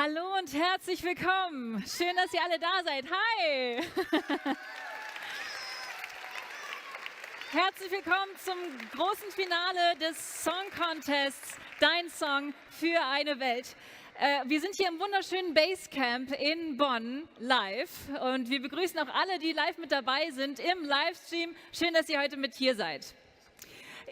Hallo und herzlich willkommen. Schön, dass ihr alle da seid. Hi! Herzlich willkommen zum großen Finale des Song Contests Dein Song für eine Welt. Wir sind hier im wunderschönen Basecamp in Bonn live und wir begrüßen auch alle, die live mit dabei sind im Livestream. Schön, dass ihr heute mit hier seid.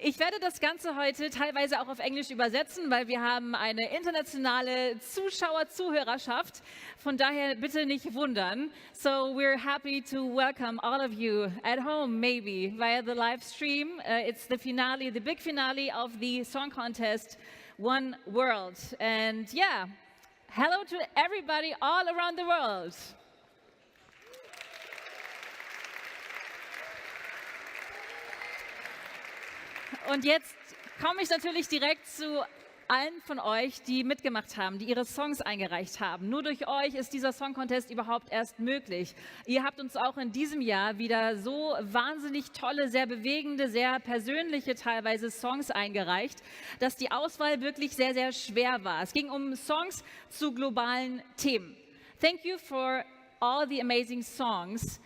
Ich werde das Ganze heute teilweise auch auf Englisch übersetzen, weil wir haben eine internationale Zuhörerschaft. Von daher bitte nicht wundern. So we're happy to welcome all of you at home, maybe via the live stream. It's the finale, the big finale of the song contest, One World. And yeah, hello to everybody all around the world. Und jetzt komme ich natürlich direkt zu allen von euch, die mitgemacht haben, die ihre Songs eingereicht haben. Nur durch euch ist dieser Song Contest überhaupt erst möglich. Ihr habt uns auch in diesem Jahr wieder so wahnsinnig tolle, sehr bewegende, sehr persönliche teilweise Songs eingereicht, dass die Auswahl wirklich sehr, sehr schwer war. Es ging um Songs zu globalen Themen. Thank you for all the amazing songs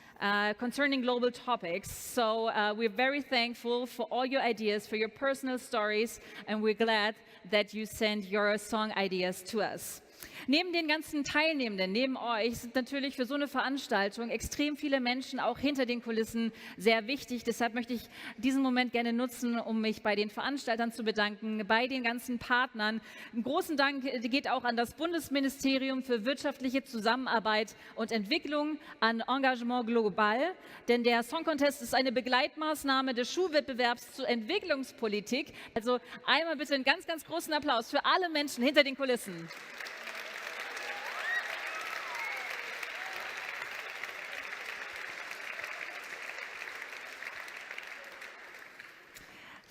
concerning global topics. So we're very thankful for all your ideas, for your personal stories, and we're glad that you send your song ideas to us. Neben den ganzen Teilnehmenden, neben euch, sind natürlich für so eine Veranstaltung extrem viele Menschen auch hinter den Kulissen sehr wichtig. Deshalb möchte ich diesen Moment gerne nutzen, um mich bei den Veranstaltern zu bedanken, bei den ganzen Partnern. Einen großen Dank geht auch an das Bundesministerium für wirtschaftliche Zusammenarbeit und Entwicklung, an Engagement Global, denn der Song Contest ist eine Begleitmaßnahme des Schulwettbewerbs zur Entwicklungspolitik. Also einmal bitte einen ganz, ganz großen Applaus für alle Menschen hinter den Kulissen.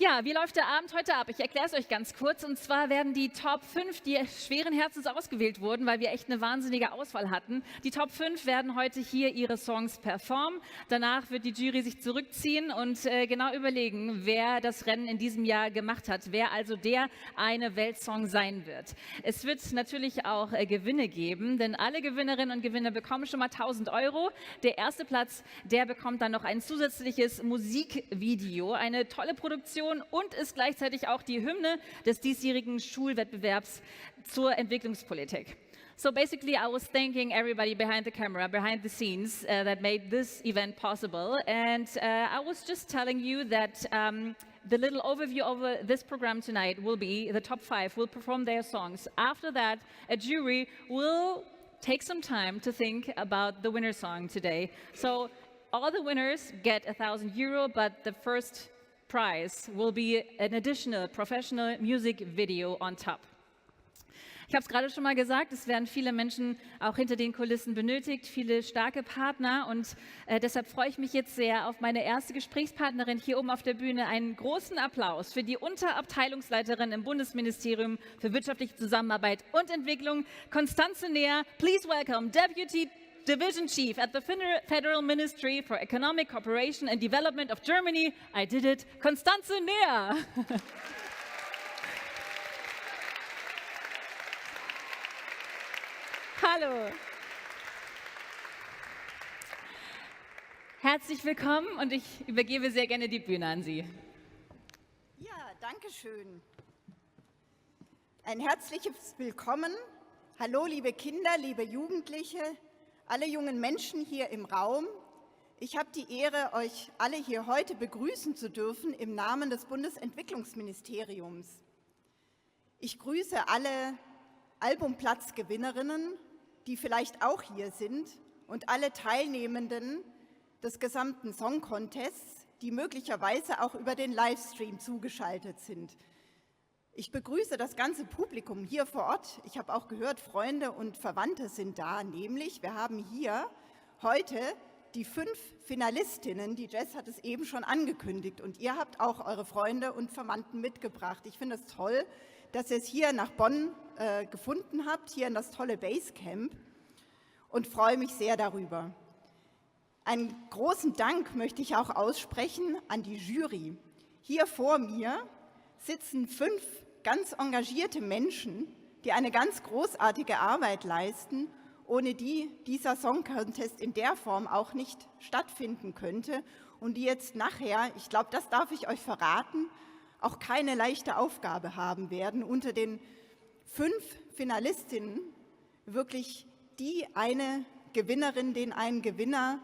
Ja, wie läuft der Abend heute ab? Ich erkläre es euch ganz kurz. Und zwar werden die Top 5, die schweren Herzens ausgewählt wurden, weil wir echt eine wahnsinnige Auswahl hatten. Die Top 5 werden heute hier ihre Songs performen. Danach wird die Jury sich zurückziehen und genau überlegen, wer das Rennen in diesem Jahr gemacht hat, wer also der eine Weltsong sein wird. Es wird natürlich auch Gewinne geben, denn alle Gewinnerinnen und Gewinner bekommen schon mal 1.000 €. Der erste Platz, der bekommt dann noch ein zusätzliches Musikvideo, eine tolle Produktion und ist gleichzeitig auch die Hymne des diesjährigen Schulwettbewerbs zur Entwicklungspolitik. So basically, I was thanking everybody behind the camera, behind the scenes, that made this event possible. And I was just telling you that the little overview of this program tonight will be the top 5 will perform their songs. After that, a jury will take some time to think about the winner song today. So all the winners get 1.000 €, but the first prize will be an additional professional music video on top. Ich habe es gerade schon mal gesagt, es werden viele Menschen auch hinter den Kulissen benötigt, viele starke Partner und deshalb freue ich mich jetzt sehr auf meine erste Gesprächspartnerin hier oben auf der Bühne. Einen großen Applaus für die Unterabteilungsleiterin im Bundesministerium für wirtschaftliche Zusammenarbeit und Entwicklung, Constanze Neher. Please welcome Deputy Division Chief at the Federal Ministry for Economic Cooperation and Development of Germany. I did it, Constanze Neher. Hallo. Herzlich willkommen und ich übergebe sehr gerne die Bühne an Sie. Ja, danke schön. Ein herzliches Willkommen. Hallo, liebe Kinder, liebe Jugendliche, alle jungen Menschen hier im Raum. Ich habe die Ehre, euch alle hier heute begrüßen zu dürfen im Namen des Bundesentwicklungsministeriums. Ich grüße alle Albumplatzgewinnerinnen, die vielleicht auch hier sind, und alle Teilnehmenden des gesamten Song Contests, die möglicherweise auch über den Livestream zugeschaltet sind. Ich begrüße das ganze Publikum hier vor Ort. Ich habe auch gehört, Freunde und Verwandte sind da, nämlich wir haben hier heute die 5 Finalistinnen, die Jess hat es eben schon angekündigt, und ihr habt auch eure Freunde und Verwandten mitgebracht. Ich finde es toll, dass ihr es hier nach Bonn gefunden habt, hier in das tolle Basecamp, und freue mich sehr darüber. Einen großen Dank möchte ich auch aussprechen an die Jury. Hier vor mir sitzen 5 ganz engagierte Menschen, die eine ganz großartige Arbeit leisten, ohne die dieser Song Contest in der Form auch nicht stattfinden könnte und die jetzt nachher, ich glaube, das darf ich euch verraten, auch keine leichte Aufgabe haben werden, unter den 5 Finalistinnen wirklich die eine Gewinnerin, den einen Gewinner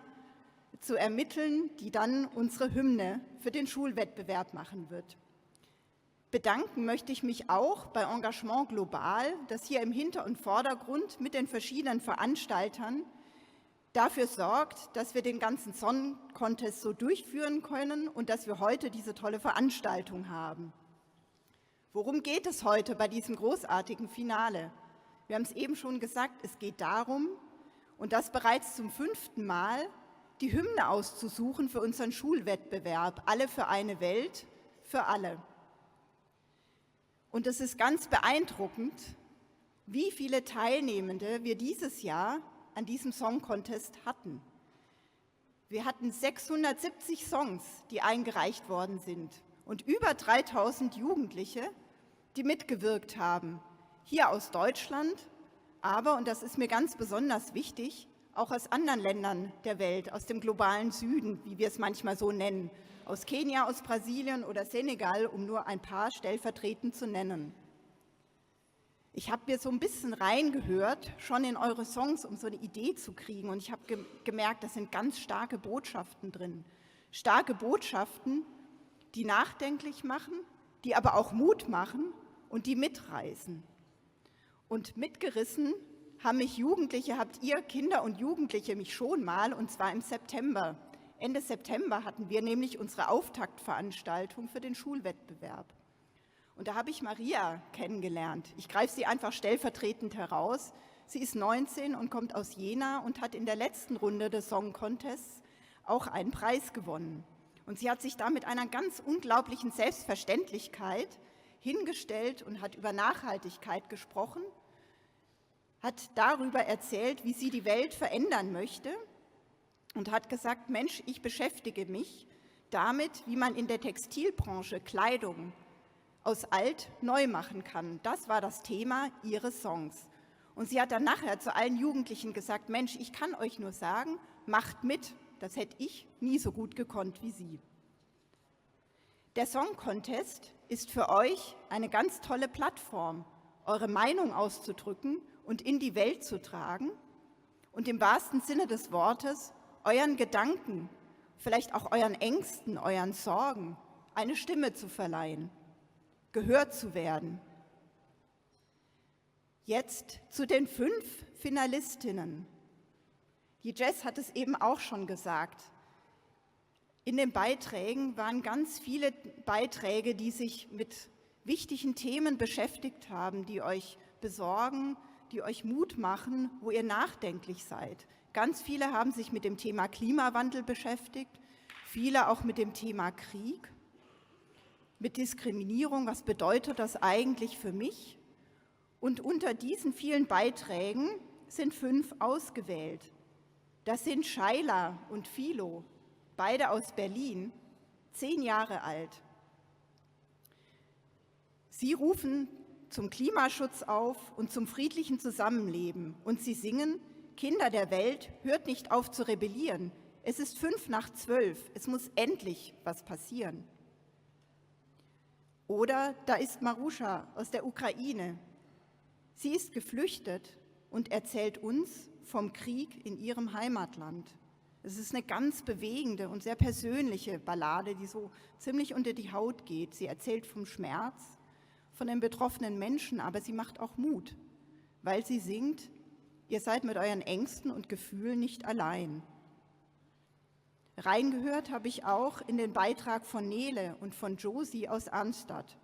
zu ermitteln, die dann unsere Hymne für den Schulwettbewerb machen wird. Bedanken möchte ich mich auch bei Engagement Global, das hier im Hinter- und Vordergrund mit den verschiedenen Veranstaltern dafür sorgt, dass wir den ganzen Song Contest so durchführen können und dass wir heute diese tolle Veranstaltung haben. Worum geht es heute bei diesem großartigen Finale? Wir haben es eben schon gesagt, es geht darum, und das bereits zum 5. Mal, die Hymne auszusuchen für unseren Schulwettbewerb, Alle für eine Welt, für alle. Und es ist ganz beeindruckend, wie viele Teilnehmende wir dieses Jahr an diesem Song Contest hatten. Wir hatten 670 Songs, die eingereicht worden sind und über 3000 Jugendliche, die mitgewirkt haben, hier aus Deutschland, aber, und das ist mir ganz besonders wichtig, auch aus anderen Ländern der Welt, aus dem globalen Süden, wie wir es manchmal so nennen, aus Kenia, aus Brasilien oder Senegal, um nur ein paar stellvertretend zu nennen. Ich habe mir so ein bisschen reingehört, schon in eure Songs, um so eine Idee zu kriegen, und ich habe gemerkt, da sind ganz starke Botschaften drin. Starke Botschaften, die nachdenklich machen, die aber auch Mut machen und die mitreißen. Und mitgerissen haben mich Jugendliche, habt ihr Kinder und Jugendliche mich schon mal, und zwar im September. Ende September hatten wir nämlich unsere Auftaktveranstaltung für den Schulwettbewerb. Und da habe ich Maria kennengelernt. Ich greife sie einfach stellvertretend heraus. Sie ist 19 und kommt aus Jena und hat in der letzten Runde des Song Contests auch einen Preis gewonnen. Und sie hat sich da mit einer ganz unglaublichen Selbstverständlichkeit hingestellt und hat über Nachhaltigkeit gesprochen, hat darüber erzählt, wie sie die Welt verändern möchte und hat gesagt, Mensch, ich beschäftige mich damit, wie man in der Textilbranche Kleidung aus alt neu machen kann. Das war das Thema ihres Songs. Und sie hat dann nachher zu allen Jugendlichen gesagt, Mensch, ich kann euch nur sagen, macht mit, das hätte ich nie so gut gekonnt wie sie. Der Song Contest ist für euch eine ganz tolle Plattform, eure Meinung auszudrücken und in die Welt zu tragen und im wahrsten Sinne des Wortes euren Gedanken, vielleicht auch euren Ängsten, euren Sorgen eine Stimme zu verleihen, gehört zu werden. Jetzt zu den 5 Finalistinnen. Die Jess hat es eben auch schon gesagt. In den Beiträgen waren ganz viele Beiträge, die sich mit wichtigen Themen beschäftigt haben, die euch besorgen, die euch Mut machen, wo ihr nachdenklich seid. Ganz viele haben sich mit dem Thema Klimawandel beschäftigt, viele auch mit dem Thema Krieg, mit Diskriminierung, was bedeutet das eigentlich für mich? Und unter diesen vielen Beiträgen sind 5 ausgewählt. Das sind Shaila und Philo, beide aus Berlin, 10 Jahre alt. Sie rufen zum Klimaschutz auf und zum friedlichen Zusammenleben. Und sie singen, Kinder der Welt, hört nicht auf zu rebellieren. Es ist 11:55, es muss endlich was passieren. Oder da ist Marusha aus der Ukraine. Sie ist geflüchtet und erzählt uns vom Krieg in ihrem Heimatland. Es ist eine ganz bewegende und sehr persönliche Ballade, die so ziemlich unter die Haut geht. Sie erzählt vom Schmerz, von den betroffenen Menschen, aber sie macht auch Mut, weil sie singt, ihr seid mit euren Ängsten und Gefühlen nicht allein. Reingehört habe ich auch in den Beitrag von Nele und von Josie aus Arnstadt.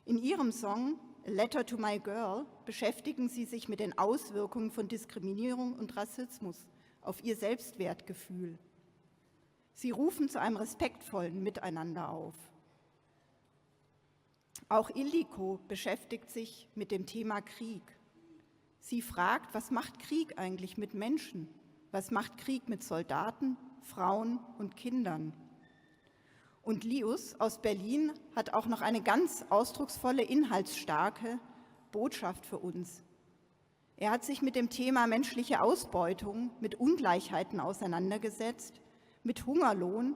In ihrem Song A Letter to My Girl beschäftigen sie sich mit den Auswirkungen von Diskriminierung und Rassismus auf ihr Selbstwertgefühl. Sie rufen zu einem respektvollen Miteinander auf. Auch Ildiko beschäftigt sich mit dem Thema Krieg. Sie fragt, was macht Krieg eigentlich mit Menschen? Was macht Krieg mit Soldaten, Frauen und Kindern? Und Lius aus Berlin hat auch noch eine ganz ausdrucksvolle, inhaltsstarke Botschaft für uns. Er hat sich mit dem Thema menschliche Ausbeutung, mit Ungleichheiten auseinandergesetzt, mit Hungerlohn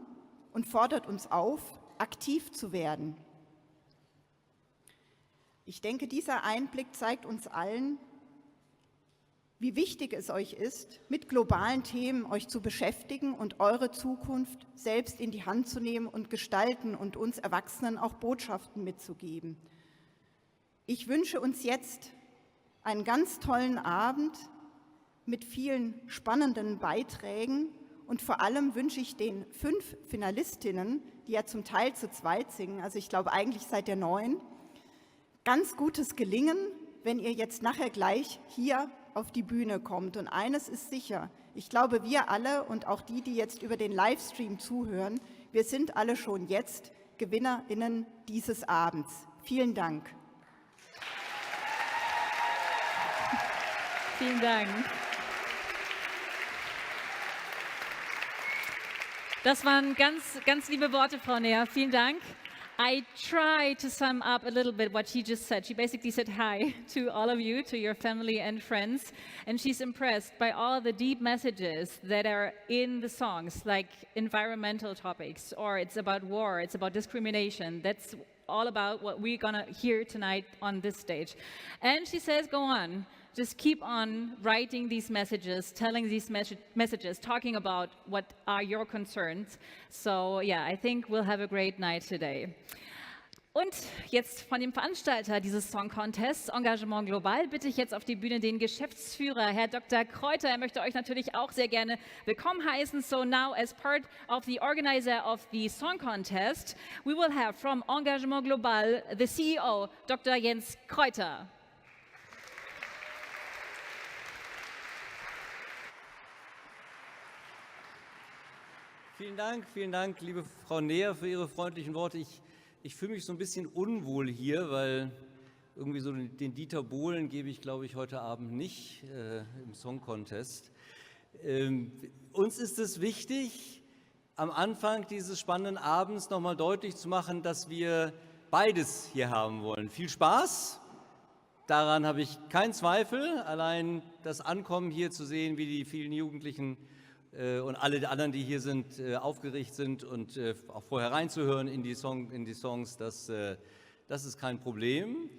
und fordert uns auf, aktiv zu werden. Ich denke, dieser Einblick zeigt uns allen, wie wichtig es euch ist, mit globalen Themen euch zu beschäftigen und eure Zukunft selbst in die Hand zu nehmen und gestalten und uns Erwachsenen auch Botschaften mitzugeben. Ich wünsche uns jetzt einen ganz tollen Abend mit vielen spannenden Beiträgen und vor allem wünsche ich den 5 Finalistinnen, die ja zum Teil zu zweit singen, also ich glaube eigentlich seid ihr 9, ganz gutes Gelingen, wenn ihr jetzt nachher gleich hier auf die Bühne kommt. Und eines ist sicher, ich glaube, wir alle und auch die, die jetzt über den Livestream zuhören, wir sind alle schon jetzt GewinnerInnen dieses Abends. Vielen Dank. Vielen Dank. Das waren ganz liebe Worte, Frau Neher. Vielen Dank. I try to sum up a little bit what she just said. She basically said hi to all of you, to your family and friends, and she's impressed by all the deep messages that are in the songs, like environmental topics, or it's about war, it's about discrimination. That's all about what we're gonna hear tonight on this stage. And she says, go on. Just keep on writing these messages, telling these messages, talking about what are your concerns. So yeah, I think we'll have a great night today. Und jetzt von dem Veranstalter dieses Song Contests, Engagement Global, bitte ich jetzt auf die Bühne den Geschäftsführer, Herr Dr. Kreuter. Er möchte euch natürlich auch sehr gerne willkommen heißen. So now, as part of the organizer of the Song Contest, we will have from Engagement Global the CEO, Dr. Jens Kreuter. Vielen Dank, liebe Frau Neher, für Ihre freundlichen Worte. Ich fühle mich so ein bisschen unwohl hier, weil irgendwie so den Dieter Bohlen gebe ich, glaube ich, heute Abend nicht im Song Contest. Uns ist es wichtig, am Anfang dieses spannenden Abends nochmal deutlich zu machen, dass wir beides hier haben wollen. Viel Spaß, daran habe ich keinen Zweifel. Allein das Ankommen hier zu sehen, wie die vielen Jugendlichen und alle anderen, die hier sind, aufgeregt sind und auch vorher reinzuhören in die Songs, das ist kein Problem.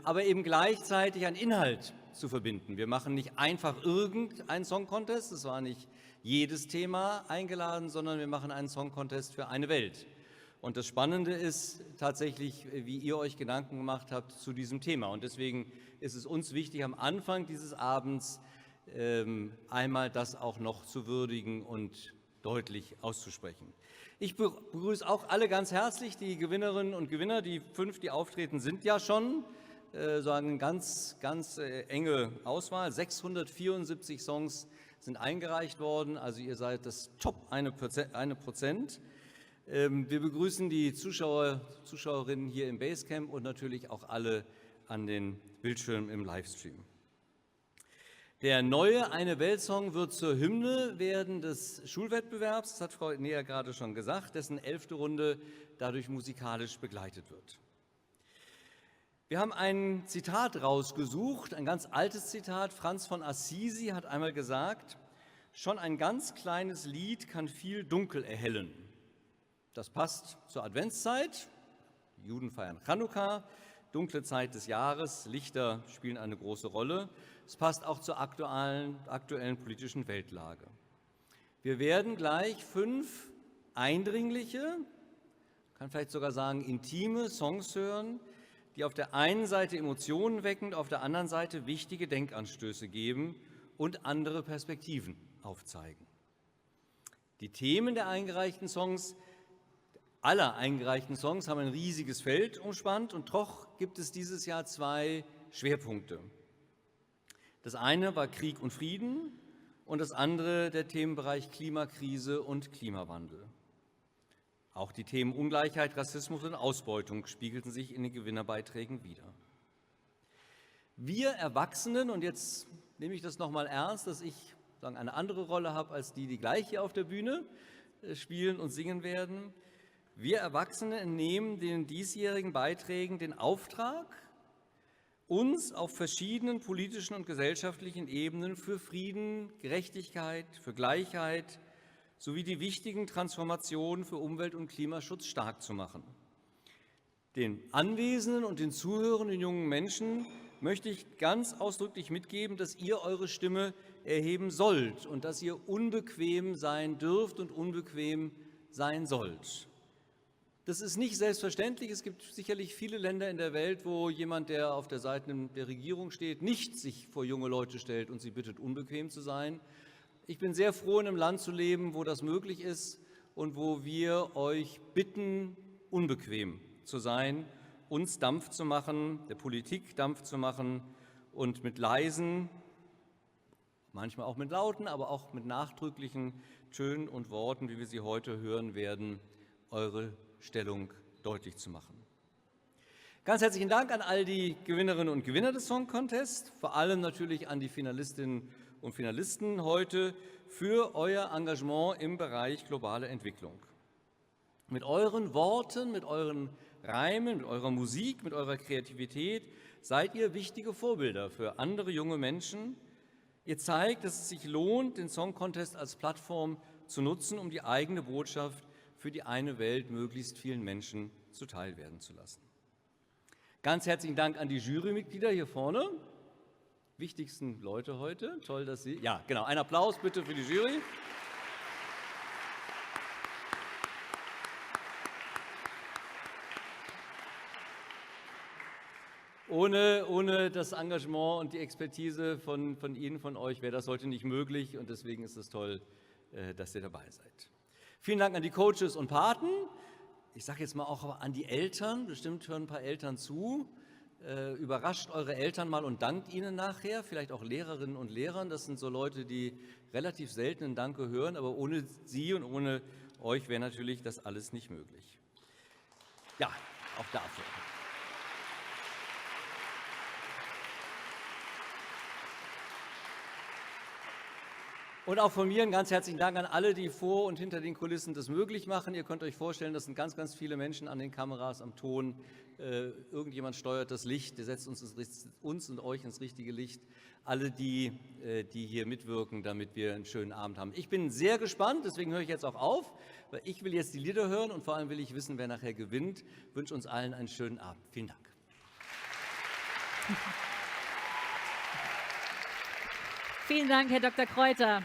Aber eben gleichzeitig einen Inhalt zu verbinden. Wir machen nicht einfach irgendeinen Song-Contest, es war nicht jedes Thema eingeladen, sondern wir machen einen Song-Contest für eine Welt. Und das Spannende ist tatsächlich, wie ihr euch Gedanken gemacht habt zu diesem Thema. Und deswegen ist es uns wichtig, am Anfang dieses Abends einmal das auch noch zu würdigen und deutlich auszusprechen. Ich begrüße auch alle ganz herzlich, die Gewinnerinnen und Gewinner, die 5, die auftreten, sind ja schon, so eine ganz enge Auswahl. 674 Songs sind eingereicht worden, also ihr seid das Top 1%. Wir begrüßen die Zuschauerinnen hier im Basecamp und natürlich auch alle an den Bildschirmen im Livestream. Der neue Eine Welt-Song wird zur Hymne werden des Schulwettbewerbs, das hat Frau Neher gerade schon gesagt, dessen 11. Runde dadurch musikalisch begleitet wird. Wir haben ein Zitat rausgesucht, ein ganz altes Zitat. Franz von Assisi hat einmal gesagt, schon ein ganz kleines Lied kann viel Dunkel erhellen. Das passt zur Adventszeit, die Juden feiern Chanukka, dunkle Zeit des Jahres, Lichter spielen eine große Rolle. Es passt auch zur aktuellen politischen Weltlage. Wir werden gleich 5 eindringliche, kann vielleicht sogar sagen intime Songs hören, die auf der einen Seite Emotionen wecken, auf der anderen Seite wichtige Denkanstöße geben und andere Perspektiven aufzeigen. Die Themen der eingereichten Songs, aller eingereichten Songs, haben ein riesiges Feld umspannt und doch gibt es dieses Jahr 2 Schwerpunkte. Das eine war Krieg und Frieden und das andere der Themenbereich Klimakrise und Klimawandel. Auch die Themen Ungleichheit, Rassismus und Ausbeutung spiegelten sich in den Gewinnerbeiträgen wider. Wir Erwachsenen, und jetzt nehme ich das nochmal ernst, dass ich eine andere Rolle habe als die gleich hier auf der Bühne spielen und singen werden. Wir Erwachsene entnehmen den diesjährigen Beiträgen den Auftrag, uns auf verschiedenen politischen und gesellschaftlichen Ebenen für Frieden, Gerechtigkeit, für Gleichheit sowie die wichtigen Transformationen für Umwelt- und Klimaschutz stark zu machen. Den Anwesenden und den zuhörenden jungen Menschen möchte ich ganz ausdrücklich mitgeben, dass ihr eure Stimme erheben sollt und dass ihr unbequem sein dürft und unbequem sein sollt. Das ist nicht selbstverständlich. Es gibt sicherlich viele Länder in der Welt, wo jemand, der auf der Seite der Regierung steht, nicht sich vor junge Leute stellt und sie bittet, unbequem zu sein. Ich bin sehr froh, in einem Land zu leben, wo das möglich ist und wo wir euch bitten, unbequem zu sein, uns Dampf zu machen, der Politik Dampf zu machen und mit leisen, manchmal auch mit lauten, aber auch mit nachdrücklichen Tönen und Worten, wie wir sie heute hören werden, eure Stellung deutlich zu machen. Ganz herzlichen Dank an all die Gewinnerinnen und Gewinner des Song Contest, vor allem natürlich an die Finalistinnen und Finalisten heute für euer Engagement im Bereich globale Entwicklung. Mit euren Worten, mit euren Reimen, mit eurer Musik, mit eurer Kreativität seid ihr wichtige Vorbilder für andere junge Menschen. Ihr zeigt, dass es sich lohnt, den Song Contest als Plattform zu nutzen, um die eigene Botschaft für die eine Welt möglichst vielen Menschen zuteil werden zu lassen. Ganz herzlichen Dank an die Jurymitglieder hier vorne, wichtigsten Leute heute. Toll, dass Sie, ja genau, einen Applaus bitte für die Jury. Ohne das Engagement und die Expertise von Ihnen, von euch, wäre das heute nicht möglich und deswegen ist es toll, dass ihr dabei seid. Vielen Dank an die Coaches und Paten. Ich sage jetzt mal auch an die Eltern, bestimmt hören ein paar Eltern zu. Überrascht eure Eltern mal und dankt ihnen nachher, vielleicht auch Lehrerinnen und Lehrern. Das sind so Leute, die relativ selten ein Danke hören, aber ohne sie und ohne euch wäre natürlich das alles nicht möglich. Ja, auch dafür. Und auch von mir einen ganz herzlichen Dank an alle, die vor und hinter den Kulissen das möglich machen. Ihr könnt euch vorstellen, das sind ganz, ganz viele Menschen an den Kameras, am Ton. Irgendjemand steuert das Licht, der setzt uns und euch ins richtige Licht. Alle die hier mitwirken, damit wir einen schönen Abend haben. Ich bin sehr gespannt, deswegen höre ich jetzt auch auf, weil ich will jetzt die Lieder hören und vor allem will ich wissen, wer nachher gewinnt. Ich wünsche uns allen einen schönen Abend. Vielen Dank. Vielen Dank, Herr Dr. Kreuter.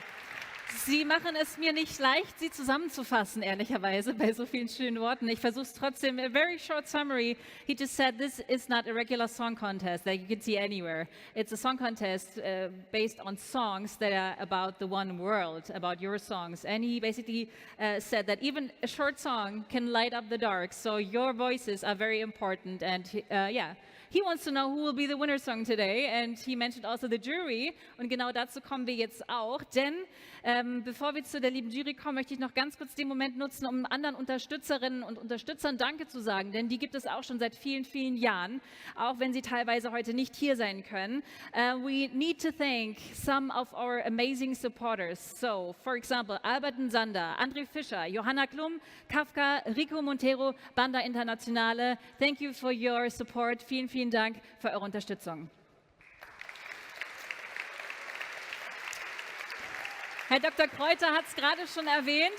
Sie machen es mir nicht leicht, Sie zusammenzufassen, ehrlicherweise, bei so vielen schönen Worten. Ich versuche es trotzdem. A very short summary. He just said this is not a regular song contest that you can see anywhere. It's a song contest based on songs that are about the one world, about your songs. And he basically said that even a short song can light up the dark. So your voices are very important. And yeah. He wants to know who will be the winner song today, and he mentioned also the jury. Und genau dazu kommen wir jetzt auch, denn bevor wir zu der lieben Jury kommen, möchte ich noch ganz kurz den Moment nutzen, um anderen Unterstützerinnen und Unterstützern Danke zu sagen, denn die gibt es auch schon seit vielen, vielen Jahren, auch wenn sie teilweise heute nicht hier sein können. We need to thank some of our amazing supporters. So, for example, Albert Sander, André Fischer, Johanna Klum, Kafka, Rico Montero, Banda Internationale. Thank you for your support. Vielen, vielen Dank für eure Unterstützung. Herr Dr. Kreuter hat es gerade schon erwähnt.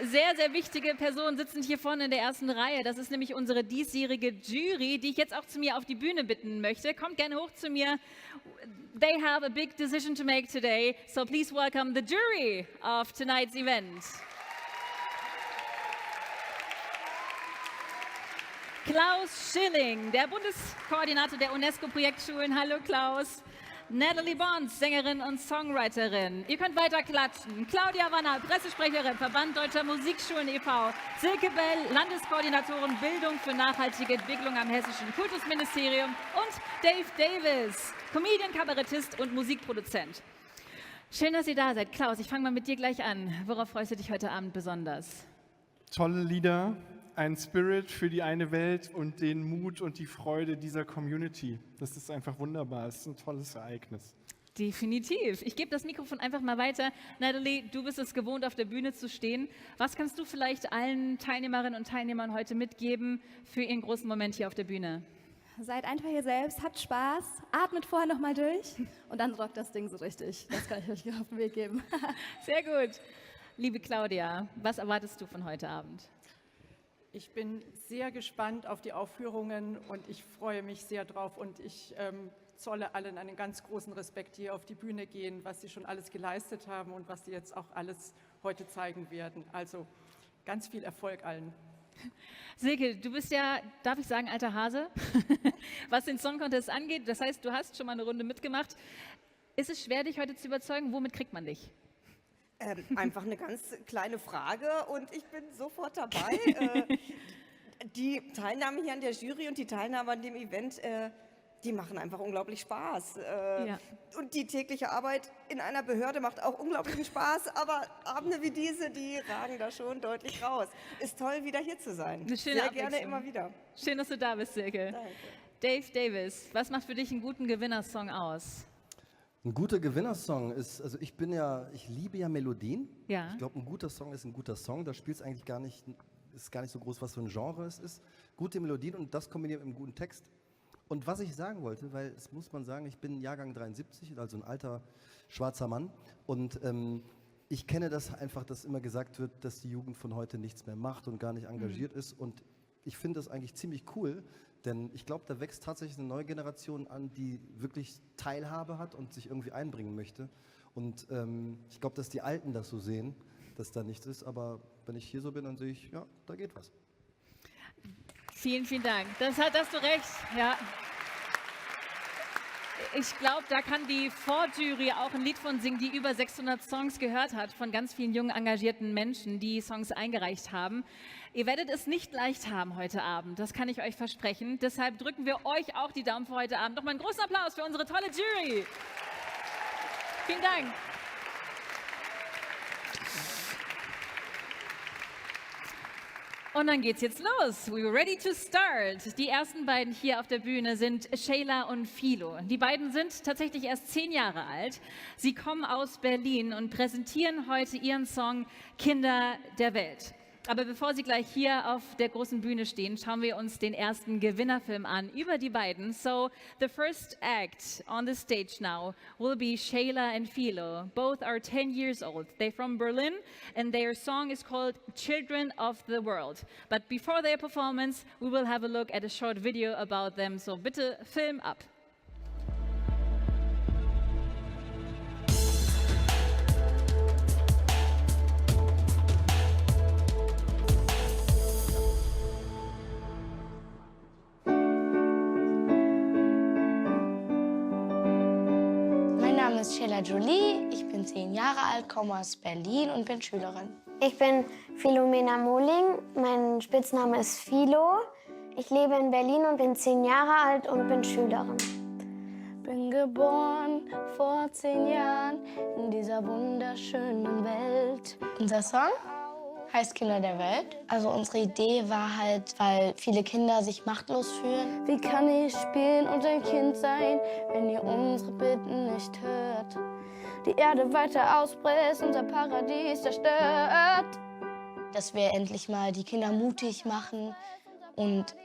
Sehr, sehr wichtige Personen sitzen hier vorne in der ersten Reihe. Das ist nämlich unsere diesjährige Jury, die ich jetzt auch zu mir auf die Bühne bitten möchte. Kommt gerne hoch zu mir. They have a big decision to make today, so please welcome the jury of tonight's event. Klaus Schilling, der Bundeskoordinator der UNESCO-Projektschulen. Hallo Klaus. Natalie Bonds, Sängerin und Songwriterin. Ihr könnt weiter klatschen. Claudia Wanner, Pressesprecherin, Verband Deutscher Musikschulen e.V. Silke Bell, Landeskoordinatorin Bildung für nachhaltige Entwicklung am Hessischen Kultusministerium. Und Dave Davis, Comedian, Kabarettist und Musikproduzent. Schön, dass ihr da seid. Klaus, ich fange mal mit dir gleich an. Worauf freust du dich heute Abend besonders? Tolle Lieder, ein Spirit für die eine Welt und den Mut und die Freude dieser Community. Das ist einfach wunderbar. Es ist ein tolles Ereignis. Definitiv. Ich gebe das Mikrofon einfach mal weiter. Natalie, du bist es gewohnt, auf der Bühne zu stehen. Was kannst du vielleicht allen Teilnehmerinnen und Teilnehmern heute mitgeben für ihren großen Moment hier auf der Bühne? Seid einfach ihr selbst, habt Spaß, atmet vorher nochmal durch und dann rockt das Ding so richtig. Das kann ich euch auf den Weg geben. Sehr gut. Liebe Claudia, was erwartest du von heute Abend? Ich bin sehr gespannt auf die Aufführungen und ich freue mich sehr drauf und ich zolle allen einen ganz großen Respekt, die hier auf die Bühne gehen, was sie schon alles geleistet haben und was sie jetzt auch alles heute zeigen werden. Also ganz viel Erfolg allen. Silke, du bist ja, darf ich sagen, alter Hase, was den Song Contest angeht. Das heißt, du hast schon mal eine Runde mitgemacht. Ist es schwer, dich heute zu überzeugen? Womit kriegt man dich? Einfach eine ganz kleine Frage und ich bin sofort dabei. Die Teilnahme hier an der Jury und die Teilnahme an dem Event, die machen einfach unglaublich Spaß. Ja. Und die tägliche Arbeit in einer Behörde macht auch unglaublichen Spaß, aber Abende wie diese, die ragen da schon deutlich raus. Ist toll, wieder hier zu sein. Eine schöne Sehr gerne Abwechslung. immer wieder. Schön, dass du da bist, Silke. Danke. Dave Davis, was macht für dich einen guten Gewinnersong aus? Ein guter Gewinnersong ist, also ich liebe ja Melodien. Ja. Ich glaube, ein guter Song ist ein guter Song. Da spielt es eigentlich ist gar nicht so groß, was für ein Genre es ist. Gute Melodien und das kombiniert mit einem guten Text. Und was ich sagen wollte, weil es muss man sagen, ich bin Jahrgang 73, also ein alter schwarzer Mann. Und ich kenne das einfach, dass immer gesagt wird, dass die Jugend von heute nichts mehr macht und gar nicht engagiert ist. Und ich finde das eigentlich ziemlich cool, denn ich glaube, da wächst tatsächlich eine neue Generation an, die wirklich Teilhabe hat und sich irgendwie einbringen möchte. Und ich glaube, dass die Alten das so sehen, dass da nichts ist. Aber wenn ich hier so bin, dann sehe ich, ja, da geht was. Vielen, vielen Dank. Das hast du recht. Ja. Ich glaube, da kann die Vorjury auch ein Lied von singen, die über 600 Songs gehört hat von ganz vielen jungen, engagierten Menschen, die Songs eingereicht haben. Ihr werdet es nicht leicht haben heute Abend, das kann ich euch versprechen. Deshalb drücken wir euch auch die Daumen für heute Abend. Nochmal einen großen Applaus für unsere tolle Jury. Vielen Dank. Und dann geht's jetzt los. We were ready to start. Die ersten beiden hier auf der Bühne sind Shayla und Philo. Die beiden sind tatsächlich erst 10 Jahre alt. Sie kommen aus Berlin und präsentieren heute ihren Song Kinder der Welt. Aber bevor sie gleich hier auf der großen Bühne stehen, schauen wir uns den ersten Gewinnerfilm an über die beiden. So, the first act on the stage now will be Shayla and Philo. Both are 10 years old. They're from Berlin and their song is called Children of the World. But before their performance, we will have a look at a short video about them. So bitte Film ab. Mein Name ist Shayla Jolie, ich bin 10 Jahre alt, komme aus Berlin und bin Schülerin. Ich bin Philomena Mohling, mein Spitzname ist Philo. Ich lebe in Berlin und bin 10 Jahre alt und bin Schülerin. Bin geboren vor 10 Jahren in dieser wunderschönen Welt. Unser Song heißt Kinder der Welt. Also unsere Idee war halt, weil viele Kinder sich machtlos fühlen. Wie kann ich spielen und ein Kind sein, wenn ihr unsere Bitten nicht hört? Die Erde weiter auspresst, unser Paradies zerstört. Dass wir endlich mal die Kinder mutig machen und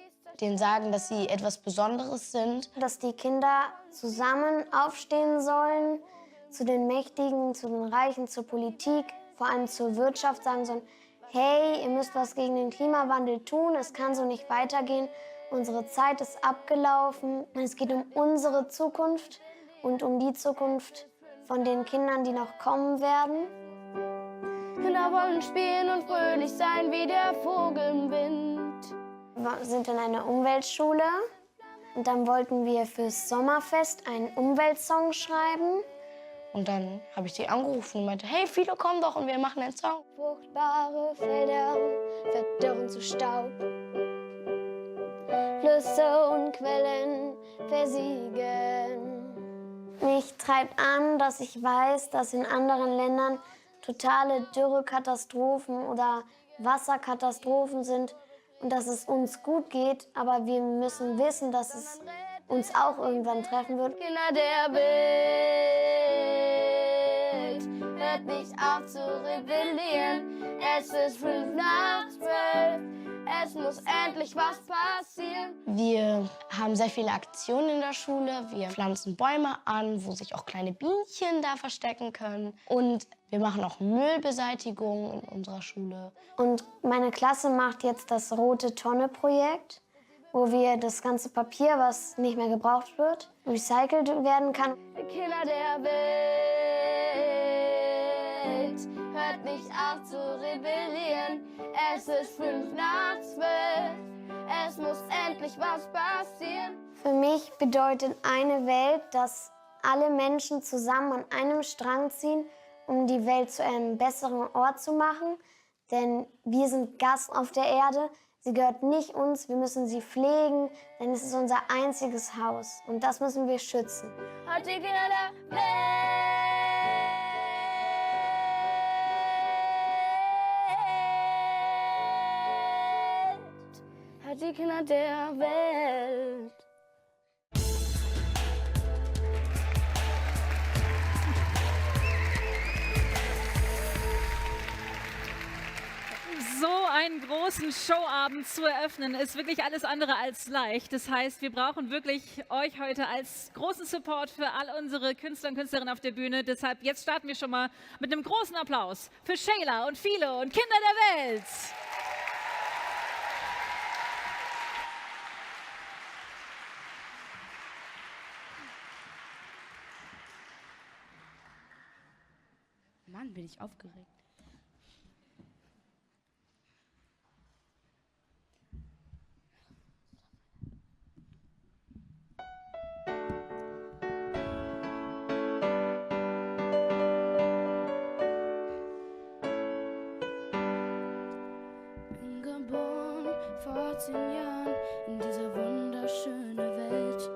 denen sagen, dass sie etwas Besonderes sind. Dass die Kinder zusammen aufstehen sollen, zu den Mächtigen, zu den Reichen, zur Politik, vor allem zur Wirtschaft sagen sollen, hey, ihr müsst was gegen den Klimawandel tun, es kann so nicht weitergehen, unsere Zeit ist abgelaufen. Es geht um unsere Zukunft und um die Zukunft von den Kindern, die noch kommen werden. Kinder wollen spielen und fröhlich sein wie der Vogel im Wind. Wir sind in einer Umweltschule und dann wollten wir fürs Sommerfest einen Umweltsong schreiben. Und dann habe ich die angerufen und meinte, hey, Philo, komm doch und wir machen einen Song. Fruchtbare Felder verdorren zu Staub. Flüsse und Quellen versiegen. Mich treibt an, dass ich weiß, dass in anderen Ländern totale Dürrekatastrophen oder Wasserkatastrophen sind und dass es uns gut geht, aber wir müssen wissen, dass es uns auch irgendwann treffen wird. Kinder der Welt, hört nicht auf zu rebellieren. Es ist 5 nach 12, Es muss endlich was passieren. Wir haben sehr viele Aktionen in der Schule. Wir pflanzen Bäume an, wo sich auch kleine Bienchen da verstecken können. Und wir machen auch Müllbeseitigung in unserer Schule. Und meine Klasse macht jetzt das Rote-Tonne-Projekt, wo wir das ganze Papier, was nicht mehr gebraucht wird, recycelt werden kann. Kinder der Welt, hört nicht auf zu rebellieren. Es ist 11:55, es muss endlich was passieren. Für mich bedeutet eine Welt, dass alle Menschen zusammen an einem Strang ziehen, um die Welt zu einem besseren Ort zu machen. Denn wir sind Gast auf der Erde. Sie gehört nicht uns, wir müssen sie pflegen, denn es ist unser einziges Haus. Und das müssen wir schützen. Hört die Kinder der Welt, hört die Kinder der Welt. So einen großen Showabend zu eröffnen, ist wirklich alles andere als leicht. Das heißt, wir brauchen wirklich euch heute als großen Support für all unsere Künstler und Künstlerinnen auf der Bühne. Deshalb jetzt starten wir schon mal mit einem großen Applaus für Shayla und Philo und Kinder der Welt. Mann, bin ich aufgeregt. Bin geboren vor 10 Jahren in dieser wunderschönen Welt.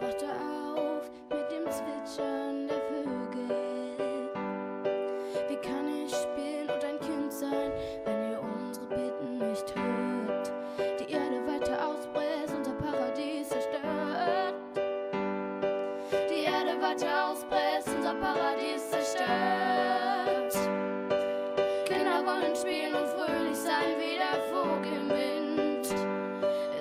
Wachte auf mit dem Zwitschern der Vögel. Wie kann ich spielen und ein Kind sein, wenn ihr unsere Bitten nicht hört? Die Erde weiter auspresst, unser Paradies zerstört. Die Erde weiter auspresst, unser Paradies zerstört. Kinder wollen spielen und fröhlich sein wie der Vogel im Wind.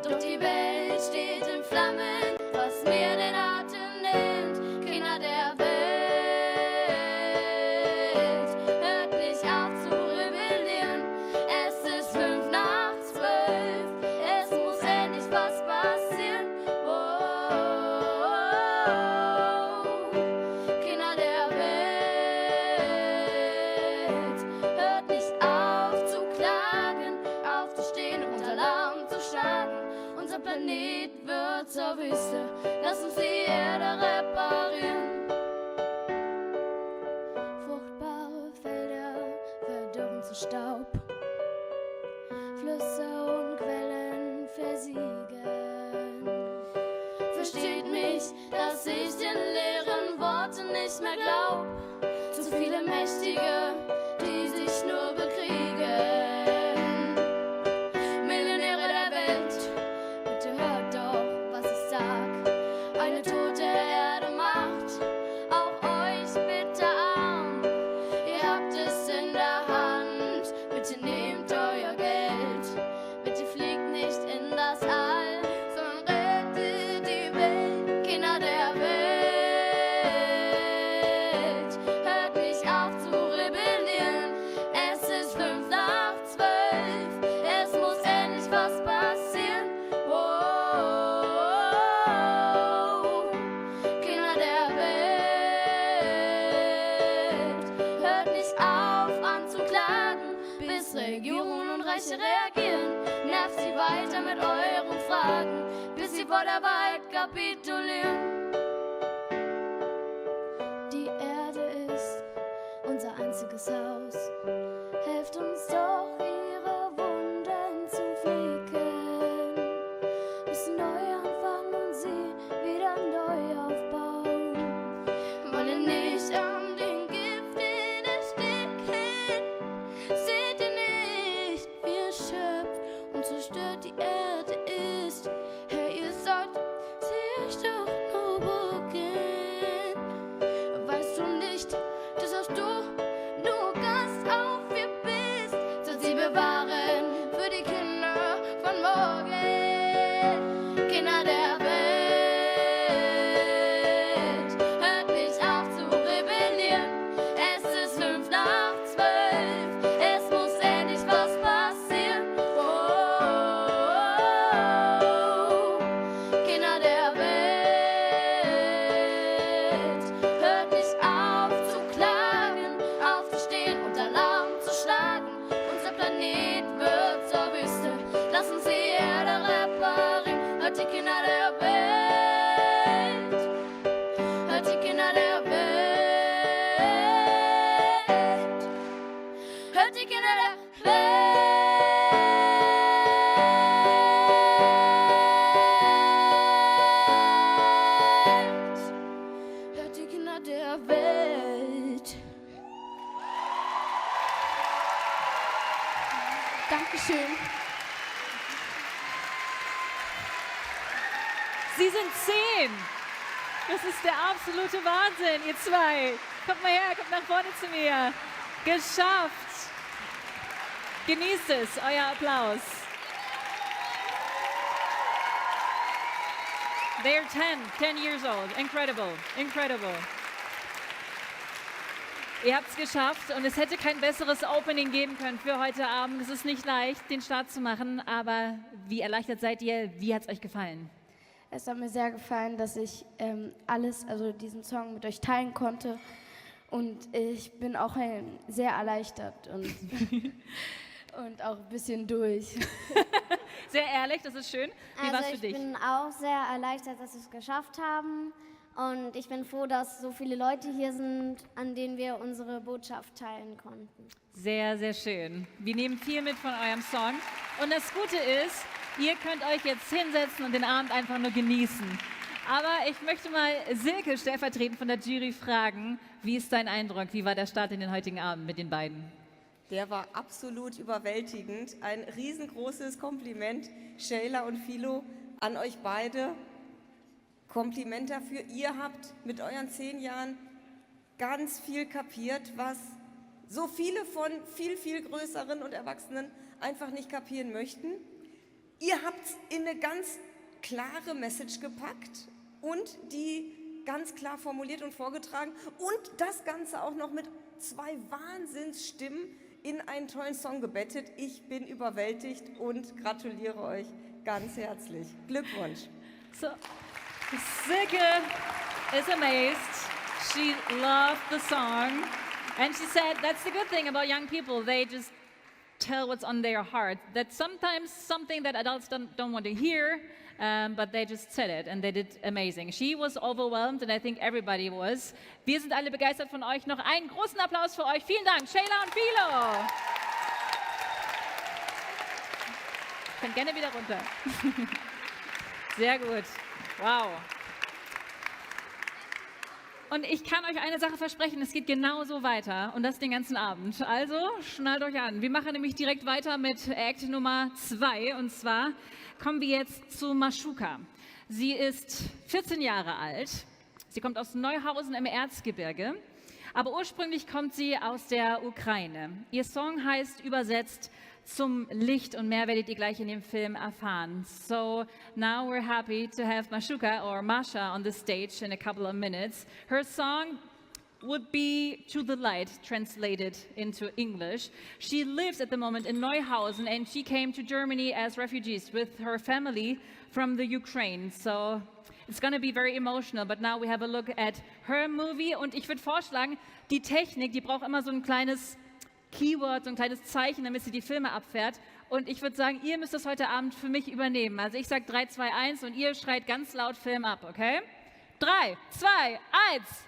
Doch die Welt steht in Flammen, was mir den Atem nimmt. Kinder der Welt, hört nicht auf zu rebellieren. Es ist 11:55, es muss endlich was passieren. Oh, Kinder der Welt, hört nicht auf zu klagen, aufzustehen und Alarm zu schlagen. Unser Planet wird zur Wüste, lass uns die Erde reparieren. Fruchtbare Felder verdorren zu Staub, Flüsse und Quellen versiegen. Versteht mich, dass ich den leeren Worten nicht mehr glaub. Zu viele Mächtige, die sich nur bekriegen. Millionäre der Welt, bitte hört doch, was ich sag. Eine tote Erde macht auch euch bitter arm. Ihr habt es in der Hand, bitte nehmt euer Geld. Bitte fliegt nicht in das All, sondern rettet die Welt. Kinder der Welt, hört nicht auf zu rebellieren. Es ist 11:55, es muss endlich was passieren. Oh, Kinder der Welt, hört nicht auf anzuklagen, bis Regierungen und Reiche reagieren. Nervt sie weiter mit euren Fragen, bis sie vor der Wahrheit kapitulieren. Die Erde ist unser einziges Haus. Helft uns doch, ihre Wunden zu flicken. Müssen neu anfangen und sie wieder neu aufbauen. Wollen nicht an den Giften ersticken. Seht ihr nicht, wie ihr schöpft und zerstört die Erde ist? Hey, ihr sollt sich doch nur bucken. Weißt du nicht, dass auch du nur Gast auf ihr bist? Soll sie bewahren für die Kinder Dankeschön. Sie sind 10. Das ist der absolute Wahnsinn, ihr zwei. Kommt mal her, kommt nach vorne zu mir. Geschafft. Genießt es, euer Applaus. They're 10 years old. Incredible, incredible. Ihr habt es geschafft und es hätte kein besseres Opening geben können für heute Abend. Es ist nicht leicht, den Start zu machen, aber wie erleichtert seid ihr? Wie hat es euch gefallen? Es hat mir sehr gefallen, dass ich also diesen Song mit euch teilen konnte. Und ich bin auch sehr erleichtert und, und auch ein bisschen durch. Sehr ehrlich, das ist schön. Wie war es für dich? Ich bin auch sehr erleichtert, dass wir es geschafft haben. Und ich bin froh, dass so viele Leute hier sind, an denen wir unsere Botschaft teilen konnten. Sehr, sehr schön. Wir nehmen viel mit von eurem Song. Und das Gute ist, ihr könnt euch jetzt hinsetzen und den Abend einfach nur genießen. Aber ich möchte mal Silke stellvertretend von der Jury fragen, wie ist dein Eindruck? Wie war der Start in den heutigen Abend mit den beiden? Der war absolut überwältigend. Ein riesengroßes Kompliment, Sheila und Philo, an euch beide. Kompliment dafür. Ihr habt mit euren 10 Jahren ganz viel kapiert, was so viele von viel, viel größeren und Erwachsenen einfach nicht kapieren möchten. Ihr habt in eine ganz klare Message gepackt und die ganz klar formuliert und vorgetragen und das Ganze auch noch mit 2 Wahnsinnsstimmen in einen tollen Song gebettet. Ich bin überwältigt und gratuliere euch ganz herzlich. Glückwunsch. So, Silke is amazed. She loved the song. And she said, that's the good thing about young people. They just tell what's on their heart. That's sometimes something that adults don't want to hear, but they just said it and they did amazing. She was overwhelmed and I think everybody was. Wir sind alle begeistert von euch. Noch einen großen Applaus für euch. Vielen Dank, Sheila und Philo. Könnt gerne wieder runter. Sehr gut. Wow. Und ich kann euch eine Sache versprechen, es geht genauso weiter und das den ganzen Abend. Also schnallt euch an. Wir machen nämlich direkt weiter mit Act Nummer 2 und zwar kommen wir jetzt zu Maschuka. Sie ist 14 Jahre alt, sie kommt aus Neuhausen im Erzgebirge, aber ursprünglich kommt sie aus der Ukraine. Ihr Song heißt übersetzt Zum Licht und mehr werdet ihr gleich in dem Film erfahren. So now we're happy to have Maschuka or Masha on the stage in a couple of minutes. Her song would be To the Light, translated into English. She lives at the moment in Neuhausen and she came to Germany as refugees with her family from the Ukraine. So it's going to be very emotional, but now we have a look at her movie. Und ich würde vorschlagen, die Technik, die braucht immer so ein kleines Keyword, so ein kleines Zeichen, damit sie die Filme abfährt. Und ich würde sagen, ihr müsst das heute Abend für mich übernehmen. Also ich sage 3, 2, 1 und ihr schreit ganz laut Film ab, okay? 3, 2, 1.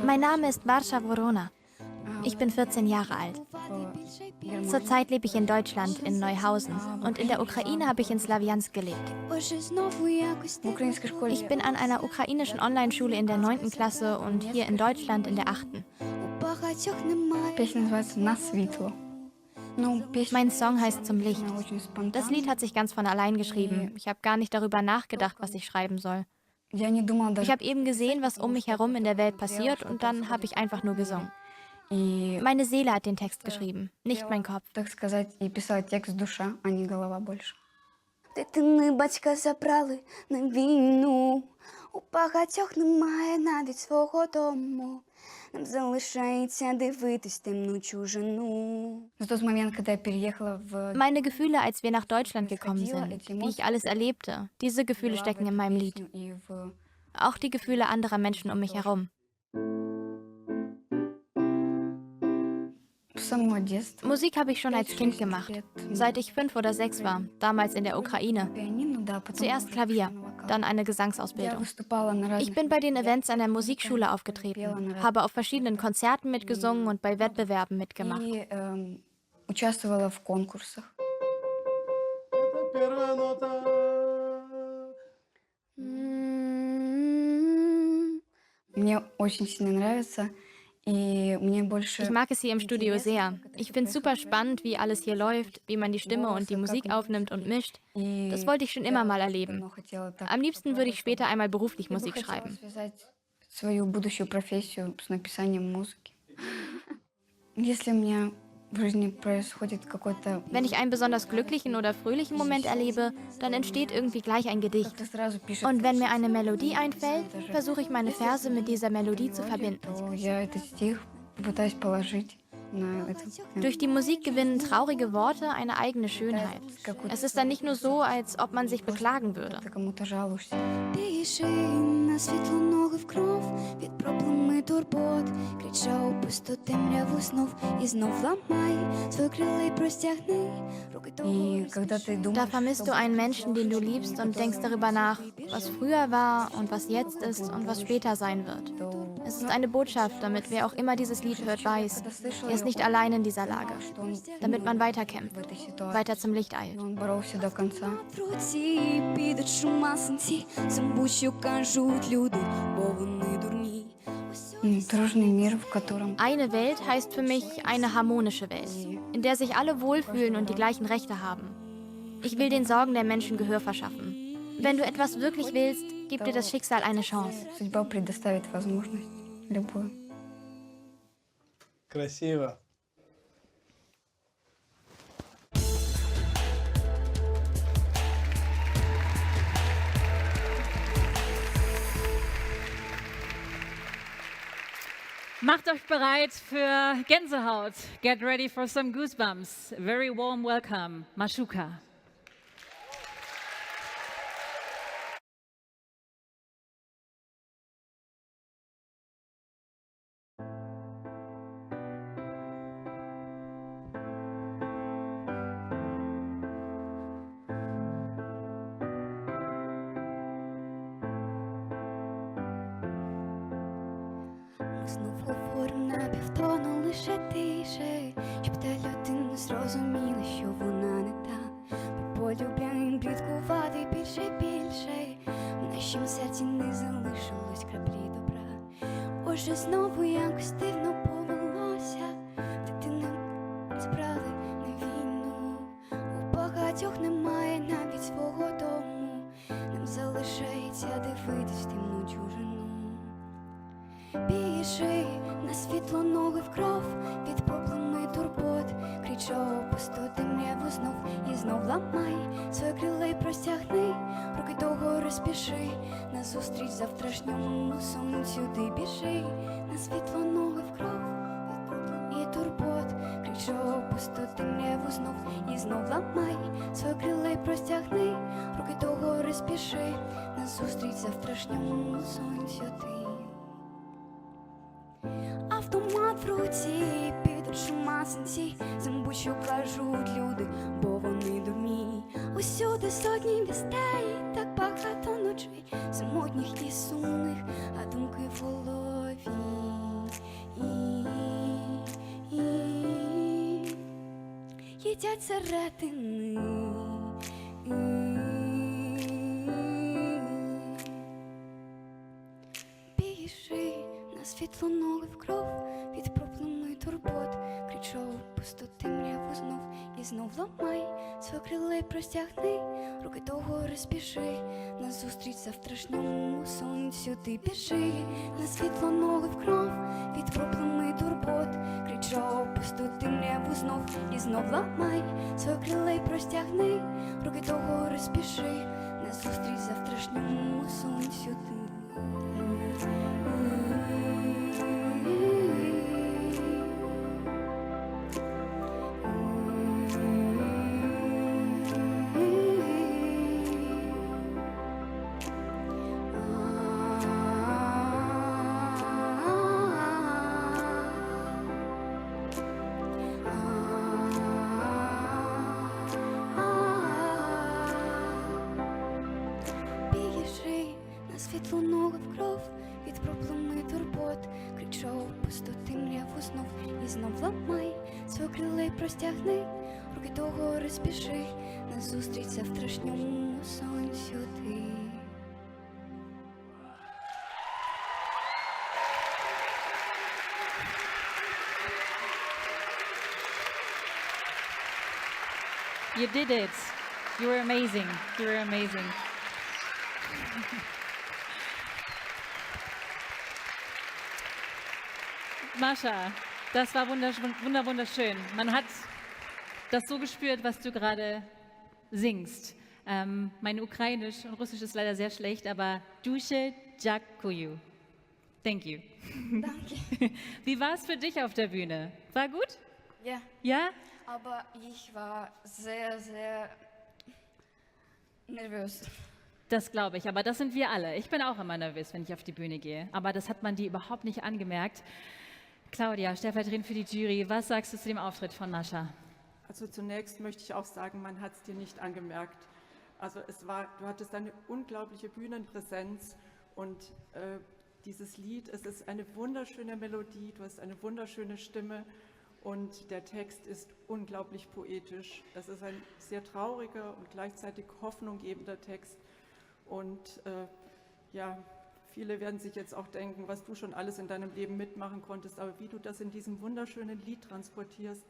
Mein Name ist Marsha Worona. Ich bin 14 Jahre alt. Zurzeit lebe ich in Deutschland, in Neuhausen. Und in der Ukraine habe ich in Slawiansk gelebt. Ich bin an einer ukrainischen Online-Schule in der 9. Klasse und hier in Deutschland in der 8. Mein Song heißt Zum Licht. Das Lied hat sich ganz von allein geschrieben. Ich habe gar nicht darüber nachgedacht, was ich schreiben soll. Ich habe eben gesehen, was um mich herum in der Welt passiert und dann habe ich einfach nur gesungen. Meine Seele hat den Text geschrieben, nicht mein Kopf. Дитини батька забрали на війну. У багатьох немає навіть свого дому. Нам залишається дивитись темну чужину. Meine Gefühle, als wir nach Deutschland gekommen sind, wie ich alles erlebte, diese Gefühle stecken in meinem Lied. Auch die Gefühle anderer Menschen um mich herum. Musik habe ich schon als Kind gemacht, seit ich 5 oder 6 war, damals in der Ukraine. Zuerst Klavier, dann eine Gesangsausbildung. Ich bin bei den Events an der Musikschule aufgetreten, habe auf verschiedenen Konzerten mitgesungen und bei Wettbewerben mitgemacht. Участвовала в конкурсах. Мне очень сильно нравится. Ich mag es hier im Studio sehr. Ich finde es super spannend, wie alles hier läuft, wie man die Stimme und die Musik aufnimmt und mischt. Das wollte ich schon immer mal erleben. Am liebsten würde ich später einmal beruflich Musik schreiben. Свою будущую профессию с написанием музыки. Если у меня в жизни происходит какой-то... Wenn ich einen besonders glücklichen oder fröhlichen Moment erlebe, dann entsteht irgendwie gleich ein Gedicht. Und wenn mir eine Melodie einfällt, versuche ich meine Verse mit dieser Melodie zu verbinden. Я этот стих попытаюсь положить на это. Durch die Musik gewinnen traurige Worte eine eigene Schönheit. Es ist dann nicht nur so, als ob man sich beklagen würde. Ты кому-то жалуешься. Пиши на світло ноги в кров від проблем і турбот. Крича у пусту темряву знов і знов ламай свої крила й простягни руки до... Da vermisst du einen Menschen, den du liebst und denkst darüber nach, was früher war und was jetzt ist und was später sein wird. Es ist eine Botschaft, damit wer auch immer dieses Lied hört, weiß, er ist nicht allein in dieser Lage, damit man weiterkämpft, weiter zum Licht eilt. Он боровся до конца. Руці підуть шума синці, самбучу кажуть люди, бо вони дурні. Дружный мир, в котором... Eine Welt heißt für mich eine harmonische Welt, in der sich alle wohlfühlen und die gleichen Rechte haben. Ich will den Sorgen der Menschen Gehör verschaffen. Wenn du etwas wirklich willst, gib dir das Schicksal eine Chance. Судьба предоставит возможность любую. Красиво. Macht euch bereit für Gänsehaut. Get ready for some goosebumps. Very warm welcome, Mashuka. Знов говорим на півтону лише тише, щоб та людина зрозуміла, що вона не та. По полюбляєм пліткувати більше і більше, в нашім серці не залишилось краплі добра. Отже, знову якось дивно повелося, дитину збрали на війну. У багатьох немає навіть свого дому, нам залишається дивитись темну чужину. Біжи на світло ноги в кров від проблем і турбот. Крича у пусту темряву знов і знов ламай своє крила й простягни руки до гори спіши назустріч завтрашньому сонцю. Ти біжи на світло ноги в кров від проблем і турбот. Крича у пусту темряву знов і знов ламай своє крила й простягни руки до гори спіши назустріч завтрашньому сонцю. Ти автомат в руці, підуть шума синці, зембучу кажуть люди, бо вони дурні. Усюди сотні вістей, так багато ночей, самотніх і сумних, а думки в голові. Їдять середини. Біжи на світло ноги в кров від проблем і турбот. Крича у пусту темряву знов і знов ламай своє крила й простягни руки до гори спіши назустріч завтрашньому сонцю. Ти біжи на світло ноги в кров від проблем і турбот. Крича у пусту темряву знов і знов ламай своє крила й простягни руки до гори спіши назустріч завтрашньому сонцю. Біжи світло ноги в кров від проблем і турбот. Кричав пустоту мряву знов і знов ламай свої крила й простягни, руки до гори спіши, назустріч завтрашньому сонцю ти. You did it. You were amazing. You were amazing. Mascha, das war wunderschön. Man hat das so gespürt, was du gerade singst. Mein Ukrainisch und Russisch ist leider sehr schlecht, aber Duše Děkuju. Thank you. Danke. Wie war es für dich auf der Bühne? War gut? Ja, Ja? aber ich war sehr, sehr nervös. Das glaube ich, aber das sind wir alle. Ich bin auch immer nervös, wenn ich auf die Bühne gehe, aber das hat man dir überhaupt nicht angemerkt. Claudia, stellvertretend für die Jury, was sagst du zu dem Auftritt von Mascha? Also zunächst möchte ich auch sagen, man hat es dir nicht angemerkt. Also du hattest eine unglaubliche Bühnenpräsenz und dieses Lied, es ist eine wunderschöne Melodie, du hast eine wunderschöne Stimme und der Text ist unglaublich poetisch. Es ist ein sehr trauriger und gleichzeitig hoffnunggebender Text und ja, viele werden sich jetzt auch denken, was du schon alles in deinem Leben mitmachen konntest, aber wie du das in diesem wunderschönen Lied transportierst,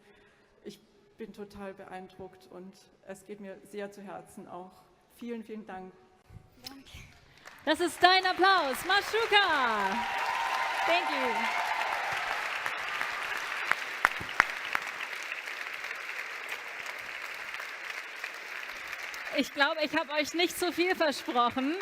ich bin total beeindruckt und es geht mir sehr zu Herzen auch. Vielen, vielen Dank. Danke. Das ist dein Applaus, Maschuka. Thank you. Ich glaube, ich habe euch nicht zu viel versprochen.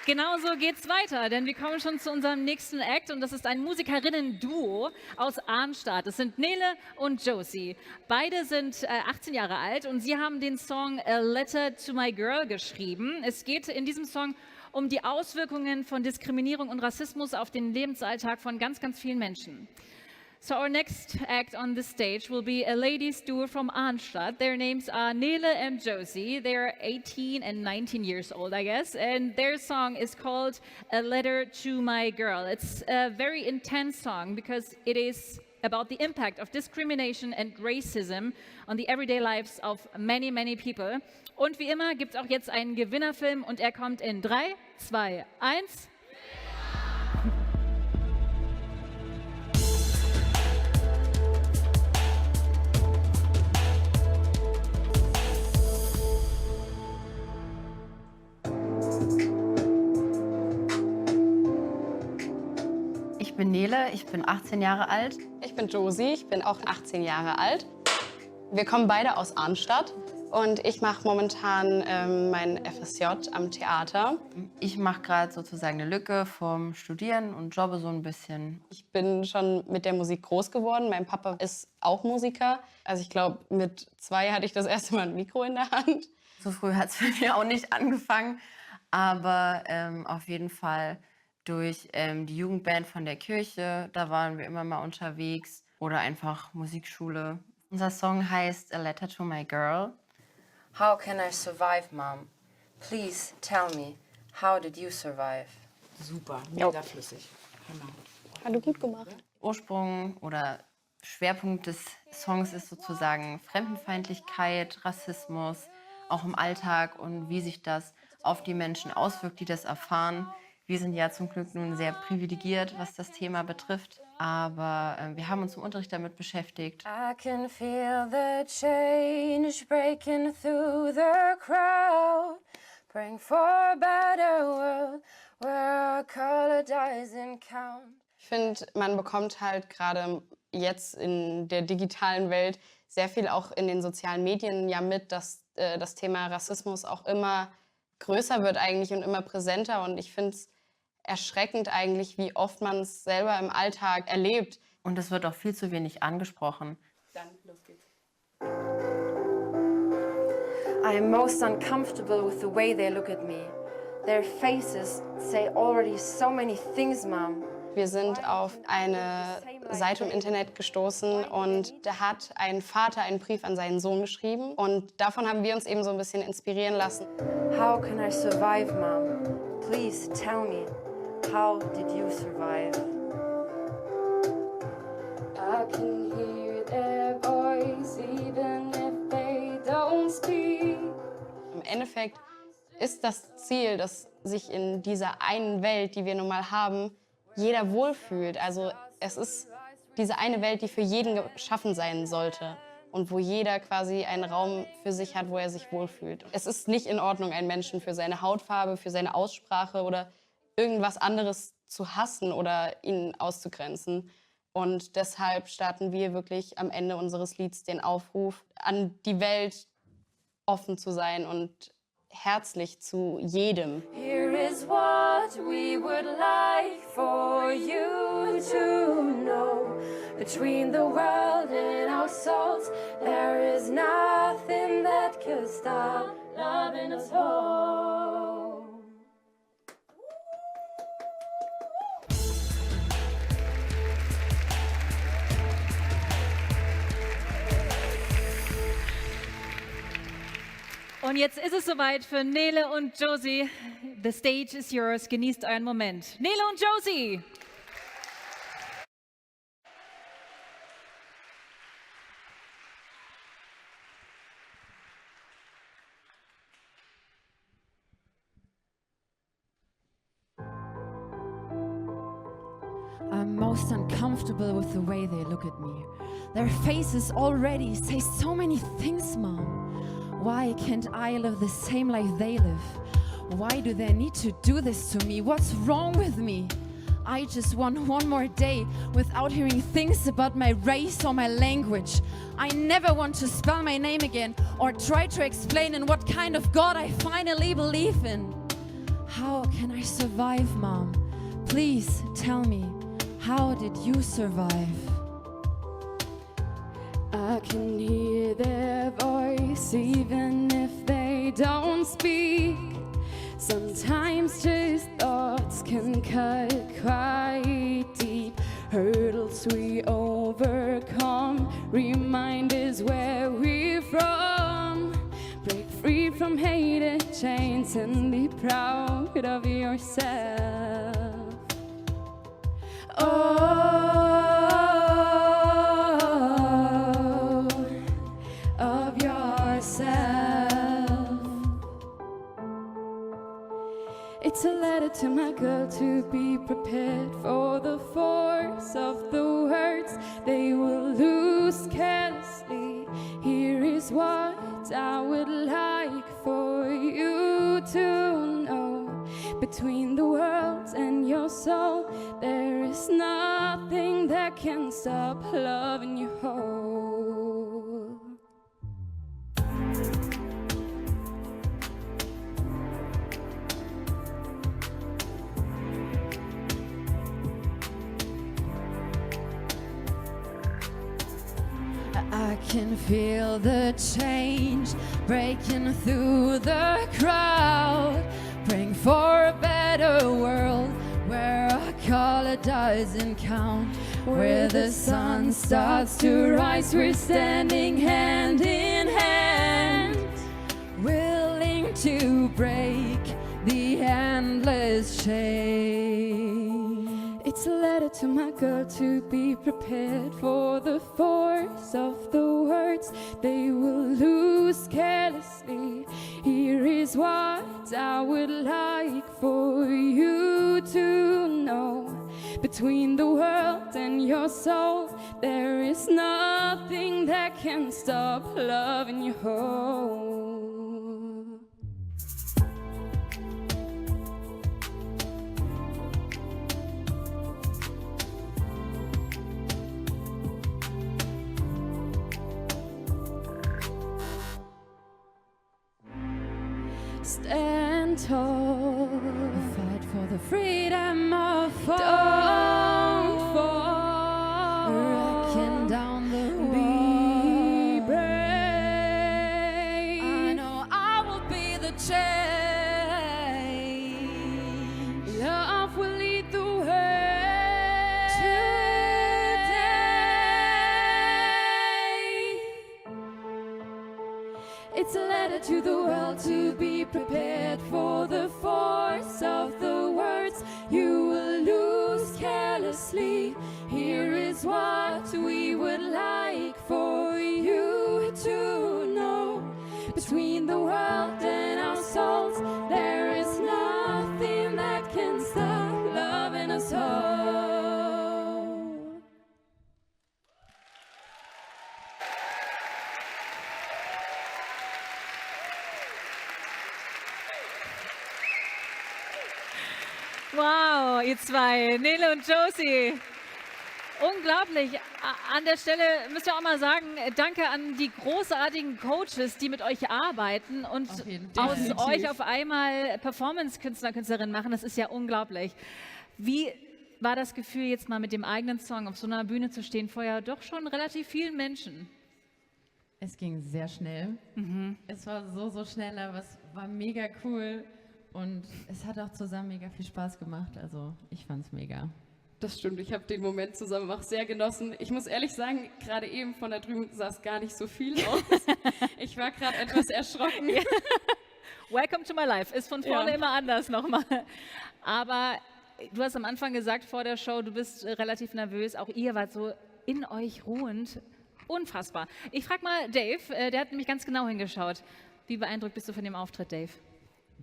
Genauso geht's weiter, denn wir kommen schon zu unserem nächsten Act und das ist ein Musikerinnen-Duo aus Arnstadt. Es sind Nele und Josie. Beide sind 18 Jahre alt und sie haben den Song A Letter to My Girl geschrieben. Es geht in diesem Song um die Auswirkungen von Diskriminierung und Rassismus auf den Lebensalltag von ganz, ganz vielen Menschen. So our next act on the stage will be a ladies duo from Arnstadt. Their names are Nele and Josie. They're 18 and 19 years old, I guess. And their song is called A Letter to My Girl. It's a very intense song because it is about the impact of discrimination and racism on the everyday lives of many, many people. Und wie immer gibt es auch jetzt einen Gewinnerfilm und er kommt in 3, 2, 1. Ich bin Nele, ich bin 18 Jahre alt. Ich bin Josie, ich bin auch 18 Jahre alt. Wir kommen beide aus Arnstadt und ich mache momentan mein FSJ am Theater. Ich mache gerade sozusagen eine Lücke vom Studieren und jobbe so ein bisschen. Ich bin schon mit der Musik groß geworden. Mein Papa ist auch Musiker. Also ich glaube, mit 2 hatte ich das erste Mal ein Mikro in der Hand. So früh hat es für mich auch nicht angefangen, aber auf jeden Fall durch die Jugendband von der Kirche, da waren wir immer mal unterwegs oder einfach Musikschule. Unser Song heißt A Letter to My Girl. How can I survive, Mom? Please tell me, how did you survive? Super, mega flüssig. Genau. Hat du gut gemacht. Ursprung oder Schwerpunkt des Songs ist sozusagen Fremdenfeindlichkeit, Rassismus, auch im Alltag und wie sich das auf die Menschen auswirkt, die das erfahren. Wir sind ja zum Glück nun sehr privilegiert, was das Thema betrifft, aber wir haben uns im Unterricht damit beschäftigt. I can feel the change breaking through the crowd, praying for a better world where color doesn't count. Ich finde, man bekommt halt gerade jetzt in der digitalen Welt sehr viel auch in den sozialen Medien ja mit, dass das Thema Rassismus auch immer größer wird eigentlich und immer präsenter und ich finde es erschreckend eigentlich, wie oft man es selber im Alltag erlebt. Und es wird auch viel zu wenig angesprochen. Dann, los geht's. I am most uncomfortable with the way they look at me. Their faces say already so many things, Mom. Wir sind auf eine Seite im Internet gestoßen und da hat ein Vater einen Brief an seinen Sohn geschrieben und davon haben wir uns eben so ein bisschen inspirieren lassen. How can I survive, Mom? Please tell me, how did you survive? I can hear their voice even if they don't speak. Im Endeffekt ist das Ziel, dass sich in dieser einen Welt, die wir nun mal haben, jeder wohlfühlt. Also es ist diese eine Welt, die für jeden geschaffen sein sollte und wo jeder quasi einen Raum für sich hat, wo er sich wohlfühlt. Es ist nicht in Ordnung, einen Menschen für seine Hautfarbe, für seine Aussprache oder irgendwas anderes zu hassen oder ihn auszugrenzen. Und deshalb starten wir wirklich am Ende unseres Lieds den Aufruf, an die Welt offen zu sein und herzlich zu jedem. Here is what we would like for you to know. Between the world and our souls, there is nothing that can stop loving us whole. Und jetzt ist es soweit für Nele und Josie. The stage is yours. Genießt euren Moment. Nele und Josie. I'm most uncomfortable with the way they look at me. Their faces already say so many things, Mom. Why can't I live the same life they live? Why do they need to do this to me? What's wrong with me? I just want one more day without hearing things about my race or my language. I never want to spell my name again or try to explain in what kind of God I finally believe in. How can I survive, Mom? Please tell me, how did you survive? I can hear their voice even if they don't speak. Sometimes just thoughts can cut quite deep. Hurdles we overcome, reminders where we're from. Break free from hated chains and be proud of yourself. Of yourself. It's a letter to my girl to be prepared for the force of the words they will lose carelessly. Here is what I would like for you to know. Between the world and your soul, there is nothing that can stop loving you whole. I can feel the change breaking through the crowd, praying for a better world where our color doesn't count, where the sun starts to rise. We're standing hand in hand, willing to break the endless chain. It's a letter to my girl to be prepared for the force of the words they will lose carelessly. Here is what I would like for you to know. Between the world and your soul, there is nothing that can stop loving you whole. Stand tall, fight for the freedom of all. Don't fall, breaking down the wall. Be brave. I know I will be the change. Love will lead the way today. It's a letter to the world to be prepared for the force of the Wow, ihr zwei, Nele und Josie. Unglaublich. An der Stelle müsst ihr auch mal sagen, danke an die großartigen Coaches, die mit euch arbeiten und aus euch auf einmal Performance-Künstler, Künstlerinnen machen. Das ist ja unglaublich. Wie war das Gefühl, jetzt mal mit dem eigenen Song auf so einer Bühne zu stehen, vor ja doch schon relativ vielen Menschen? Es ging sehr schnell. Es war so schnell, aber es war mega cool und es hat auch zusammen mega viel Spaß gemacht. Also ich fand's mega. Das stimmt, ich habe den Moment zusammen auch sehr genossen. Ich muss ehrlich sagen, gerade eben von da drüben sah es gar nicht so viel aus. Ich war gerade etwas erschrocken. Welcome to my life. Ist von vorne immer anders nochmal. Aber du hast am Anfang gesagt vor der Show, du bist relativ nervös. Auch ihr wart so in euch ruhend. Unfassbar. Ich frage mal Dave, der hat nämlich ganz genau hingeschaut. Wie beeindruckt bist du von dem Auftritt, Dave?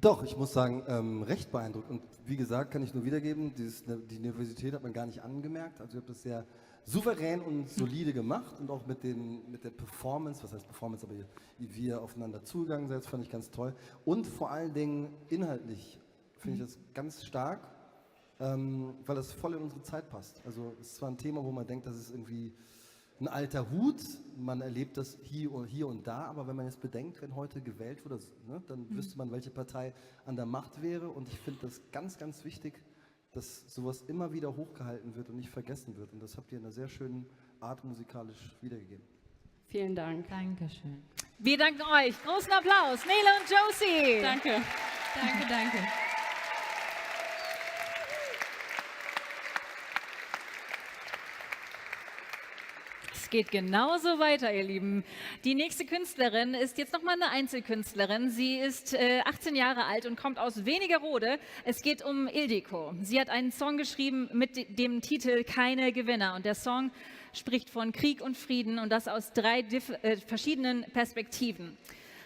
Doch, ich muss sagen, recht beeindruckt. Und wie gesagt, kann ich nur wiedergeben, die Nervosität hat man gar nicht angemerkt. Also ihr habt das sehr souverän und solide gemacht und auch mit der Performance, was heißt Performance, aber wie ihr aufeinander zugegangen seid, fand ich ganz toll. Und vor allen Dingen inhaltlich finde ich das ganz stark, weil das voll in unsere Zeit passt. Also es ist zwar ein Thema, wo man denkt, das ist irgendwie ein alter Hut, man erlebt das hier und da, aber wenn man jetzt bedenkt, wenn heute gewählt wurde, ne, dann wüsste man, welche Partei an der Macht wäre und ich finde das ganz, ganz wichtig, dass sowas immer wieder hochgehalten wird und nicht vergessen wird und das habt ihr in einer sehr schönen Art musikalisch wiedergegeben. Vielen Dank. Dankeschön. Wir danken euch. Großen Applaus, Nele und Josie. Danke. Danke. Es geht genauso weiter, ihr Lieben. Die nächste Künstlerin ist jetzt nochmal eine Einzelkünstlerin. Sie ist 18 Jahre alt und kommt aus Wernigerode. Es geht um Ildiko. Sie hat einen Song geschrieben mit dem Titel Keine Gewinner. Und der Song spricht von Krieg und Frieden und das aus 3 verschiedenen Perspektiven.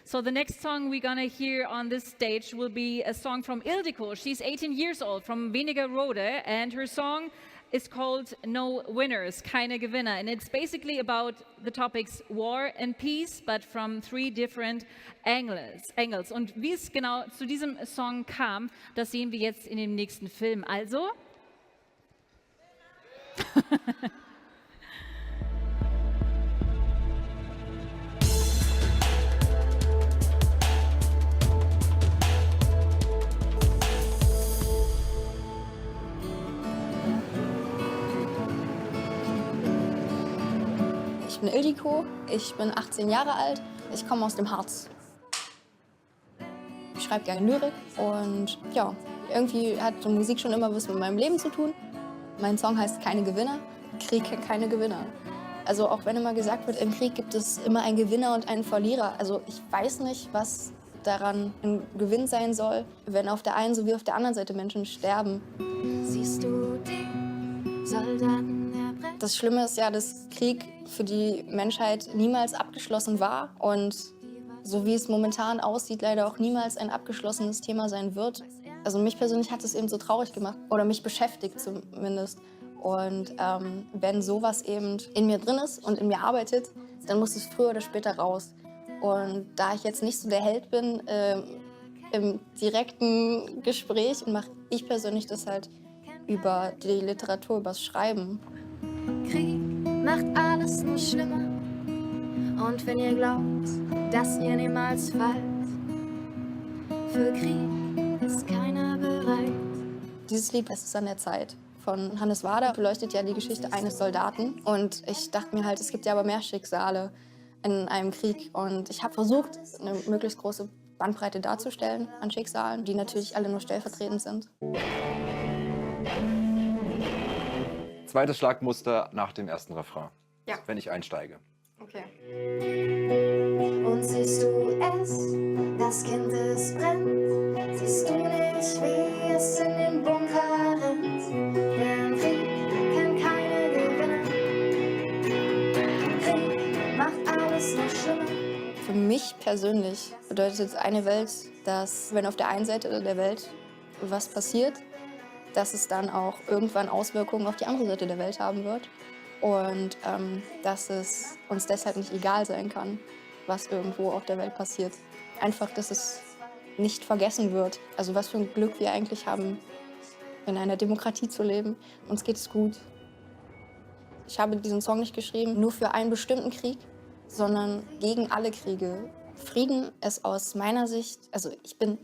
So the next song we're gonna hear on this stage will be a song from Ildiko. She's 18 years old from Wernigerode and her song is called No Winners, Keine Gewinner. And it's basically about the topics war and peace, but from 3 different angles. Und wie es genau zu diesem Song kam, das sehen wir jetzt in dem nächsten Film. Also... Ich bin Ildiko, ich bin 18 Jahre alt, ich komme aus dem Harz. Ich schreibe gerne Lyrik und ja, irgendwie hat so Musik schon immer was mit meinem Leben zu tun. Mein Song heißt Keine Gewinner, Krieg kennt keine Gewinner. Also auch wenn immer gesagt wird, im Krieg gibt es immer einen Gewinner und einen Verlierer. Also ich weiß nicht, was daran ein Gewinn sein soll, wenn auf der einen sowie auf der anderen Seite Menschen sterben. Siehst du die Soldaten? Das Schlimme ist ja, dass Krieg für die Menschheit niemals abgeschlossen war und so wie es momentan aussieht, leider auch niemals ein abgeschlossenes Thema sein wird. Also mich persönlich hat es eben so traurig gemacht oder mich beschäftigt zumindest. Und wenn sowas eben in mir drin ist und in mir arbeitet, dann muss es früher oder später raus. Und da ich jetzt nicht so der Held bin im direkten Gespräch, mache ich persönlich das halt über die Literatur, übers Schreiben. Krieg macht alles nur schlimmer. Und wenn ihr glaubt, dass ihr niemals fallt, für Krieg ist keiner bereit. Dieses Lied, Es ist an der Zeit, von Hannes Wader, beleuchtet ja die Geschichte eines Soldaten. Und ich dachte mir halt, es gibt ja aber mehr Schicksale in einem Krieg. Und ich habe versucht, eine möglichst große Bandbreite darzustellen an Schicksalen, die natürlich alle nur stellvertretend sind. Zweites Schlagmuster nach dem ersten Refrain, Ja. wenn ich einsteige. Okay. Und siehst du es, das Kind, es brennt? Siehst du nicht, wie es in den Bunker rennt? Der Krieg kennt keine Gewinner. Krieg macht alles nur schlimmer. Für mich persönlich bedeutet eine Welt, dass, wenn auf der einen Seite der Welt was passiert, dass es dann auch irgendwann Auswirkungen auf die andere Seite der Welt haben wird. Und dass es uns deshalb nicht egal sein kann, was irgendwo auf der Welt passiert. Einfach, dass es nicht vergessen wird. Also was für ein Glück wir eigentlich haben, in einer Demokratie zu leben. Uns geht es gut. Ich habe diesen Song nicht geschrieben nur für einen bestimmten Krieg, sondern gegen alle Kriege. Frieden ist aus meiner Sicht, also ich bin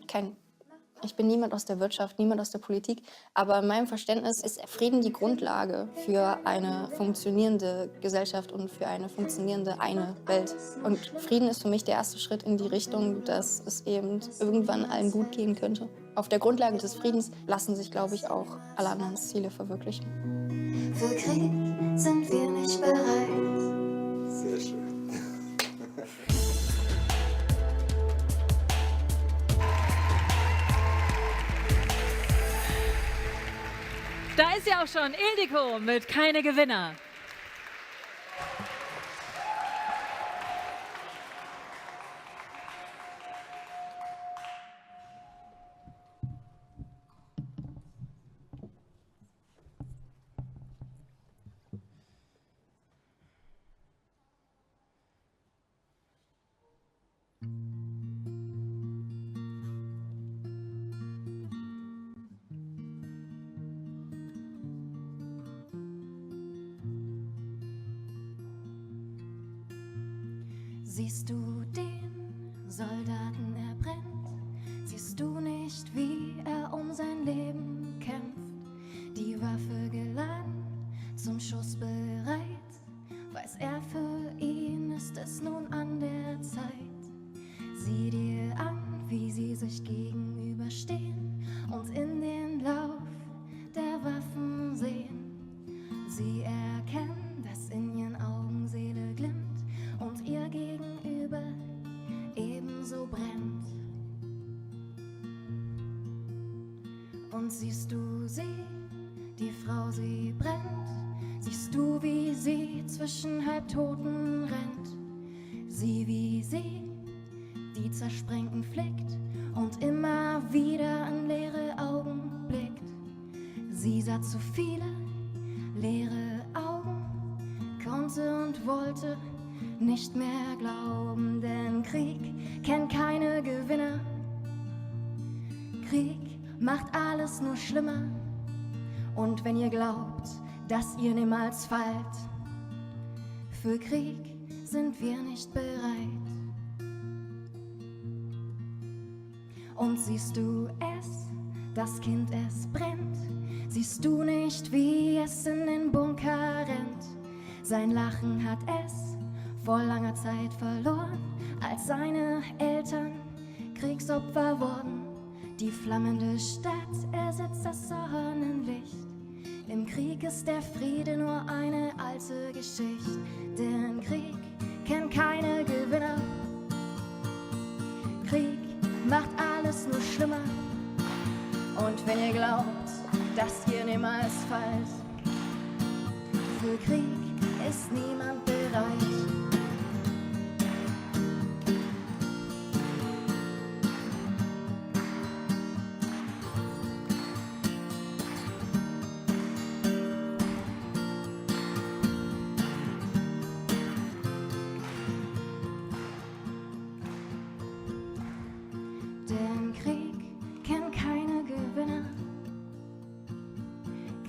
niemand aus der Wirtschaft, niemand aus der Politik, aber in meinem Verständnis ist Frieden die Grundlage für eine funktionierende Gesellschaft und für eine funktionierende eine Welt. Und Frieden ist für mich der erste Schritt in die Richtung, dass es eben irgendwann allen gut gehen könnte. Auf der Grundlage des Friedens lassen sich, glaube ich, auch alle anderen Ziele verwirklichen. Für Krieg sind wir nicht bereit. Sehr schön. Da ist sie auch schon, Ildiko mit Keine Gewinner. Siehst du den Soldaten, er brennt? Siehst du nicht, wie er um sein Leben kämpft? Die Waffe geladen, zum Schuss bereit. Weiß er, für ihn ist es nun an der Zeit. Sieh dir an, wie sie sich gegenüberstehen und in den Lauf der Waffen sehen. Sie erkennen, dass in ihren Augen Seele glimmt und ihr Gegenüber ebenso brennt. Und siehst du sie, die Frau, sie brennt? Siehst du, wie sie zwischen Halbtoten rennt? Sieh, wie sie die Zersprengten flickt und immer wieder an leere Augen blickt. Sie sah zu viele leere Augen, konnte und wollte nicht mehr glauben, denn Krieg kennt keine Gewinner. Krieg macht alles nur schlimmer. Und wenn ihr glaubt, dass ihr niemals fallt, für Krieg sind wir nicht bereit. Und siehst du es, das Kind, es brennt? Siehst du nicht, wie es in den Bunker rennt? Sein Lachen hat es vor langer Zeit verloren, als seine Eltern Kriegsopfer wurden. Die flammende Stadt ersetzt das Sonnenlicht. Im Krieg ist der Friede nur eine alte Geschichte, denn Krieg kennt keine Gewinner. Krieg macht alles nur schlimmer. Und wenn ihr glaubt, dass ihr niemals fallt, für Krieg ist niemand bereit. Denn Krieg kennt keine Gewinner.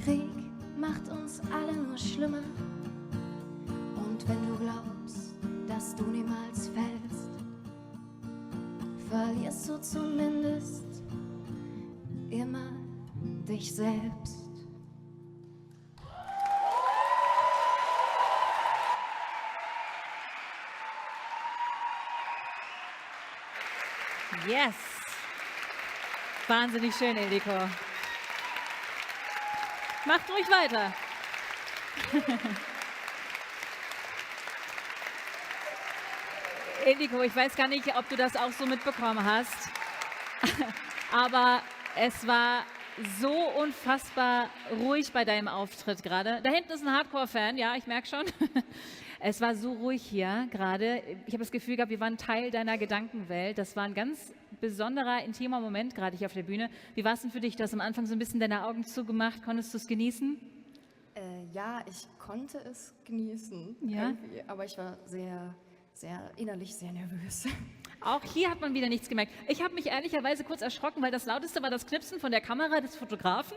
Krieg macht uns alle nur schlimmer. Und wenn du glaubst, dass du niemals fällst, verlierst du zumindest immer dich selbst. Yes! Wahnsinnig schön, Ildiko. Macht ruhig weiter. Ildiko, ich weiß gar nicht, ob du das auch so mitbekommen hast, aber es war so unfassbar ruhig bei deinem Auftritt gerade. Da hinten ist ein Hardcore-Fan, ja, ich merke schon. Es war so ruhig hier gerade. Ich habe das Gefühl gehabt, wir waren Teil deiner Gedankenwelt. Das war ein ganz besonderer, intimer Moment gerade hier auf der Bühne. Wie war es denn für dich? Du hast am Anfang so ein bisschen deine Augen zugemacht. Konntest du es genießen? Ja, ich konnte es genießen, Ja? aber ich war innerlich sehr nervös. Auch hier hat man wieder nichts gemerkt. Ich habe mich ehrlicherweise kurz erschrocken, weil das Lauteste war das Knipsen von der Kamera des Fotografen.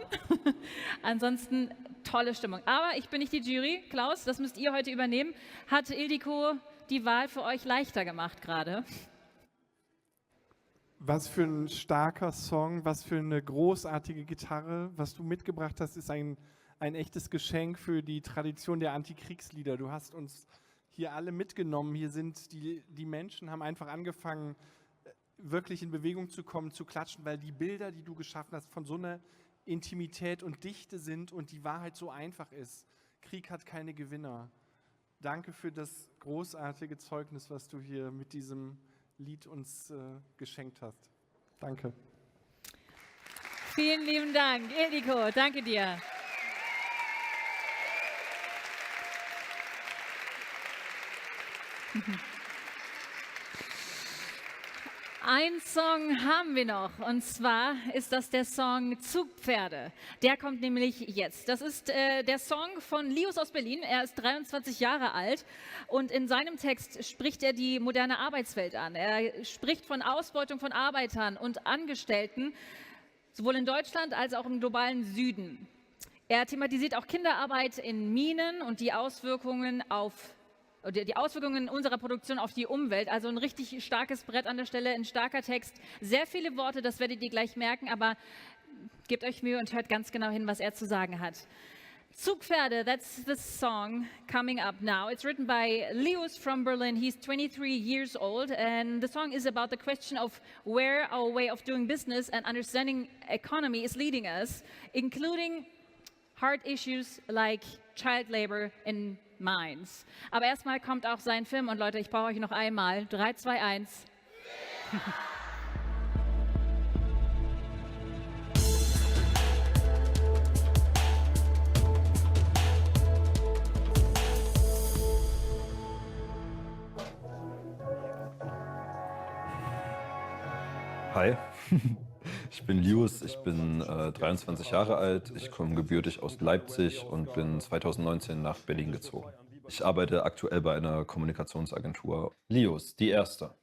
Ansonsten tolle Stimmung. Aber ich bin nicht die Jury. Klaus, das müsst ihr heute übernehmen. Hat Ildiko die Wahl für euch leichter gemacht gerade? Was für ein starker Song, was für eine großartige Gitarre. Was du mitgebracht hast, ist ein echtes Geschenk für die Tradition der Antikriegslieder. Du hast uns hier alle mitgenommen. Hier sind die Menschen, haben einfach angefangen, wirklich in Bewegung zu kommen, zu klatschen, weil die Bilder, die du geschaffen hast, von so einer Intimität und Dichte sind und die Wahrheit so einfach ist. Krieg hat keine Gewinner. Danke für das großartige Zeugnis, was du hier mit diesem Lied uns geschenkt hast. Danke. Vielen lieben Dank. Ildiko, danke dir. Ein Song haben wir noch, und zwar ist das der Song Zugpferde. Der kommt nämlich jetzt. Das ist der Song von Lius aus Berlin. Er ist 23 Jahre alt und in seinem Text spricht er die moderne Arbeitswelt an. Er spricht von Ausbeutung von Arbeitern und Angestellten, sowohl in Deutschland als auch im globalen Süden. Er thematisiert auch Kinderarbeit in Minen und die Auswirkungen unserer Produktion auf die Umwelt. Also ein richtig starkes Brett an der Stelle, ein starker Text. Sehr viele Worte, das werdet ihr gleich merken, aber gebt euch Mühe und hört ganz genau hin, was er zu sagen hat. Zugpferde, that's the song coming up now. It's written by Lius from Berlin. He's 23 years old, and the song is about the question of where our way of doing business and understanding economy is leading us, including hard issues like child labor in mines. Aber erstmal kommt auch sein Film und Leute, ich brauche euch noch einmal. 3, 2, 1. Hi, ich bin Lius, ich bin 23 Jahre alt, ich komme gebürtig aus Leipzig und bin 2019 nach Berlin gezogen. Ich arbeite aktuell bei einer Kommunikationsagentur. Lius, die Erste.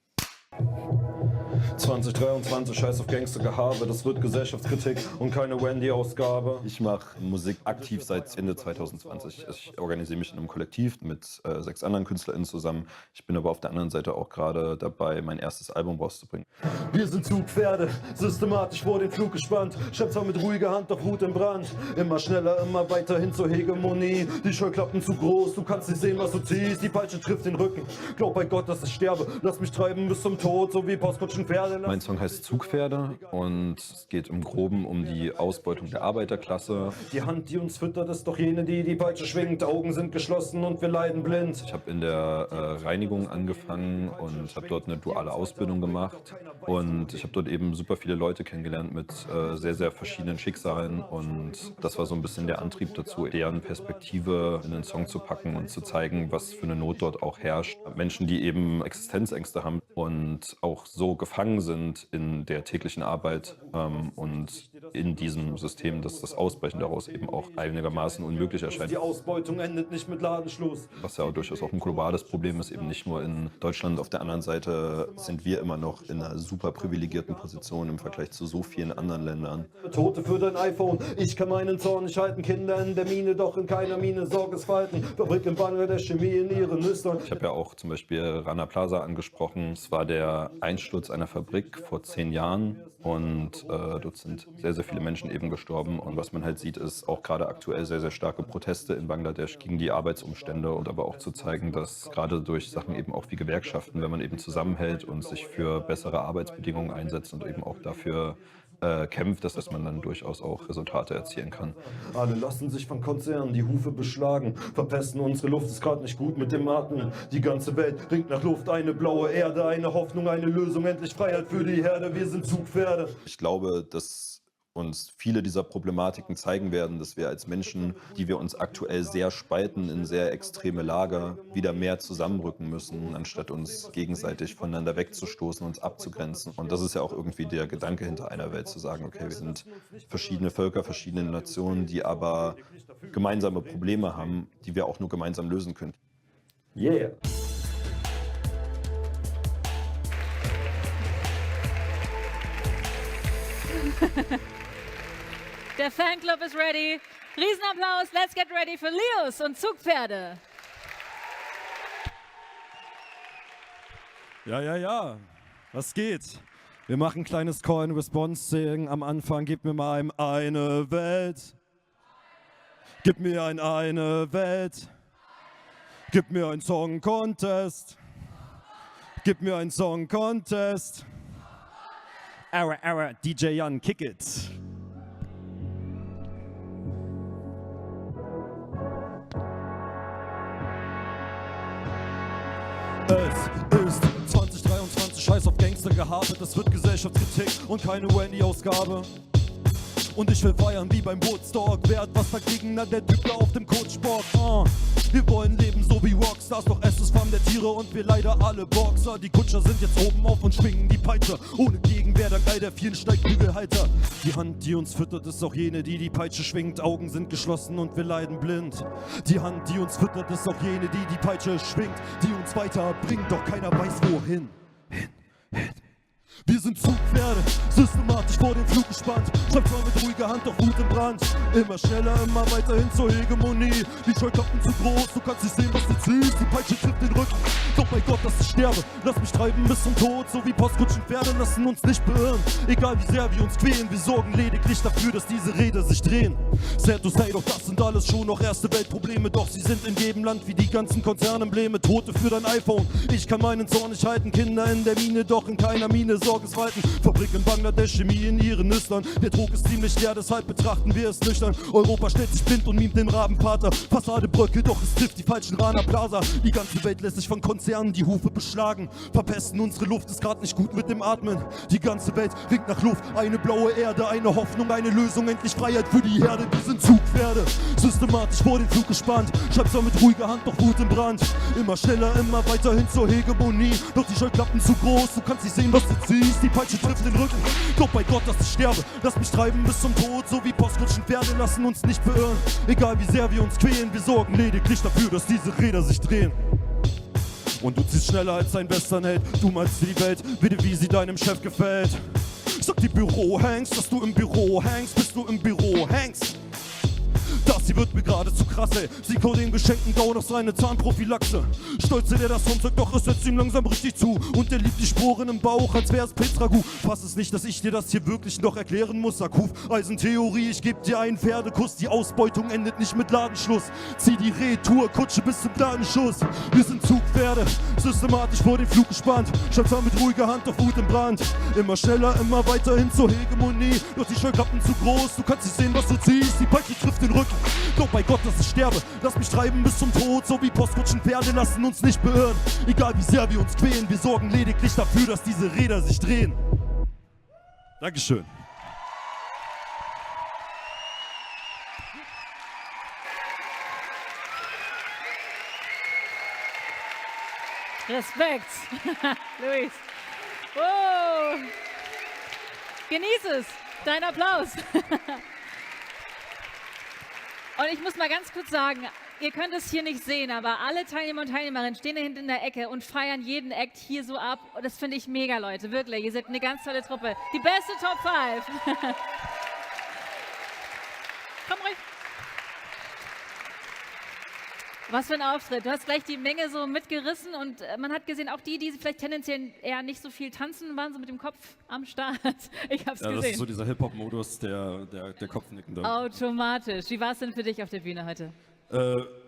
2023, scheiß auf Gangstergehabe, das wird Gesellschaftskritik und keine Wendy-Ausgabe. Ich mache Musik aktiv seit Ende 2020. Ich organisiere mich in einem Kollektiv mit 6 anderen KünstlerInnen zusammen. Ich bin aber auf der anderen Seite auch gerade dabei, mein erstes Album rauszubringen. Wir sind Zugpferde, systematisch vor den Flug gespannt. Schreibt zwar mit ruhiger Hand, doch Wut im Brand. Immer schneller, immer weiter hin zur Hegemonie. Die Scheuklappen zu groß, du kannst nicht sehen, was du ziehst. Die Peitsche trifft den Rücken. Glaub bei Gott, dass ich sterbe. Lass mich treiben bis zum Tod, so wie Postkutschenpferde. Mein Song heißt Zugpferde und es geht im Groben um die Ausbeutung der Arbeiterklasse. Die Hand, die uns füttert, ist doch jene, die die Peitsche schwingt. Augen sind geschlossen und wir leiden blind. Ich habe in der Reinigung angefangen und habe dort eine duale Ausbildung gemacht. Und ich habe dort eben super viele Leute kennengelernt mit sehr, sehr verschiedenen Schicksalen. Und das war so ein bisschen der Antrieb dazu, deren Perspektive in den Song zu packen und zu zeigen, was für eine Not dort auch herrscht. Menschen, die eben Existenzängste haben und auch so gefangen sind in der täglichen Arbeit und in diesem System, dass das Ausbrechen daraus eben auch einigermaßen unmöglich erscheint. Die Ausbeutung endet nicht mit Ladenschluss. Was ja durchaus auch ein globales Problem ist, eben nicht nur in Deutschland. Auf der anderen Seite sind wir immer noch in einer super privilegierten Position im Vergleich zu so vielen anderen Ländern. Tote für dein iPhone, ich kann meinen Zorn nicht halten. Kinder in der Mine, doch in keiner Mine Sorgesfalten. Fabrik in Bangladesch, Chemie in ihren Nüstern. Ich habe ja auch zum Beispiel Rana Plaza angesprochen. Es war der Einsturz einer Fabrik vor 10 Jahren und dort sind sehr, sehr viele Menschen eben gestorben. Und was man halt sieht, ist auch gerade aktuell sehr, sehr starke Proteste in Bangladesch gegen die Arbeitsumstände und aber auch zu zeigen, dass gerade durch Sachen eben auch wie Gewerkschaften, wenn man eben zusammenhält und sich für bessere Arbeitsbedingungen einsetzt und eben auch dafür kämpft, dass man dann durchaus auch Resultate erzielen kann. Alle lassen sich von Konzernen die Hufe beschlagen, verpesten unsere Luft, ist gerade nicht gut mit dem Atmen. Die ganze Welt ringt nach Luft, eine blaue Erde, eine Hoffnung, eine Lösung, endlich Freiheit für die Herde, wir sind Zugpferde. Ich glaube, dass uns viele dieser Problematiken zeigen werden, dass wir als Menschen, die wir uns aktuell sehr spalten in sehr extreme Lager, wieder mehr zusammenrücken müssen, anstatt uns gegenseitig voneinander wegzustoßen, uns abzugrenzen. Und das ist ja auch irgendwie der Gedanke hinter einer Welt, zu sagen, okay, wir sind verschiedene Völker, verschiedene Nationen, die aber gemeinsame Probleme haben, die wir auch nur gemeinsam lösen können. Yeah! Der Fanclub ist ready. Riesenapplaus. Let's get ready für Leos und Zugpferde. Ja. Was geht? Wir machen ein kleines Call-and-Response-Ding. Am Anfang gib mir mal eine Welt. Gib mir eine Welt. Gib mir einen Song-Contest. Gib mir einen Song-Contest. Error, DJ Jan, kick it. Es ist 2023, scheiß auf Gangstergehabe. Das wird Gesellschaftskritik und keine Wendy-Ausgabe. Und ich will feiern wie beim Woodstock. Wer hat was dagegen? Na, der Typ da auf dem Coachbock. Wir wollen leben so wie Rockstars, doch es ist Farm der Tiere und wir leider alle Boxer. Die Kutscher sind jetzt oben auf und schwingen die Peitsche. Ohne Gegenwehr, der Geil der vielen Steigbügelhalter. Die Hand, die uns füttert, ist auch jene, die die Peitsche schwingt. Augen sind geschlossen und wir leiden blind. Die Hand, die uns füttert, ist auch jene, die die Peitsche schwingt. Die uns weiterbringt, doch keiner weiß wohin. Wir sind Zugpferde, systematisch vor den Flug gespannt. Schreibt zwar mit ruhiger Hand, doch Wut im Brand. Immer schneller, immer weiter hin zur Hegemonie. Die Scheuklappen zu groß, du kannst nicht sehen, was du ziehst. Die Peitsche trifft den Rücken, doch bei Gott, dass ich sterbe. Lass mich treiben bis zum Tod, so wie Postkutschenpferde lassen uns nicht beirren. Egal wie sehr wir uns quälen, wir sorgen lediglich dafür, dass diese Räder sich drehen. Sad to say, doch das sind alles schon noch erste Weltprobleme. Doch sie sind in jedem Land wie die ganzen Konzernembleme. Tote für dein iPhone, ich kann meinen Zorn nicht halten. Kinder in der Mine, doch in keiner Mine Sorgesfalten. Fabrik in Bangladesch, Chemie in ihren Nüstern. Der Druck ist ziemlich leer, deshalb betrachten wir es nüchtern. Europa stellt sich blind und mimt den Rabenvater. Fassade bröckelt, doch es trifft die falschen Rana Plaza. Die ganze Welt lässt sich von Konzernen die Hufe beschlagen. Verpesten unsere Luft, ist grad nicht gut mit dem Atmen. Die ganze Welt ringt nach Luft, eine blaue Erde, eine Hoffnung, eine Lösung, endlich Freiheit für die Herde. Wir sind Zugpferde, systematisch vor den Flug gespannt. Schreib zwar mit ruhiger Hand, doch Wut im Brand. Immer schneller, immer weiter hin zur Hegemonie. Doch die Scheuklappen zu groß, du kannst nicht sehen, was du ziehst. Die Peitsche trifft den Rücken, doch bei Gott, dass ich sterbe. Lass mich treiben bis zum Tod, so wie Postkutschenpferde lassen uns nicht beirren. Egal wie sehr wir uns quälen, wir sorgen lediglich dafür, dass diese Räder sich drehen. Und du ziehst schneller als ein Westernheld. Du malst dir die Welt, wie sie deinem Chef gefällt. Sag die Bürohengst, dass du im Büro hängst, bis du im Büro hängst. Das hier wird mir gerade zu krass, ey. Sie kaut den geschenkten Gaun auf seine Zahnprophylaxe. Stolze der das Handzeug, doch es setzt ihm langsam richtig zu. Und er liebt die Sporen im Bauch, als wär's Pilzragout. Fass es nicht, dass ich dir das hier wirklich noch erklären muss. Sag Hufeisentheorie, ich geb dir einen Pferdekuss. Die Ausbeutung endet nicht mit Ladenschluss. Zieh die Retour-Kutsche bis zum Ladenschuss. Wir sind Zugpferde, systematisch vor den Flug gespannt. Schreib zwar mit ruhiger Hand, doch Wut im Brand. Immer schneller, immer weiter hin zur Hegemonie. Doch die Scheuklappen zu groß, du kannst nicht sehen, was du ziehst. Die Peitsche trifft den Rücken, doch bei Gott, dass ich sterbe. Lass mich treiben bis zum Tod, so wie Postkutschenpferde lassen uns nicht beirren. Egal wie sehr wir uns quälen, wir sorgen lediglich dafür, dass diese Räder sich drehen. Dankeschön. Respekt, Luis. Oh. Genieß es, dein Applaus. Und ich muss mal ganz kurz sagen, ihr könnt es hier nicht sehen, aber alle Teilnehmer und Teilnehmerinnen stehen da hinten in der Ecke und feiern jeden Act hier so ab. Und das finde ich mega, Leute, wirklich. Ihr seid eine ganz tolle Truppe. Die beste Top 5. Komm ruhig. Was für ein Auftritt. Du hast gleich die Menge so mitgerissen und man hat gesehen, auch die vielleicht tendenziell eher nicht so viel tanzen, waren so mit dem Kopf am Start. Ich hab's gesehen. Das ist so dieser Hip-Hop-Modus, der Kopfnicken da. Automatisch. Wie war es denn für dich auf der Bühne heute?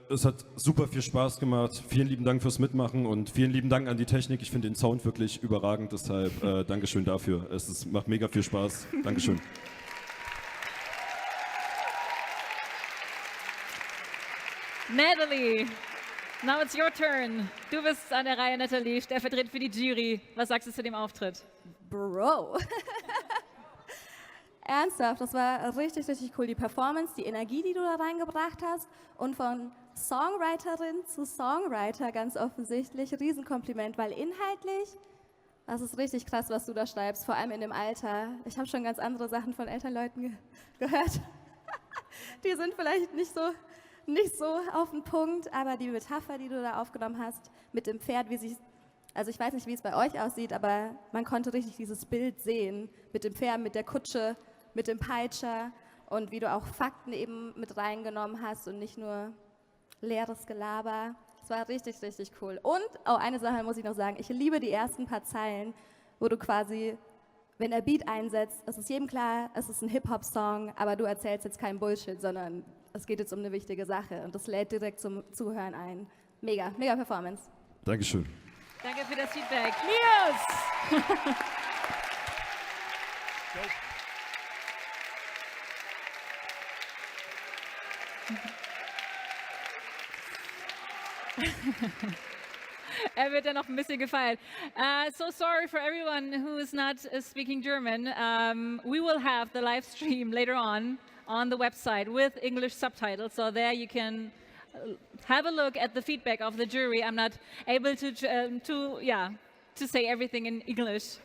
Es hat super viel Spaß gemacht. Vielen lieben Dank fürs Mitmachen und vielen lieben Dank an die Technik. Ich finde den Sound wirklich überragend, deshalb Dankeschön dafür. Macht mega viel Spaß. Dankeschön. Natalie, now it's your turn. Du bist an der Reihe, Natalie, stellvertretend für die Jury. Was sagst du zu dem Auftritt? Bro. Ernsthaft, das war richtig, richtig cool. Die Performance, die Energie, die du da reingebracht hast und von Songwriterin zu Songwriter ganz offensichtlich. Riesenkompliment, weil inhaltlich, das ist richtig krass, was du da schreibst, vor allem in dem Alter. Ich habe schon ganz andere Sachen von Elternleuten gehört. Die sind vielleicht nicht so auf den Punkt, aber die Metapher, die du da aufgenommen hast mit dem Pferd, also ich weiß nicht, wie es bei euch aussieht, aber man konnte richtig dieses Bild sehen mit dem Pferd, mit der Kutsche mit dem Peitscher und wie du auch Fakten eben mit reingenommen hast und nicht nur leeres Gelaber. Es war richtig, richtig cool. Und eine Sache muss ich noch sagen, ich liebe die ersten paar Zeilen, wo du quasi, wenn der Beat einsetzt, es ist jedem klar, es ist ein Hip-Hop-Song, aber du erzählst jetzt keinen Bullshit, sondern es geht jetzt um eine wichtige Sache und das lädt direkt zum Zuhören ein. Mega, mega Performance. Dankeschön. Danke für das Feedback. Nios! Wird noch ein bisschen gefeiert. So sorry for everyone who is not speaking German. We will have the live stream later on the website with English subtitles, so there you can have a look at the feedback of the jury. I'm not able to say everything in English,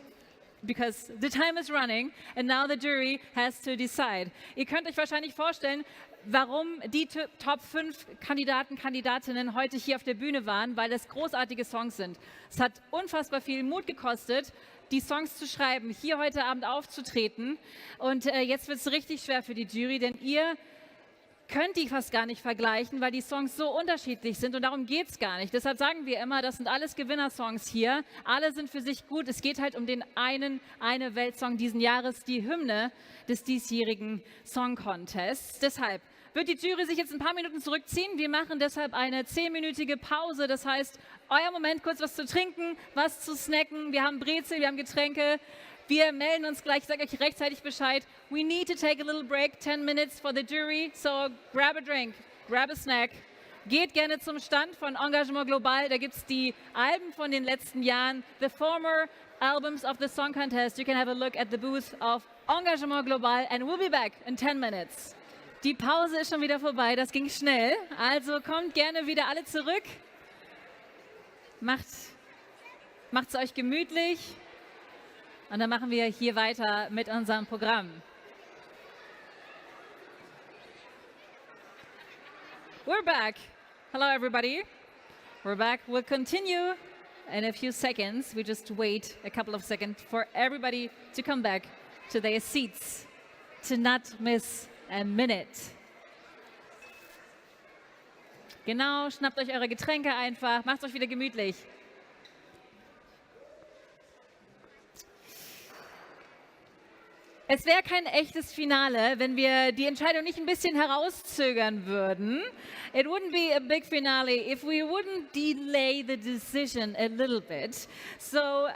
because the time is running and now the jury has to decide. Ihr könnt euch wahrscheinlich vorstellen, warum die Top 5 Kandidaten, Kandidatinnen heute hier auf der Bühne waren, weil das großartige Songs sind. Es hat unfassbar viel Mut gekostet, die Songs zu schreiben, hier heute Abend aufzutreten. Und jetzt wird es richtig schwer für die Jury, denn ihr könnt die fast gar nicht vergleichen, weil die Songs so unterschiedlich sind und darum geht es gar nicht. Deshalb sagen wir immer, das sind alles Gewinnersongs hier. Alle sind für sich gut. Es geht halt um den eine Weltsong diesen Jahres, die Hymne des diesjährigen Song Contests. Deshalb wird die Jury sich jetzt ein paar Minuten zurückziehen. Wir machen deshalb eine 10-minütige Pause. Das heißt, euer Moment, kurz was zu trinken, was zu snacken. Wir haben Brezel, wir haben Getränke. Wir melden uns gleich, ich sage euch rechtzeitig Bescheid. We need to take a little break, 10 minutes for the jury. So grab a drink, grab a snack. Geht gerne zum Stand von Engagement Global. Da gibt es die Alben von den letzten Jahren. The former albums of the Song Contest. You can have a look at the booth of Engagement Global and we'll be back in 10 minutes. Die Pause ist schon wieder vorbei, das ging schnell. Also kommt gerne wieder alle zurück. Macht's euch gemütlich. Und dann machen wir hier weiter mit unserem Programm. We're back. Hello, everybody. We're back. We'll continue in a few seconds. We just wait a couple of seconds for everybody to come back to their seats to not miss a minute. Genau, schnappt euch eure Getränke einfach, macht euch wieder gemütlich. Es wäre kein echtes Finale, wenn wir die Entscheidung nicht ein bisschen herauszögern würden. It wouldn't be a big finale if we wouldn't delay the decision a little bit. So,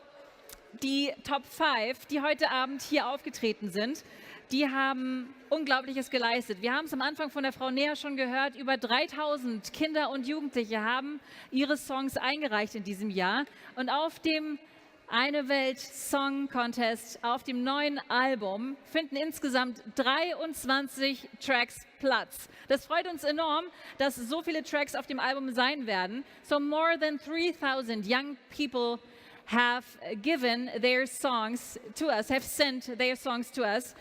die Top 5, die heute Abend hier aufgetreten sind, die haben Unglaubliches geleistet. Wir haben es am Anfang von der Frau Neher schon gehört, über 3000 Kinder und Jugendliche haben ihre Songs eingereicht in diesem Jahr. Und auf dem Eine Welt Song Contest, auf dem neuen Album, finden insgesamt 23 Tracks Platz. Das freut uns enorm, dass so viele Tracks auf dem Album sein werden. So more than 3000 young people have given their songs to us, have sent their songs to us.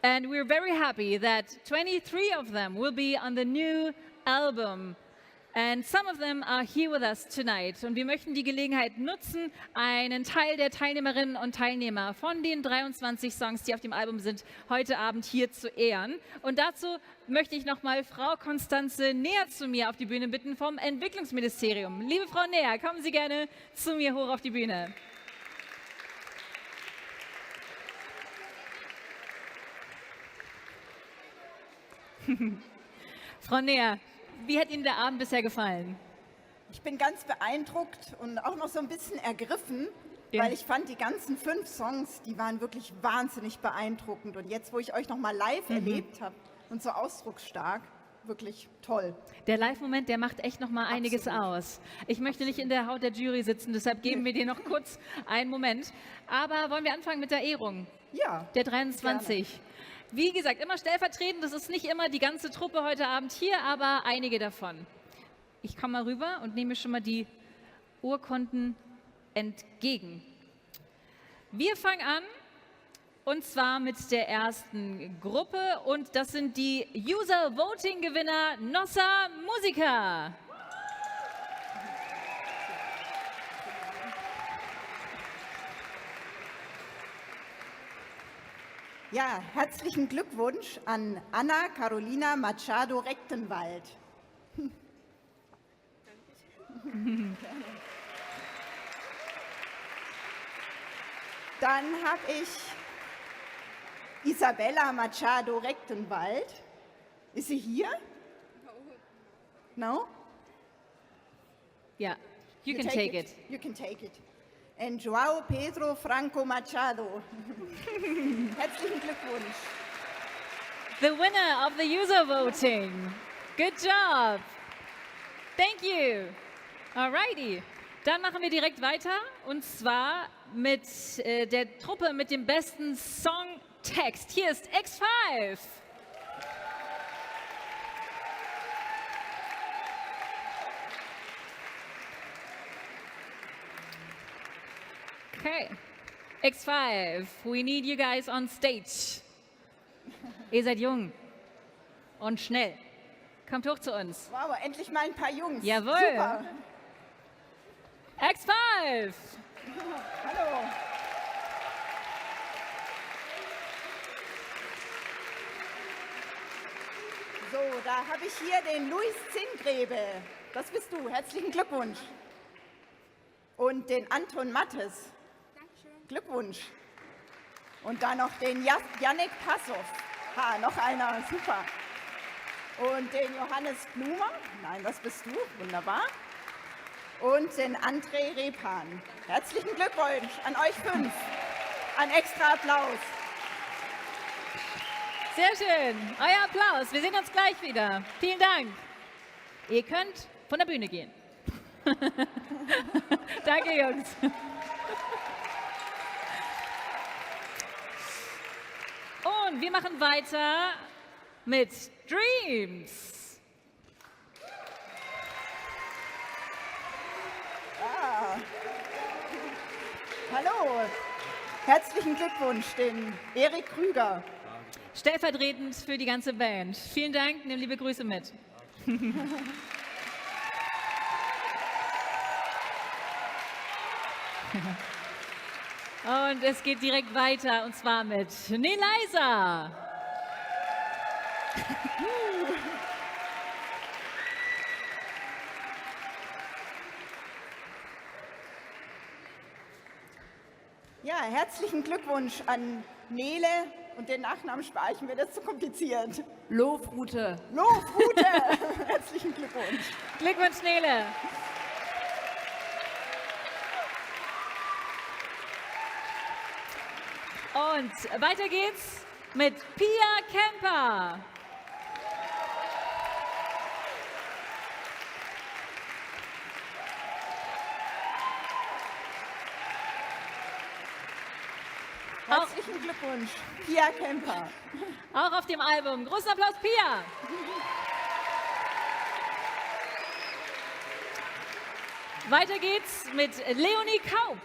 And we're very happy that 23 of them will be on the new album. And some of them are here with us tonight. Und wir möchten die Gelegenheit nutzen, einen Teil der Teilnehmerinnen und Teilnehmer von den 23 Songs, die auf dem Album sind, heute Abend hier zu ehren. Und dazu möchte ich nochmal Frau Constanze Neher zu mir auf die Bühne bitten vom Entwicklungsministerium. Liebe Frau Neher, kommen Sie gerne zu mir hoch auf die Bühne. Frau Neher, wie hat Ihnen der Abend bisher gefallen? Ich bin ganz beeindruckt und auch noch so ein bisschen ergriffen, Ja. weil ich fand, die ganzen 5 Songs, die waren wirklich wahnsinnig beeindruckend. Und jetzt, wo ich euch noch mal live erlebt habe und so ausdrucksstark, wirklich toll. Der Live-Moment, der macht echt noch mal einiges aus. Ich möchte nicht in der Haut der Jury sitzen, deshalb geben wir dir noch kurz einen Moment. Aber wollen wir anfangen mit der Ehrung? Ja. Der 23. Gerne. Wie gesagt, immer stellvertretend, das ist nicht immer die ganze Truppe heute Abend hier, aber einige davon. Ich komme mal rüber und nehme schon mal die Urkunden entgegen. Wir fangen an, und zwar mit der ersten Gruppe, und das sind die User-Voting-Gewinner Nossa Musica. Ja, herzlichen Glückwunsch an Anna Carolina Machado Rechtenwald. Dann habe ich Isabella Machado Rechtenwald. Ist sie hier? No? Ja, you can take it. You can take it. And Joao Pedro Franco Machado. Herzlichen Glückwunsch. The winner of the user voting. Good job. Thank you. Alrighty. Dann machen wir direkt weiter und zwar mit der Truppe mit dem besten Songtext. Hier ist X5. Okay. X5, we need you guys on stage. Ihr seid jung und schnell. Kommt hoch zu uns. Wow, endlich mal ein paar Jungs. Jawohl. Super. X5. Hallo. So, da habe ich hier den Luis Zingrebe. Das bist du. Herzlichen Glückwunsch. Und den Anton Mattes. Glückwunsch. Und dann noch den Jannik Passow. Ha, noch einer. Super. Und den Johannes Blumer. Nein, das bist du. Wunderbar. Und den André Repan. Herzlichen Glückwunsch an euch 5. Ein extra Applaus. Sehr schön. Euer Applaus. Wir sehen uns gleich wieder. Vielen Dank. Ihr könnt von der Bühne gehen. Danke, Jungs. Und wir machen weiter mit Dreams. Ah. Hallo. Herzlichen Glückwunsch, den Erik Krüger. Stellvertretend für die ganze Band. Vielen Dank, nimm liebe Grüße mit. Und es geht direkt weiter, und zwar mit Nelisa. Ja, herzlichen Glückwunsch an Nele. Und den Nachnamen spare ich mir, das ist zu kompliziert. Lofrute. Lofrute. Herzlichen Glückwunsch. Glückwunsch, Nele. Und weiter geht's mit Pia Kemper. Herzlichen Glückwunsch, Pia Kemper. Auch auf dem Album. Großen Applaus, Pia. Weiter geht's mit Leonie Kaup.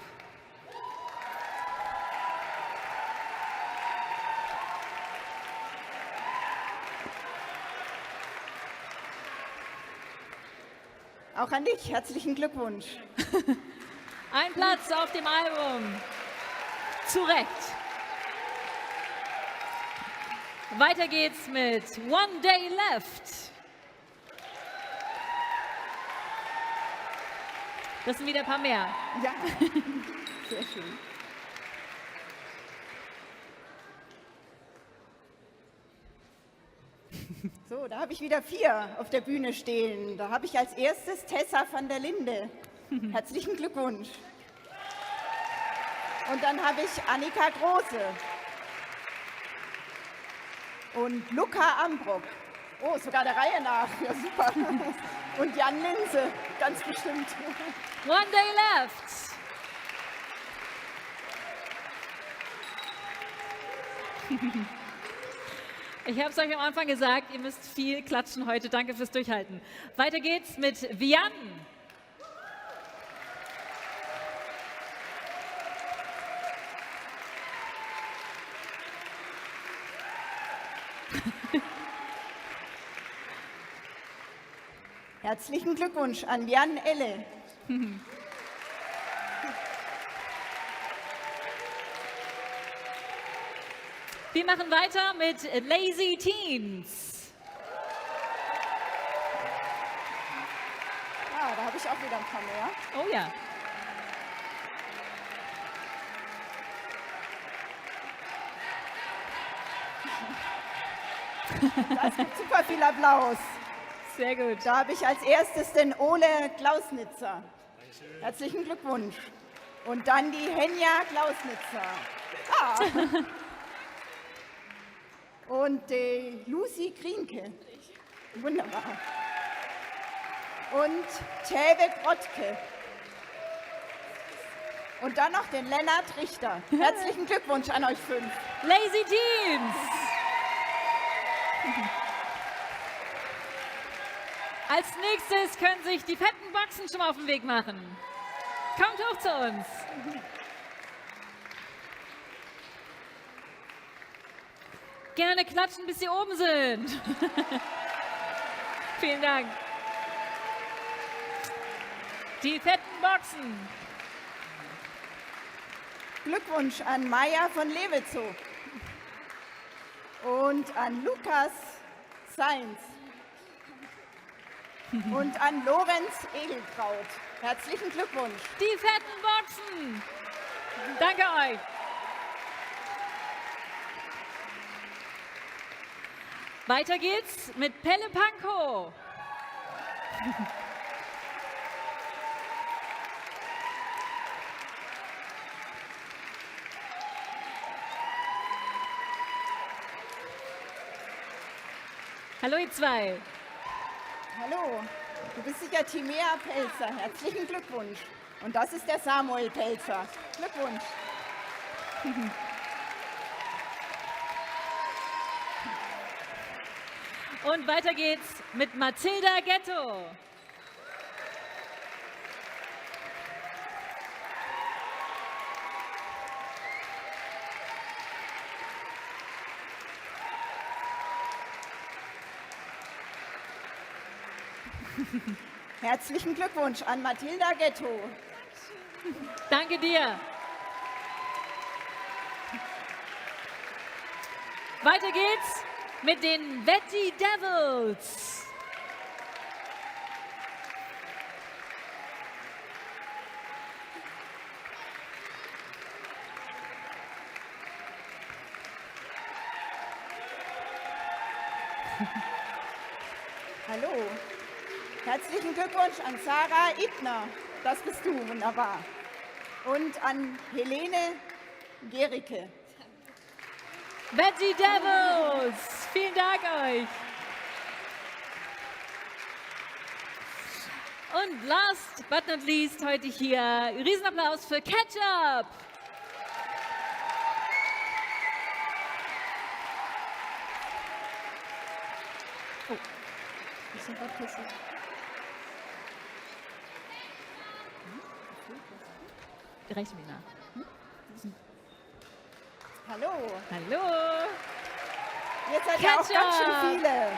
Auch an dich, herzlichen Glückwunsch. Ein Platz auf dem Album. Zu Recht. Weiter geht's mit One Day Left. Das sind wieder ein paar mehr. Ja, sehr schön. So, da habe ich wieder 4 auf der Bühne stehen. Da habe ich als erstes Tessa van der Linde. Herzlichen Glückwunsch. Und dann habe ich Annika Große. Und Luca Ambrock. Oh, sogar der Reihe nach. Ja, super. Und Jan Linse, ganz bestimmt. One Day Left. Ich habe es euch am Anfang gesagt, ihr müsst viel klatschen heute. Danke fürs Durchhalten. Weiter geht's mit Vian. Herzlichen Glückwunsch an Jan Elle. Wir machen weiter mit Lazy Teens. Ah, da habe ich auch wieder ein paar mehr. Oh ja. Das gibt super viel Applaus. Sehr gut. Da habe ich als erstes den Ole Klausnitzer. Herzlichen Glückwunsch. Und dann die Henja Klausnitzer. Ah. Und die Lucy Krienke. Wunderbar. Und Täve Grottke. Und dann noch den Lennart Richter. Herzlichen Glückwunsch an euch 5. Lazy Teens. Als nächstes können sich die fetten Boxen schon mal auf den Weg machen. Kommt hoch zu uns. Gerne klatschen, bis sie oben sind. Vielen Dank. Die fetten Boxen. Glückwunsch an Maya von Lewitzow und an Lukas Sainz und an Lorenz Egelkraut. Herzlichen Glückwunsch. Die fetten Boxen. Danke euch. Weiter geht's mit Pelle Pankow. Hallo ihr zwei. Hallo, du bist sicher Timea Pelzer. Herzlichen Glückwunsch. Und das ist der Samuel Pelzer. Glückwunsch. Und weiter geht's mit Mathilda Ghetto. Herzlichen Glückwunsch an Mathilda Ghetto. Danke dir. Weiter geht's mit den Betty Devils. Hallo. Herzlichen Glückwunsch an Sarah Ibner. Das bist du, wunderbar. Und an Helene Gericke. Betty Devils, vielen Dank euch. Und last but not least heute hier, Riesenapplaus für Ketchup. Oh, ich bin gerade pissig. Reicht mir nach. Hallo. Hallo. Jetzt seid ihr auch ganz schön viele.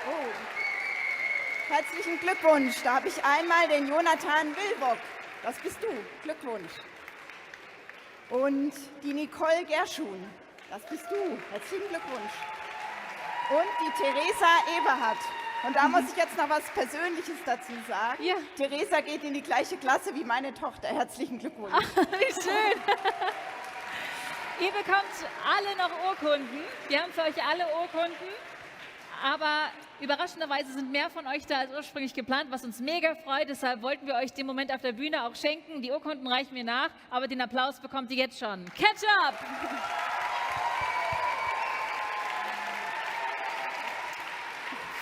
Oh. Herzlichen Glückwunsch. Da habe ich einmal den Jonathan Wilbock. Das bist du. Glückwunsch. Und die Nicole Gerschun. Das bist du. Herzlichen Glückwunsch. Und die Theresa Eberhardt. Und da muss ich jetzt noch was Persönliches dazu sagen. Ja. Theresa geht in die gleiche Klasse wie meine Tochter. Herzlichen Glückwunsch. Wie schön. Ihr bekommt alle noch Urkunden. Wir haben für euch alle Urkunden. Aber überraschenderweise sind mehr von euch da als ursprünglich geplant, was uns mega freut. Deshalb wollten wir euch den Moment auf der Bühne auch schenken. Die Urkunden reichen mir nach, aber den Applaus bekommt ihr jetzt schon. Ketchup!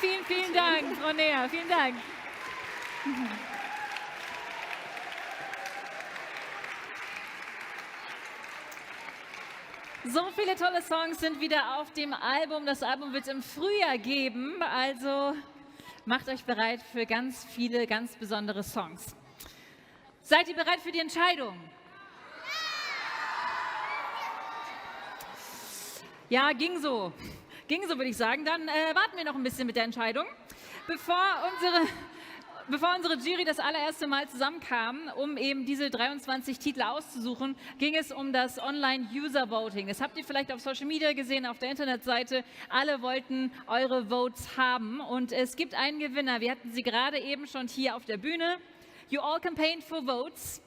Vielen, vielen Dank, Frau Neher. Vielen Dank. So viele tolle Songs sind wieder auf dem Album. Das Album wird es im Frühjahr geben. Also macht euch bereit für ganz viele, ganz besondere Songs. Seid ihr bereit für die Entscheidung? Ja, ging so. Ging so, würde ich sagen. Dann warten wir noch ein bisschen mit der Entscheidung. Bevor Bevor unsere Jury das allererste Mal zusammenkam, um eben diese 23 Titel auszusuchen, ging es um das Online-User-Voting. Das habt ihr vielleicht auf Social Media gesehen, auf der Internetseite. Alle wollten eure Votes haben und es gibt einen Gewinner. Wir hatten sie gerade eben schon hier auf der Bühne. You all campaigned for votes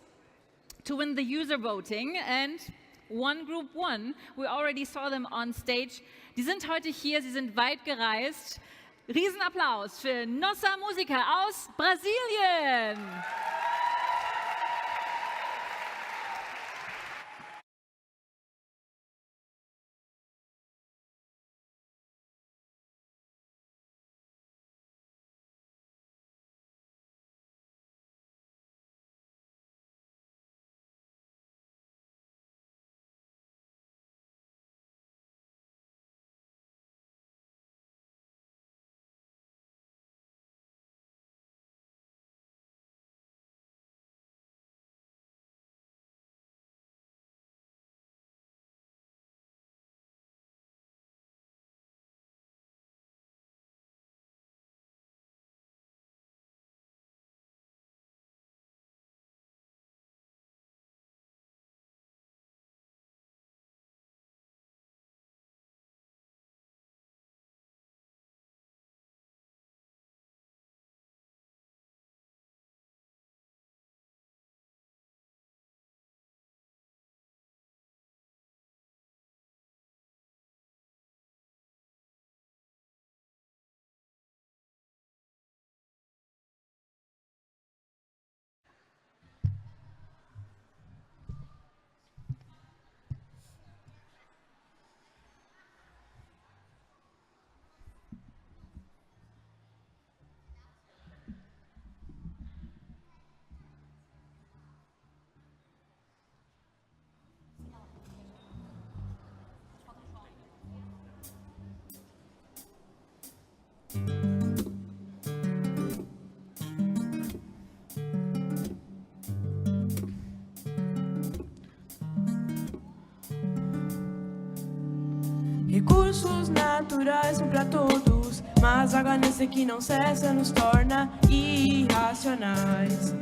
to win the user voting and one group won. We already saw them on stage. Die sind heute hier, sie sind weit gereist. Riesenapplaus für Nossa Musica aus Brasilien. Recursos naturais são pra todos, mas a ganância que não cessa nos torna irracionais.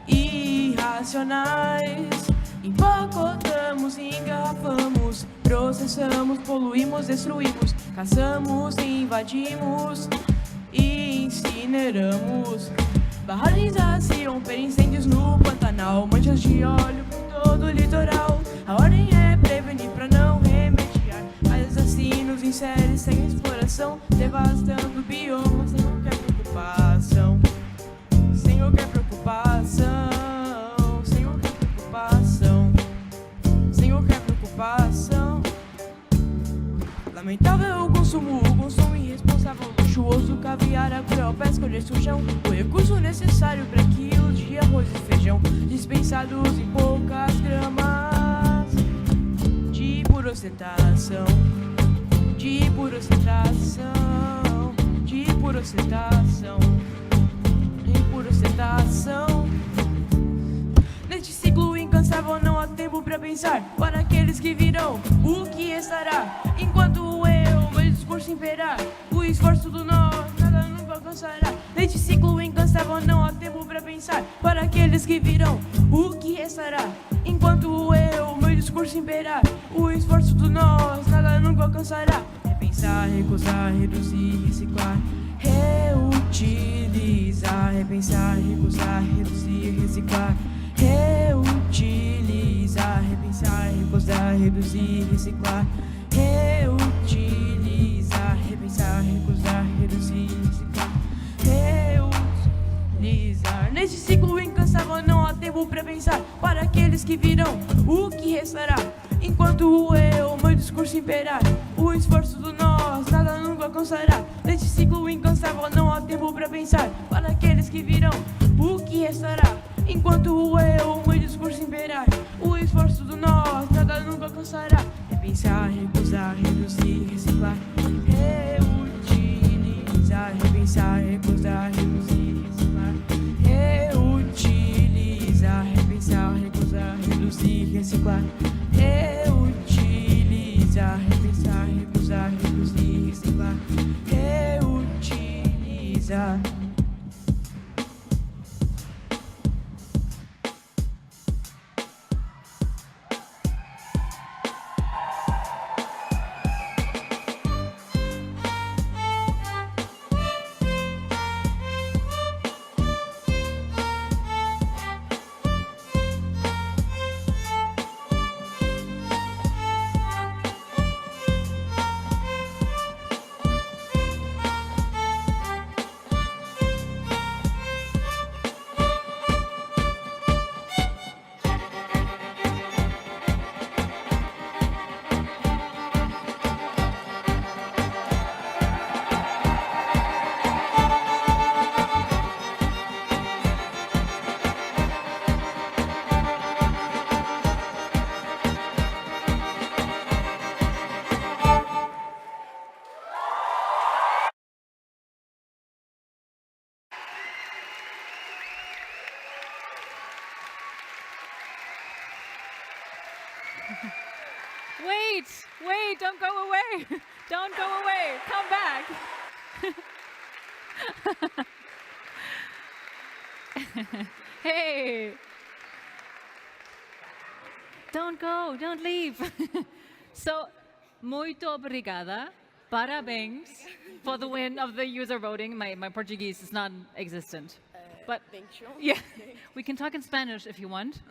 Irracionais. Empacotamos, engarrafamos, processamos, poluímos, destruímos, caçamos, invadimos e incineramos. Barragens a se romper, incêndios no Pantanal, manchas de óleo por todo o litoral. A ordem é prevenir pra não remediar. Assassinos em série sem exploração, devastando biomas sem qualquer preocupação. Sem qualquer preocupação. Sem qualquer preocupação. Sem qualquer preocupação. Lamentável o consumo irresponsável, luxuoso, caviar, a cruel pesca de sujão. O recurso necessário para quilos de arroz e feijão, dispensados em poucas gramas de pura ostentação. De pura ostentação. De pura ostentação. De pura ostentação. Neste ciclo incansável não há tempo pra pensar. Para aqueles que virão, o que restará? Enquanto meu discurso imperar, o esforço do nós nada nunca alcançará. Neste ciclo incansável não há tempo pra pensar. Para aqueles que virão, o que restará? Enquanto meu discurso imperar, o esforço do nós nada nunca alcançará. Repensar, recusar, reduzir, reciclar, reutilizar. Repensar, recusar, reduzir, reciclar, reutilizar. Repensar, recusar, reduzir, reciclar, reutilizar. Repensar, recusar, reduzir, reciclar, reutilizar. Neste ciclo incansável não há tempo pra pensar. Para aqueles que virão, o que restará? Enquanto meu discurso imperar, o esforço do nós nada nunca alcançará. Neste ciclo incansável não há tempo pra pensar. Para aqueles que virão, o que restará? Enquanto meu discurso imperar, o esforço do nós nada nunca alcançará. Repensar, recusar, reduzir, reciclar, reutilizar. Repensar, recusar, reduzir, reciclar, reutilizar. Repensar, recusar, reduzir, reciclar, reutilizar. Repensar, recusar, reduzir, reciclar, reutilizar. wait, don't go away. Don't go away, come back. Hey. Don't go, don't leave. So, muito obrigada. Parabéns for the win of the user voting. My Portuguese is non-existent. But yeah, we can talk in Spanish if you want.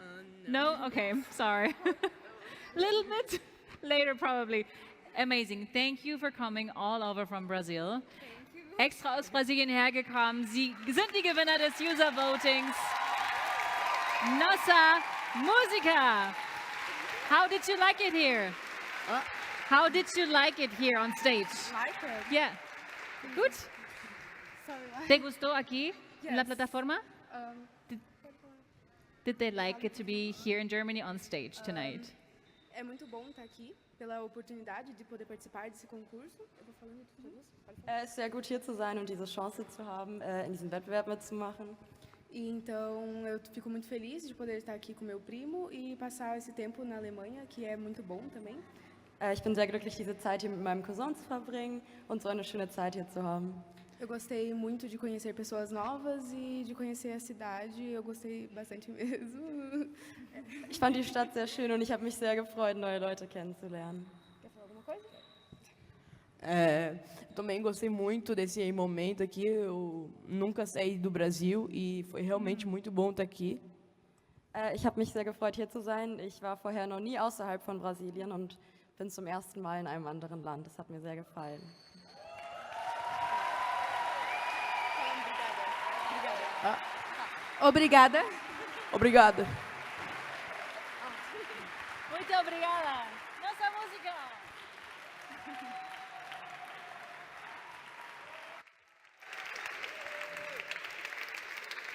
No? Okay, sorry. Little bit later probably. Amazing. Thank you for coming all over from Brazil. Extra aus Brasilien hergekommen. Sie sind die Gewinner des User Votings. Nossa Musica. How did you like it here? How did you like it here on stage? Like it. Yeah. Good? Sorry, what? ¿Te gustó aquí en la Yes. plataforma? Did they like it to be here in Germany on stage tonight? É muito bom estar aqui pela oportunidade de poder participar desse concurso. Eu vou falando de tudo. Es ist sehr gut hier zu sein und diese Chance zu haben, in diesem Wettbewerb mitzumachen. E então eu fico muito feliz de poder estar aqui com meu primo e passar esse tempo na Alemanha, que é muito bom também. Ich bin sehr glücklich, diese Zeit hier mit meinem Cousin zu verbringen und so eine schöne Zeit hier zu haben. Eu gostei muito de conhecer pessoas novas e de conhecer a cidade. Eu gostei bastante mesmo. Ich fand die Stadt sehr schön und ich habe mich sehr gefreut, neue Leute kennenzulernen. Quer falar alguma coisa? Também gostei muito desse momento aqui. Eu nunca saí do Brasil e foi realmente muito bom estar aqui. Ich habe mich sehr gefreut, hier zu sein. Ich war vorher noch nie außerhalb von Brasilien und bin zum ersten Mal in einem anderen Land. Das hat mir sehr gefallen. Obrigada. Obrigado. Muito obrigada. Nossa Música.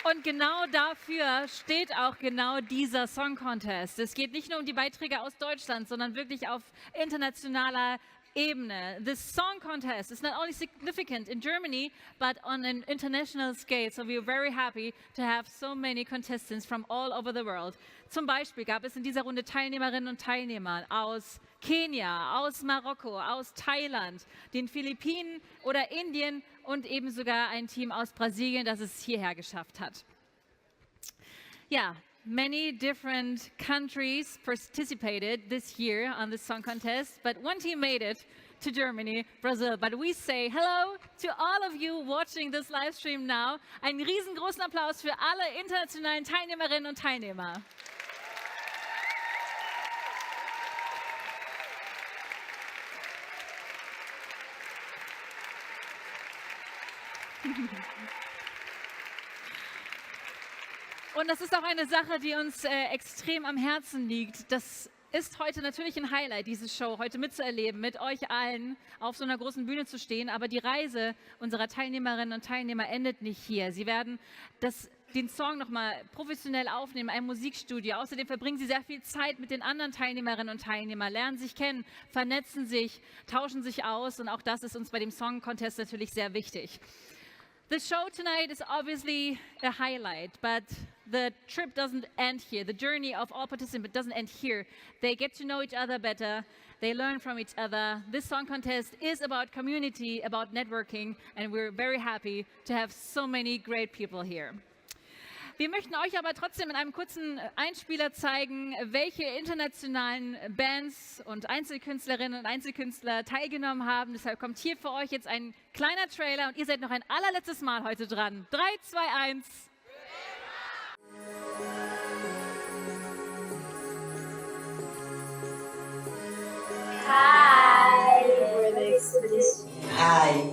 Und genau dafür steht auch genau dieser Song Contest. Es geht nicht nur um die Beiträge aus Deutschland, sondern wirklich auf internationaler Ebene. The Song Contest is not only significant in Germany, but on an international scale. So we are very happy to have so many contestants from all over the world. Zum Beispiel gab es in dieser Runde Teilnehmerinnen und Teilnehmer aus Kenia, aus Marokko, aus Thailand, den Philippinen oder Indien und eben sogar ein Team aus Brasilien, das es hierher geschafft hat. Ja, many different countries participated this year on the song contest, but one team made it to Germany, Brazil. But we say hello to all of you watching this live stream now. Einen riesengroßen Applaus für alle internationalen Teilnehmerinnen und Teilnehmer. Und das ist auch eine Sache, die uns extrem am Herzen liegt. Das ist heute natürlich ein Highlight, diese Show heute mitzuerleben, mit euch allen auf so einer großen Bühne zu stehen. Aber die Reise unserer Teilnehmerinnen und Teilnehmer endet nicht hier. Sie werden den Song nochmal professionell aufnehmen, ein Musikstudio. Außerdem verbringen sie sehr viel Zeit mit den anderen Teilnehmerinnen und Teilnehmern, lernen sich kennen, vernetzen sich, tauschen sich aus. Und auch das ist uns bei dem Song Contest natürlich sehr wichtig. The show tonight is obviously a highlight, but the trip doesn't end here. The journey of all participants doesn't end here. They get to know each other better. They learn from each other. This song contest is about community, about networking, and we're very happy to have so many great people here. Wir möchten euch aber trotzdem in einem kurzen Einspieler zeigen, welche internationalen Bands und Einzelkünstlerinnen und Einzelkünstler teilgenommen haben. Deshalb kommt hier für euch jetzt ein kleiner Trailer und ihr seid noch ein allerletztes Mal heute dran. 3, 2, 1. Hi, we're the Expedition. Hi,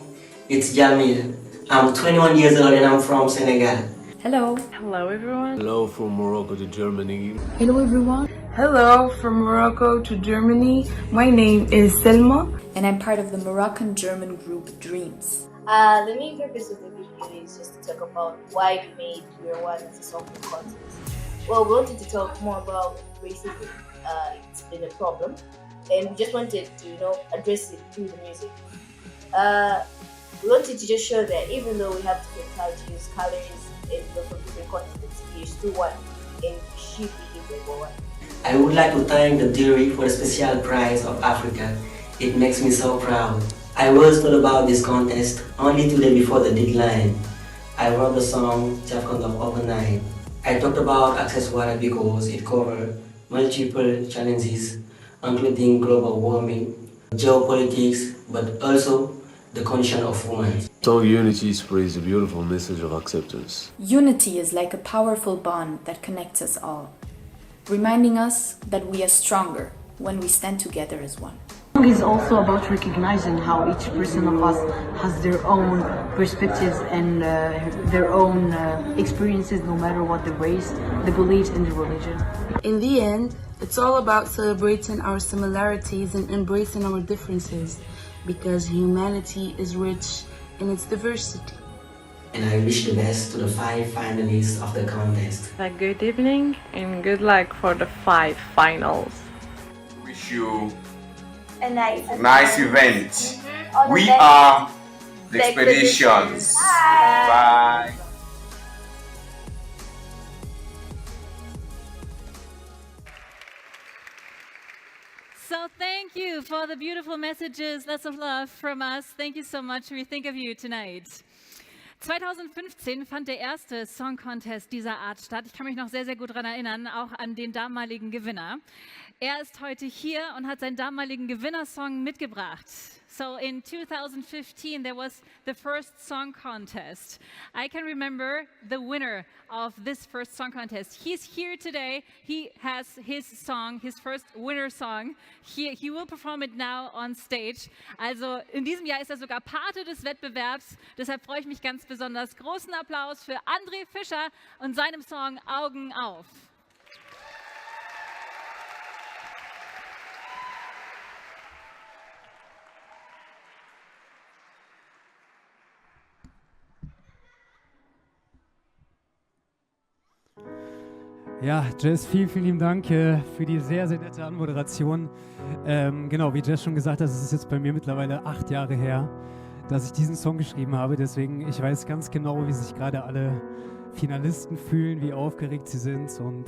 it's Jamil. I'm 21 years old and I'm from Senegal. Hello. Hello, everyone. Hello from Morocco to Germany. Hello, everyone. Hello from Morocco to Germany. My name is Selma. And I'm part of the Moroccan-German group Dreams. The main purpose of the video is just to talk about why we made Year One as a song contest. Well, we wanted to talk more about racism. It's been a problem, and we just wanted to, address it through the music. We wanted to just show that even though we have different cultures, colors, and we're from different continents, we're still one. and she became number one. I would like to thank the jury for the special prize of Africa. It makes me so proud. I was told about this contest only 2 days before the deadline. I wrote the song Chapkan of Overnight. I talked about access water because it covered multiple challenges, including global warming, geopolitics, but also the condition of women. Song Unity spreads a beautiful message of acceptance. Unity is like a powerful bond that connects us all, reminding us that we are stronger when we stand together as one. The song is also about recognizing how each person of us has their own perspectives and their own experiences, no matter what the race, the beliefs, and the religion. In the end, it's all about celebrating our similarities and embracing our differences, because humanity is rich in its diversity. And I wish the best to the 5 finalists of the contest. Good evening and good luck for the 5 finals. Wish you A nice event. All the We best. are the The Expeditions. Bye. Bye. So thank you for the beautiful messages, lots of love from us. Thank you so much. We think of you tonight. 2015 fand der erste Song Contest dieser Art statt. Ich kann mich noch sehr, sehr gut daran erinnern, auch an den damaligen Gewinner. Er ist heute hier und hat seinen damaligen Gewinnersong mitgebracht. So in 2015 there was the first song contest. I can remember the winner of this first song contest. He's here today. He has his song, his first winner song. He will perform it now on stage. Also in diesem Jahr ist er sogar Pate des Wettbewerbs. Deshalb freue ich mich ganz besonders. Großen Applaus für André Fischer und seinem Song Augen auf. Ja, Jess, vielen, vielen lieben Dank für die sehr, sehr nette Anmoderation. Genau, wie Jess schon gesagt hat, es ist jetzt bei mir mittlerweile 8 Jahre her, dass ich diesen Song geschrieben habe. Deswegen, ich weiß ganz genau, wie sich gerade alle Finalisten fühlen, wie aufgeregt sie sind. Und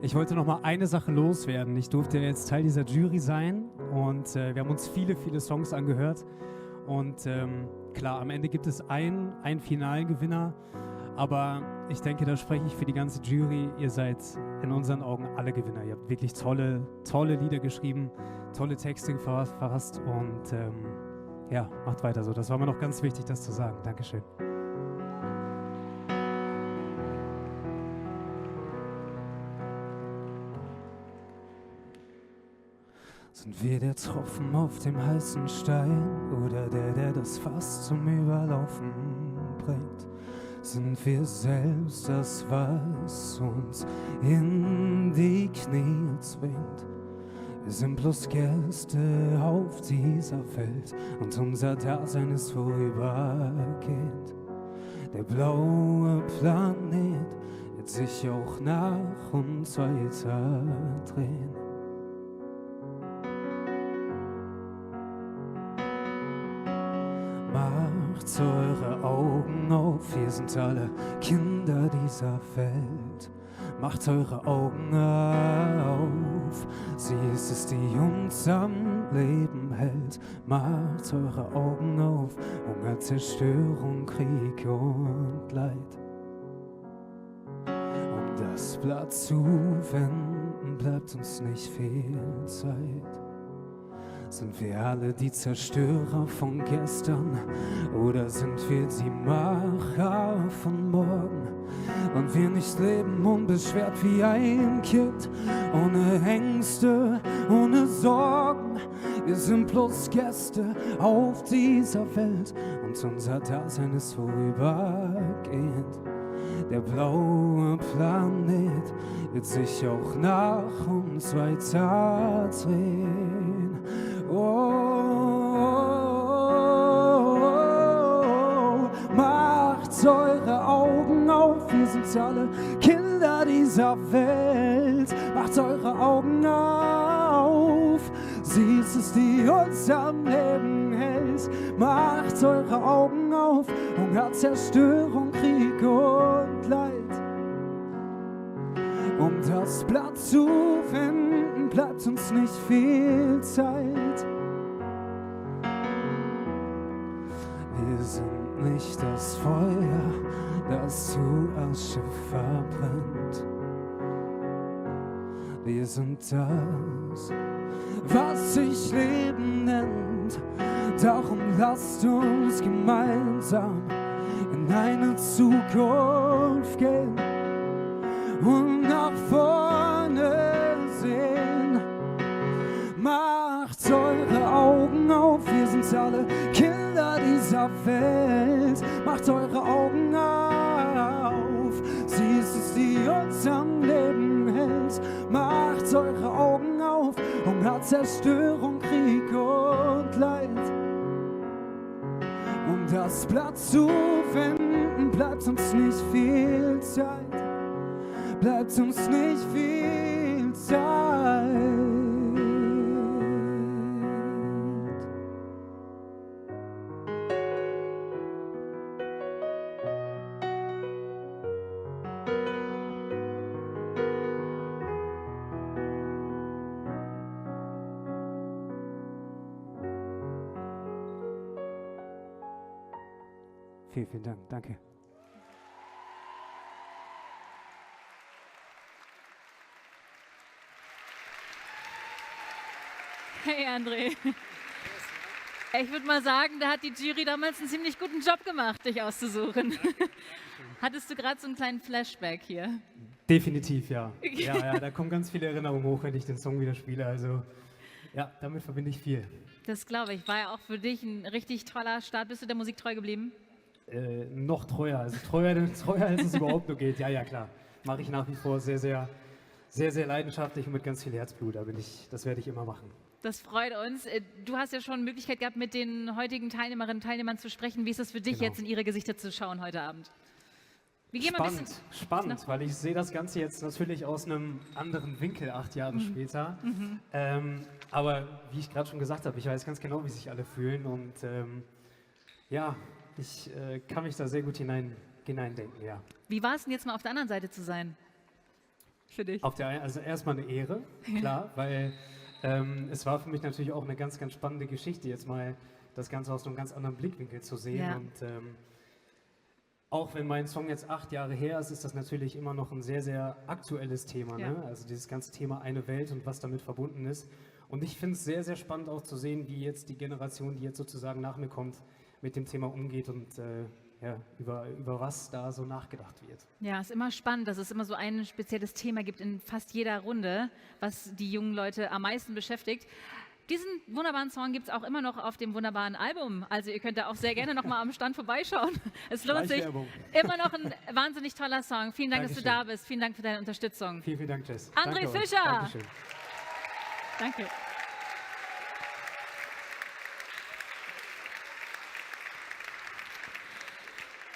ich wollte noch mal eine Sache loswerden. Ich durfte jetzt Teil dieser Jury sein und wir haben uns viele, viele Songs angehört. Und klar, am Ende gibt es einen finalen Gewinner. Aber ich denke, da spreche ich für die ganze Jury. Ihr seid in unseren Augen alle Gewinner. Ihr habt wirklich tolle Lieder geschrieben, tolle Texte verfasst und ja, macht weiter so. Das war mir noch ganz wichtig, das zu sagen. Dankeschön. Sind wir der Tropfen auf dem heißen Stein oder der das Fass zum Überlaufen bringt? Sind wir selbst das, was uns in die Knie zwingt? Wir sind bloß Gäste auf dieser Welt und unser Dasein ist vorübergehend. Der blaue Planet wird sich auch nach uns weiter drehen. Macht eure Augen auf, wir sind alle Kinder dieser Welt. Macht eure Augen auf, sie ist es, die uns am Leben hält. Macht eure Augen auf, Hunger, Zerstörung, Krieg und Leid. Um das Blatt zu wenden, bleibt uns nicht viel Zeit. Sind wir alle die Zerstörer von gestern oder sind wir die Macher von morgen? Und wir nicht leben unbeschwert wie ein Kind, ohne Ängste, ohne Sorgen. Wir sind bloß Gäste auf dieser Welt und unser Dasein ist vorübergehend. Der blaue Planet wird sich auch nach uns weiter drehen. Macht eure Augen auf, wir sind alle Kinder dieser Welt. Macht eure Augen auf, sie ist es, die uns am Leben hält. Macht eure Augen auf, Hunger, Zerstörung, Krieg und Leid. das Blatt zu wenden, bleibt uns nicht viel Zeit. Wir sind nicht das Feuer, das zu Asche verbrennt. Wir sind das, was sich Leben nennt. Darum lasst uns gemeinsam in eine Zukunft gehen und nach vorne sehen. Macht eure Augen auf, wir sind alle Kinder dieser Welt. Macht eure Augen auf, sie ist es, die uns am Leben hält. Macht eure Augen auf, Hunger, Zerstörung, Krieg und Leid. Um das Blatt zu wenden, bleibt uns nicht viel Zeit. Bleibt uns nicht viel Zeit. Vielen, vielen Dank. Danke. Hey André. Ich würde mal sagen, da hat die Jury damals einen ziemlich guten Job gemacht, dich auszusuchen. Hattest du gerade so einen kleinen Flashback hier? Definitiv, ja. Ja, da kommen ganz viele Erinnerungen hoch, wenn ich den Song wieder spiele. Also ja, damit verbinde ich viel. Das glaube ich. War ja auch für dich ein richtig toller Start. Bist du der Musik treu geblieben? Noch treuer. Also treuer als es überhaupt nur geht. Ja, klar. Mache ich nach wie vor sehr, sehr, sehr, sehr leidenschaftlich und mit ganz viel Herzblut. Das werde ich immer machen. Das freut uns. Du hast ja schon Möglichkeit gehabt, mit den heutigen Teilnehmerinnen und Teilnehmern zu sprechen. Wie ist es für dich, jetzt in ihre Gesichter zu schauen heute Abend? Wir gehen Spannend, weil ich sehe das Ganze jetzt natürlich aus einem anderen Winkel 8 Jahre später. Aber wie ich gerade schon gesagt habe, ich weiß ganz genau, wie sich alle fühlen. Und ich kann mich da sehr gut hineindenken, ja. Wie war es denn jetzt mal auf der anderen Seite zu sein? Für dich? Also erstmal eine Ehre, klar, weil es war für mich natürlich auch eine ganz, ganz spannende Geschichte, jetzt mal das Ganze aus einem ganz anderen Blickwinkel zu sehen. Ja. Und auch wenn mein Song jetzt 8 Jahre her ist, ist das natürlich immer noch ein sehr, sehr aktuelles Thema. Ja. Ne? Also dieses ganze Thema Eine Welt und was damit verbunden ist. Und ich finde es sehr, sehr spannend auch zu sehen, wie jetzt die Generation, die jetzt sozusagen nach mir kommt, mit dem Thema umgeht und über was da so nachgedacht wird. Ja, ist immer spannend, dass es immer so ein spezielles Thema gibt in fast jeder Runde, was die jungen Leute am meisten beschäftigt. Diesen wunderbaren Song gibt es auch immer noch auf dem wunderbaren Album. Also ihr könnt da auch sehr gerne noch mal am Stand vorbeischauen. Es lohnt sich. Immer noch ein wahnsinnig toller Song. Vielen Dank, dass du da bist. Vielen Dank für deine Unterstützung. Vielen, vielen Dank, Jess. André Fischer. Dankeschön. Danke.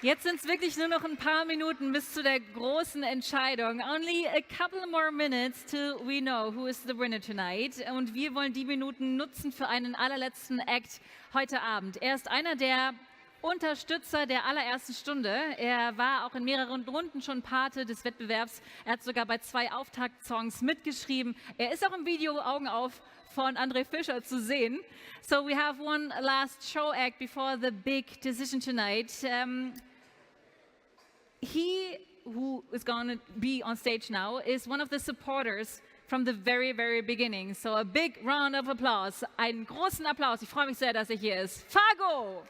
Jetzt sind es wirklich nur noch ein paar Minuten bis zu der großen Entscheidung. Only a couple more minutes till we know who is the winner tonight. Und wir wollen die Minuten nutzen für einen allerletzten Act heute Abend. Er ist einer der Unterstützer der allerersten Stunde. Er war auch in mehreren Runden schon Pate des Wettbewerbs. Er hat sogar bei 2 Auftaktsongs mitgeschrieben. Er ist auch im Video Augen auf von André Fischer zu sehen. So we have one last show act before the big decision tonight. He, who is going to be on stage now, is one of the supporters from the very, very beginning. So a big round of applause. Einen großen Applaus. Ich freue mich sehr, dass er hier ist. Fago!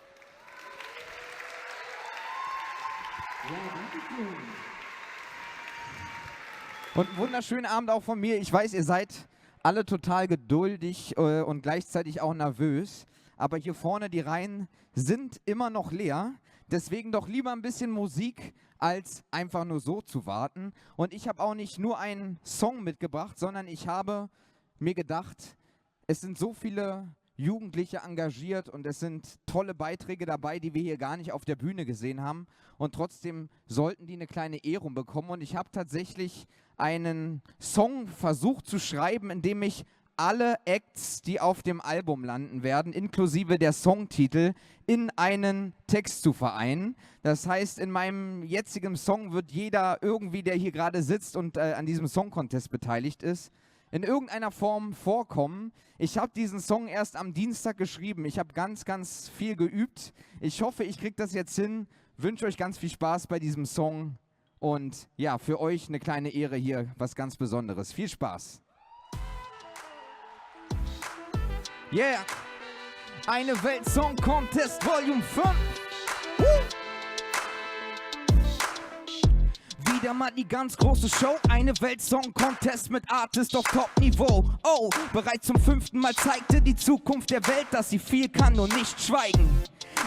Und einen wunderschönen Abend auch von mir. Ich weiß, ihr seid alle total geduldig und gleichzeitig auch nervös. Aber hier vorne die Reihen sind immer noch leer. Deswegen doch lieber ein bisschen Musik, als einfach nur so zu warten. Und ich habe auch nicht nur einen Song mitgebracht, sondern ich habe mir gedacht, es sind so viele Jugendliche engagiert und es sind tolle Beiträge dabei, die wir hier gar nicht auf der Bühne gesehen haben. Und trotzdem sollten die eine kleine Ehrung bekommen. Und ich habe tatsächlich einen Song versucht zu schreiben, in dem ich alle Acts, die auf dem Album landen werden, inklusive der Songtitel, in einen Text zu vereinen. Das heißt, in meinem jetzigen Song wird jeder irgendwie, der hier gerade sitzt und an diesem Song Contest beteiligt ist, in irgendeiner Form vorkommen. Ich habe diesen Song erst am Dienstag geschrieben. Ich habe ganz, ganz viel geübt. Ich hoffe, ich kriege das jetzt hin. Wünsche euch ganz viel Spaß bei diesem Song. Und ja, für euch eine kleine Ehre hier, was ganz Besonderes. Viel Spaß. Yeah! Eine Welt Song Contest Volume 5. Wieder mal die ganz große Show. Eine Welt Song Contest mit Artist auf Top-Niveau. Oh, bereits zum 5. Mal zeigte die Zukunft der Welt, dass sie viel kann und nicht schweigen.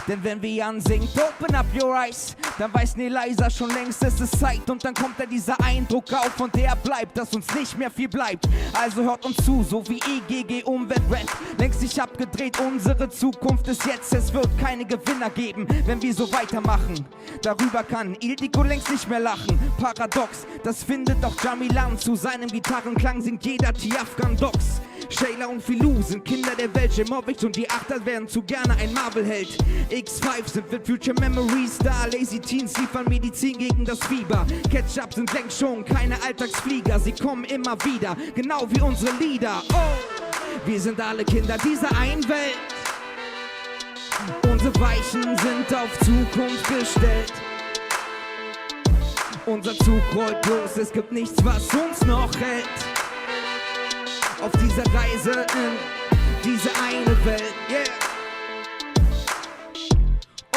Denn wenn wir Jan singt, open up your eyes, dann weiß Nelisa schon längst, es ist Zeit. Und dann kommt da dieser Eindruck auf und der bleibt, dass uns nicht mehr viel bleibt. Also hört uns zu, so wie EGG Umweltrap. Längst sich abgedreht, unsere Zukunft ist jetzt. Es wird keine Gewinner geben, wenn wir so weitermachen. Darüber kann Ildiko längst nicht mehr lachen. Paradox, das findet auch Jamilan. Zu seinem Gitarrenklang singt jeder Tiafkan Docs. Shayla und Filou sind Kinder der Welt. Jemovic und die Achter werden zu gerne ein Marvel-Held. X5 sind with Future Memories da. Lazy Teens liefern Medizin gegen das Fieber. Ketchup sind längst schon keine Alltagsflieger. Sie kommen immer wieder, genau wie unsere Lieder. Oh, wir sind alle Kinder dieser einen Welt. Unsere Weichen sind auf Zukunft gestellt. Unser Zug rollt los, es gibt nichts, was uns noch hält. Auf dieser Reise in diese eine Welt, yeah.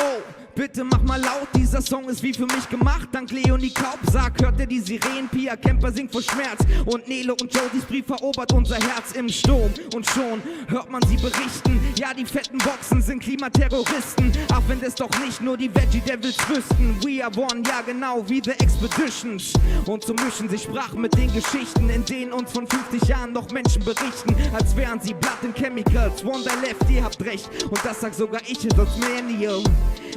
Oh, bitte mach mal laut, dieser Song ist wie für mich gemacht. Dank Leonie Kaubsack hört ihr die Sirenen, Pia Kemper singt vor Schmerz. Und Nele und Jodys Brief erobert unser Herz im Sturm. Und schon hört man sie berichten, ja die fetten Boxen sind Klimaterroristen. Auch wenn das doch nicht nur die Veggie Devils wüssten. We are one, ja genau wie The Expeditions. Und so mischen sich Sprachen mit den Geschichten, in denen uns von 50 Jahren noch Menschen berichten, als wären sie Blood and Chemicals. Wonder left, ihr habt recht. Und das sagt sogar ich, es als Millennium.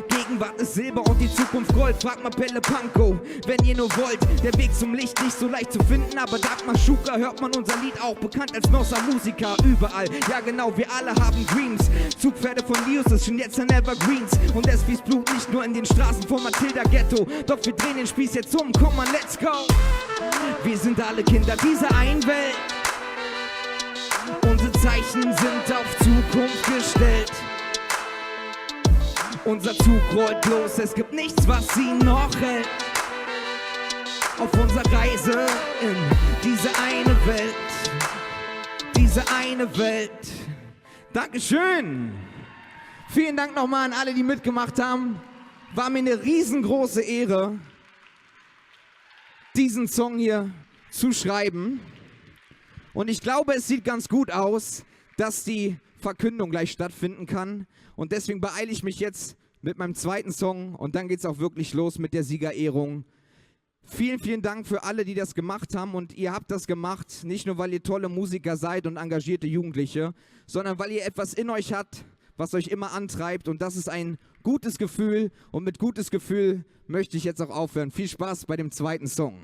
Gegenwart ist Silber und die Zukunft Gold. Frag mal Pelle Panko, wenn ihr nur wollt. Der Weg zum Licht nicht so leicht zu finden, aber dank Maschuka hört man unser Lied auch, bekannt als Nossa Musica überall. Ja genau, wir alle haben Dreams. Zugpferde von Lius ist schon jetzt ein Evergreens. Und es fließt Blut nicht nur in den Straßen von Matilda Ghetto. Doch wir drehen den Spieß jetzt um, komm mal, let's go. Wir sind alle Kinder dieser einen Welt. Unsere Zeichen sind auf Zukunft gestellt. Unser Zug rollt los, es gibt nichts, was sie noch hält. Auf unserer Reise in diese eine Welt. Diese eine Welt. Dankeschön. Vielen Dank nochmal an alle, die mitgemacht haben. War mir eine riesengroße Ehre, diesen Song hier zu schreiben. Und ich glaube, es sieht ganz gut aus, dass die Verkündung gleich stattfinden kann. Und deswegen beeile ich mich jetzt mit meinem zweiten Song und dann geht es auch wirklich los mit der Siegerehrung. Vielen, vielen Dank für alle, die das gemacht haben. Und ihr habt das gemacht, nicht nur, weil ihr tolle Musiker seid und engagierte Jugendliche, sondern weil ihr etwas in euch habt, was euch immer antreibt. Und das ist ein gutes Gefühl. Und mit gutes Gefühl möchte ich jetzt auch aufhören. Viel Spaß bei dem zweiten Song.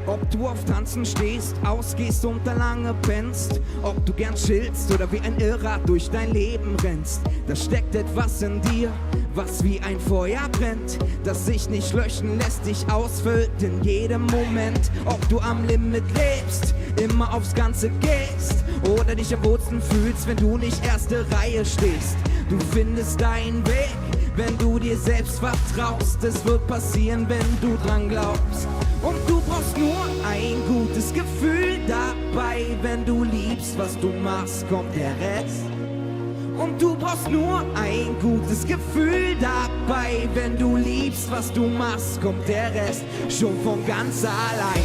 Ob du auf Tanzen stehst, ausgehst und da lange pennst, ob du gern chillst oder wie ein Irrad durch dein Leben rennst, da steckt etwas in dir, was wie ein Feuer brennt, das sich nicht löschen lässt, dich ausfüllt in jedem Moment. Ob du am Limit lebst, immer aufs Ganze gehst oder dich am wohlsten fühlst, wenn du nicht erste Reihe stehst. Du findest deinen Weg, wenn du dir selbst vertraust. Es wird passieren, wenn du dran glaubst. Und du brauchst nur ein gutes Gefühl dabei. Wenn du liebst, was du machst, kommt der Rest. Und du brauchst nur ein gutes Gefühl dabei. Wenn du liebst, was du machst, kommt der Rest schon von ganz allein.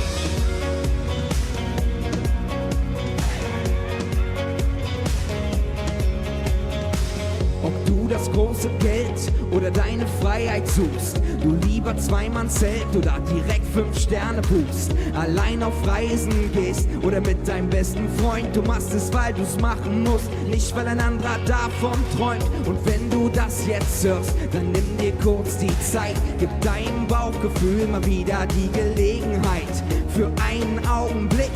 Ob du das große Geld oder deine Freiheit suchst, du lieber Zweimannzelt oder direkt 5 Sterne buchst, allein auf Reisen gehst oder mit deinem besten Freund, du machst es, weil du's machen musst, nicht weil ein anderer davon träumt. Und wenn du das jetzt hörst, dann nimm dir kurz die Zeit, gib deinem Bauchgefühl mal wieder die Gelegenheit, für einen Augenblick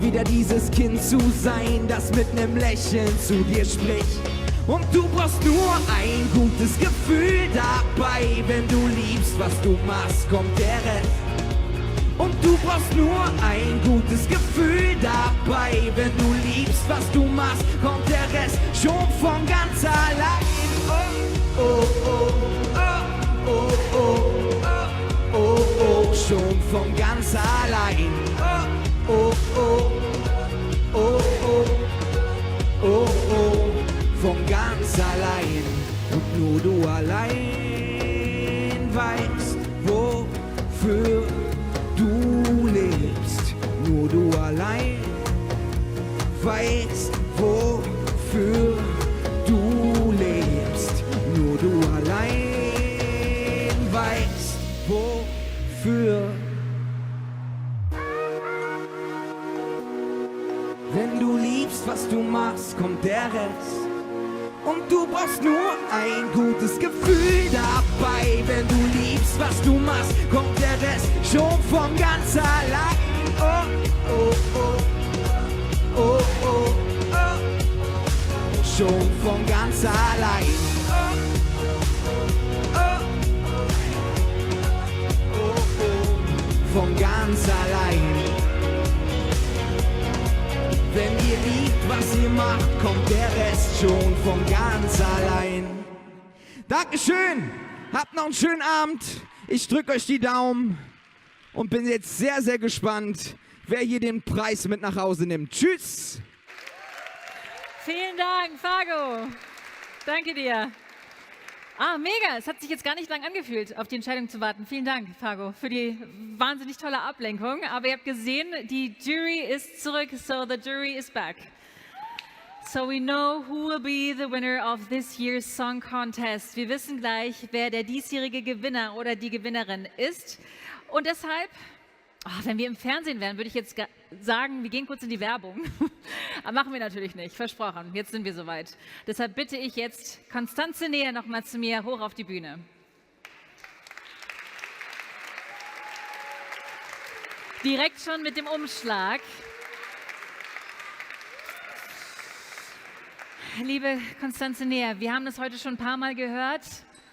wieder dieses Kind zu sein, das mit nem Lächeln zu dir spricht. Und du brauchst nur ein gutes Gefühl dabei, wenn du liebst, was du machst, kommt der Rest. Und du brauchst nur ein gutes Gefühl dabei, wenn du liebst, was du machst, kommt der Rest schon von ganz allein. Oh, oh, oh, oh, oh, oh, oh, oh, schon von ganz allein. Oh, oh, oh, oh, oh, oh, oh, von ganz allein. Und nur du allein weißt, wofür du lebst. Nur du allein weißt, wofür du lebst. Nur du allein weißt, wofür. Wenn du liebst, was du machst, kommt der Rest. Und du brauchst nur ein gutes Gefühl dabei. Wenn du liebst, was du machst, kommt der Rest schon von ganz allein. Oh, oh, oh, oh, oh, oh, schon von ganz allein. Oh, oh, oh, oh, von ganz allein. Wenn ihr liebt, was ihr macht, kommt der Rest schon von ganz allein. Dankeschön, habt noch einen schönen Abend. Ich drücke euch die Daumen und bin jetzt sehr, sehr gespannt, wer hier den Preis mit nach Hause nimmt. Tschüss. Vielen Dank, Fargo. Danke dir. Mega. Es hat sich jetzt gar nicht lang angefühlt, auf die Entscheidung zu warten. Vielen Dank, Fargo, für die wahnsinnig tolle Ablenkung. Aber ihr habt gesehen, die Jury ist zurück, so the jury is back. So we know who will be the winner of this year's Song Contest. Wir wissen gleich, wer der diesjährige Gewinner oder die Gewinnerin ist. Und deshalb, wenn wir im Fernsehen wären, würde ich jetzt sagen, wir gehen kurz in die Werbung. Aber machen wir natürlich nicht, versprochen. Jetzt sind wir soweit. Deshalb bitte ich jetzt Constanze Näher nochmal zu mir hoch auf die Bühne. Direkt schon mit dem Umschlag. Liebe Constanze Näher, wir haben das heute schon ein paar Mal gehört.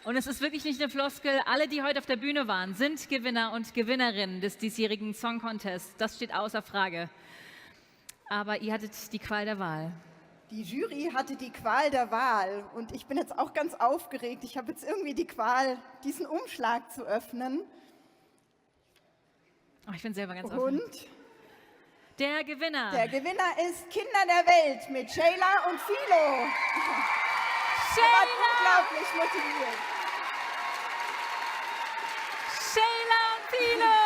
Und es ist wirklich nicht eine Floskel. Alle, die heute auf der Bühne waren, sind Gewinner und Gewinnerinnen des diesjährigen Song Contests. Das steht außer Frage. Aber ihr hattet die Qual der Wahl. Die Jury hatte die Qual der Wahl. Und ich bin jetzt auch ganz aufgeregt. Ich habe jetzt irgendwie die Qual, diesen Umschlag zu öffnen. Ich bin selber ganz aufgeregt. Und der Gewinner. Der Gewinner ist Kinder der Welt mit Sheila und Philo. Sheila! Unglaublich motiviert. Sheila und Philo!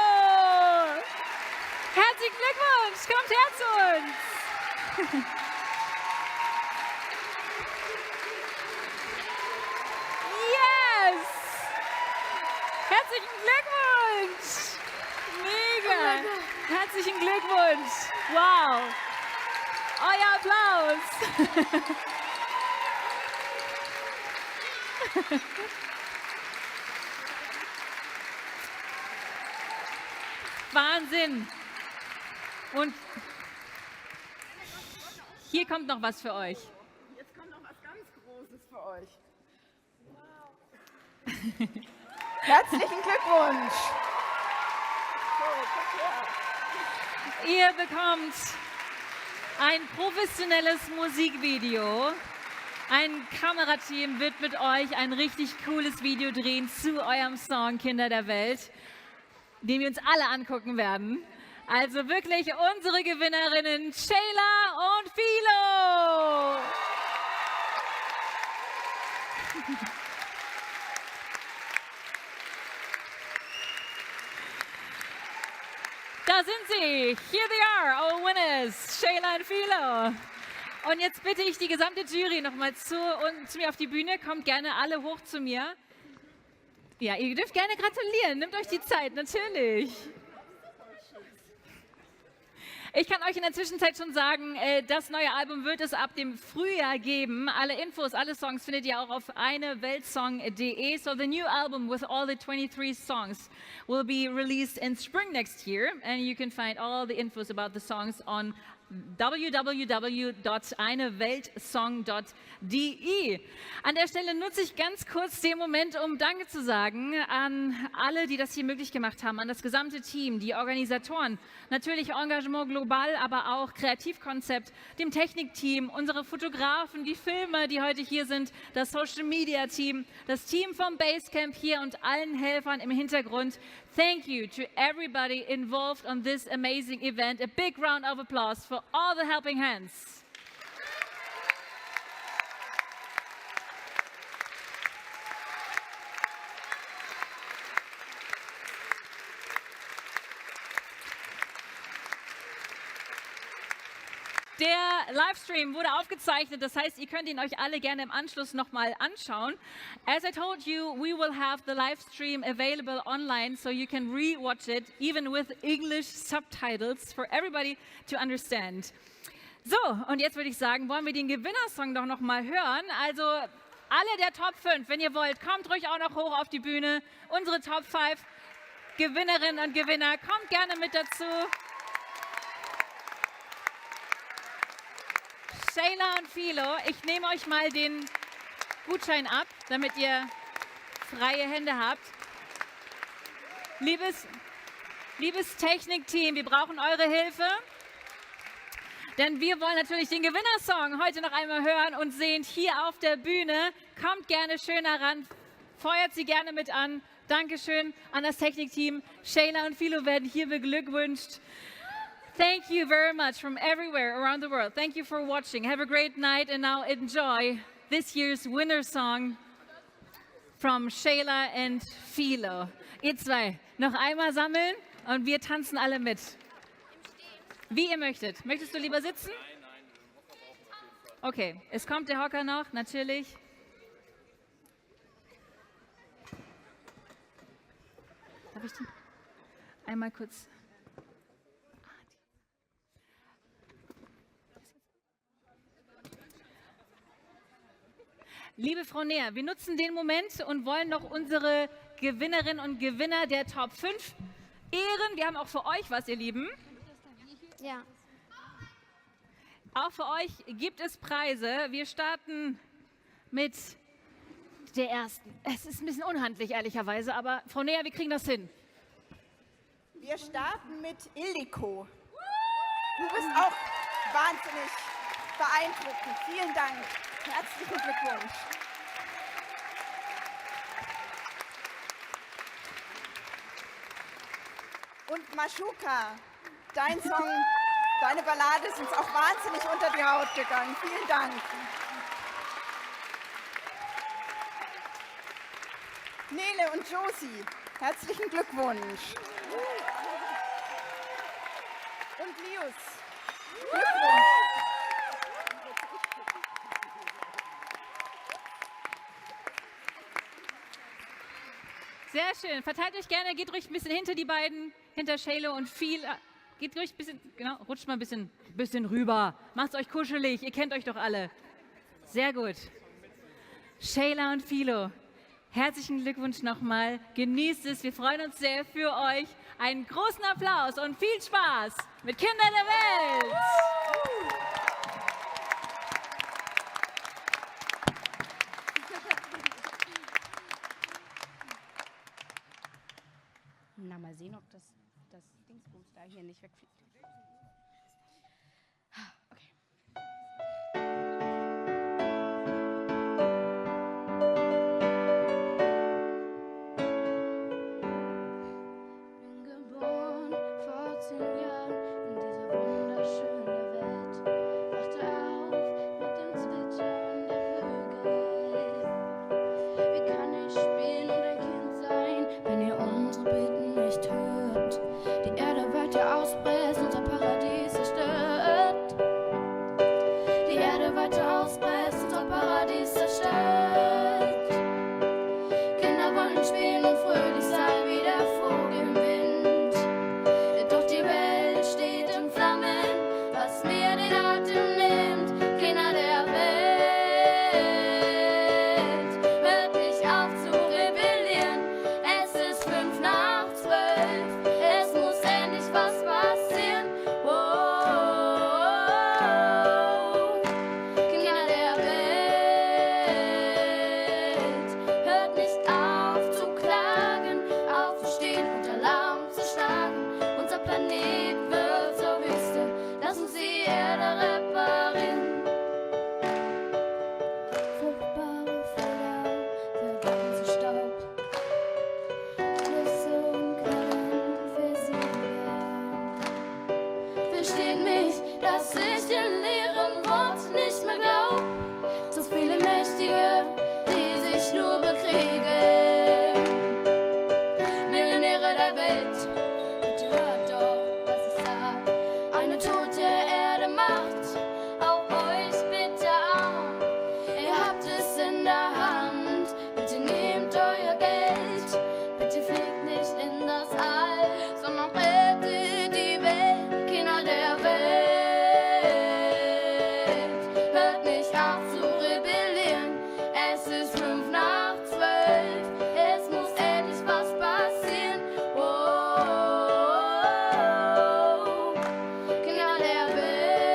Herzlichen Glückwunsch! Kommt her zu uns! Yes! Herzlichen Glückwunsch! Mega! Herzlichen Glückwunsch! Wow! Euer Applaus! Wahnsinn! Und hier kommt noch was für euch. Jetzt kommt noch was ganz Großes für euch. Wow. Herzlichen Glückwunsch! Ihr bekommt ein professionelles Musikvideo. Ein Kamerateam wird mit euch ein richtig cooles Video drehen zu eurem Song Kinder der Welt, den wir uns alle angucken werden. Also wirklich unsere Gewinnerinnen Sheila und Philo. Da sind sie. Here they are, our winners, Sheila und Philo. Und jetzt bitte ich die gesamte Jury nochmal zu mir auf die Bühne. Kommt gerne alle hoch zu mir. Ja, ihr dürft gerne gratulieren. Nehmt euch die Zeit, natürlich. Ich kann euch in der Zwischenzeit schon sagen, das neue Album wird es ab dem Frühjahr geben. Alle Infos, alle Songs findet ihr auch auf eineweltsong.de. So the new album with all the 23 songs will be released in spring next year. And you can find all the infos about the songs on www.eineweltsong.de. An der Stelle nutze ich ganz kurz den Moment, um Danke zu sagen an alle, die das hier möglich gemacht haben, an das gesamte Team, die Organisatoren, natürlich Engagement Global, aber auch Kreativkonzept, dem Technikteam, unsere Fotografen, die Filmer, die heute hier sind, das Social Media Team, das Team vom Basecamp hier und allen Helfern im Hintergrund. Thank you to everybody involved on this amazing event. A big round of applause for all the helping hands. Der Livestream wurde aufgezeichnet, das heißt, ihr könnt ihn euch alle gerne im Anschluss nochmal anschauen. As I told you, we will have the Livestream available online, so you can re-watch it, even with English subtitles, for everybody to understand. So, und jetzt würde ich sagen, wollen wir den Gewinnersong doch nochmal hören. Also alle der Top 5, wenn ihr wollt, kommt ruhig auch noch hoch auf die Bühne. Unsere Top 5 Gewinnerinnen und Gewinner, kommt gerne mit dazu. Shayla und Philo, ich nehme euch mal den Gutschein ab, damit ihr freie Hände habt. Liebes Technikteam, wir brauchen eure Hilfe, denn wir wollen natürlich den Gewinnersong heute noch einmal hören und sehen hier auf der Bühne. Kommt gerne schön heran, feuert sie gerne mit an. Dankeschön an das Technikteam. Shayla und Philo werden hier beglückwünscht. Thank you very much from everywhere around the world. Thank you for watching. Have a great night and now enjoy this year's winner song from Shayla and Philo. Ihr zwei, noch einmal sammeln und wir tanzen alle mit. Wie ihr möchtet. Möchtest du lieber sitzen? Okay, es kommt der Hocker noch, natürlich. Darf ich den einmal kurz... Liebe Frau Neher, wir nutzen den Moment und wollen noch unsere Gewinnerinnen und Gewinner der Top 5 ehren. Wir haben auch für euch was, ihr Lieben. Ja. Auch für euch gibt es Preise. Wir starten mit der ersten. Es ist ein bisschen unhandlich, ehrlicherweise, aber Frau Neher, wir kriegen das hin. Wir starten mit Ildiko. Du bist auch wahnsinnig beeindruckend. Vielen Dank. Herzlichen Glückwunsch. Und Mashuka, dein Song, deine Ballade ist uns auch wahnsinnig unter die Haut gegangen. Vielen Dank. Nele und Josie, herzlichen Glückwunsch. Und Lius, Glückwunsch. Sehr schön. Verteilt euch gerne, geht ruhig ein bisschen hinter die beiden, hinter Shayla und Phil. Geht ruhig ein bisschen, genau, rutscht mal ein bisschen rüber. Macht's euch kuschelig, ihr kennt euch doch alle. Sehr gut. Shayla und Philo, herzlichen Glückwunsch nochmal. Genießt es, wir freuen uns sehr für euch. Einen großen Applaus und viel Spaß mit Kinder der Welt. Na, mal sehen, ob das Dingsbums da hier nicht wegfliegt. Okay. Bin geboren vor 10 Jahren in dieser wunderschönen Welt. Wachte auf mit dem Zwitschern der Vögel. Wie kann ich spielen und ein Kind sein, wenn ihr unsere Bitten nicht hört? Die Erde wird ja auspressen, unser Paradies zerstört. Die Erde ich den leeren Wort nicht mehr glaub. So viele Mächtige, die sich nur bekriegen. Millionäre der Welt, bitte hört doch, was ich sag. Eine tote Erde macht auch euch bitte an. Ihr habt es in der Hand, bitte nehmt euer Geld. Bitte fliegt nicht in das All, sondern rettet die Welt, Kinder der Welt. Hört nicht auf zu rebellieren, es ist 11:55. Es muss endlich was passieren. Oh, Kinder der Welt.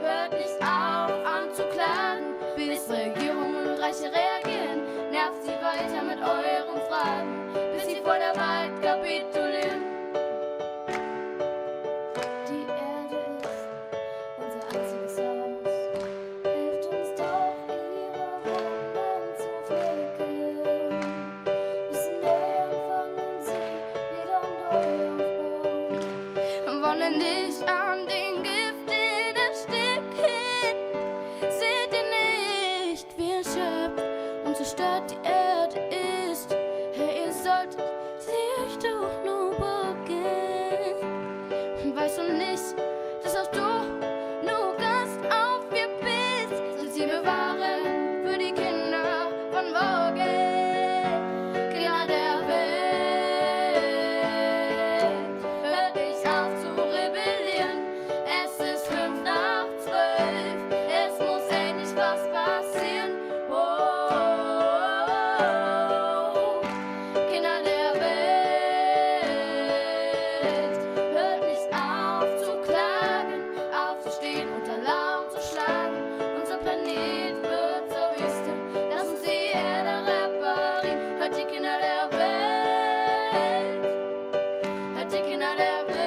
Hört nicht auf anzuklagen, bis Regierungen und Reiche reagieren. Nervt sie weiter mit euren Fragen, bis sie vor der Wahrheit kapitulieren. Die Erde ist unser einziges Haus. Hilft uns doch, ihre Wunden zu flicken. Müssen neu anfangen und sie wieder neu aufbauen. Wollen nicht an den Gift in ersticken. Seht ihr nicht, wie erschöpft und zerstört die Erde ist? Hey, ihr solltet sie euch doch nur beugen. Weißt du nicht, dass auch du nur ganz auf ihr bist? Soll sie bewahren für die Kinder von morgen. Kinder der Welt, hört nicht auf zu rebellieren. Es ist 11:55. Es muss endlich was passieren. Oh, Kinder der Welt, hört nicht auf zu klagen, aufzustehen und Alarm zu schlagen. Unser Planet wird zur Wüste, lass uns die Erde reparieren. Hört die Kinder der Welt, hört die Kinder der Welt,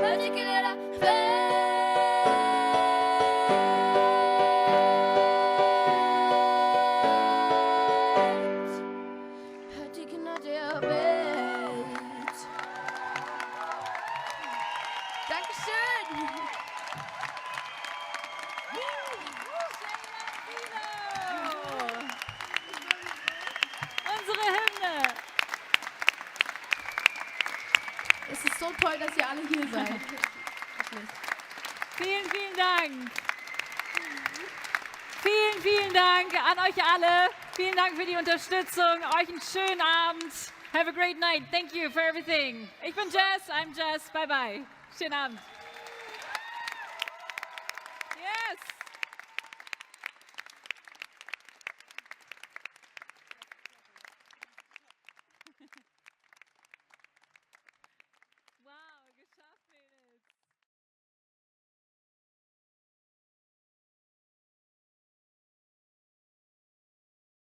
hört die Kinder der Welt, hört die Kinder der Welt. Dankeschön. Unsere Hymne. Es ist so toll, dass ihr alle hier seid. Vielen, vielen Dank. Vielen, vielen Dank an euch alle. Vielen Dank für die Unterstützung. Euch einen schönen Abend. Have a great night. Thank you for everything. Ich bin Jess. I'm Jess. Bye bye. Schönen Abend.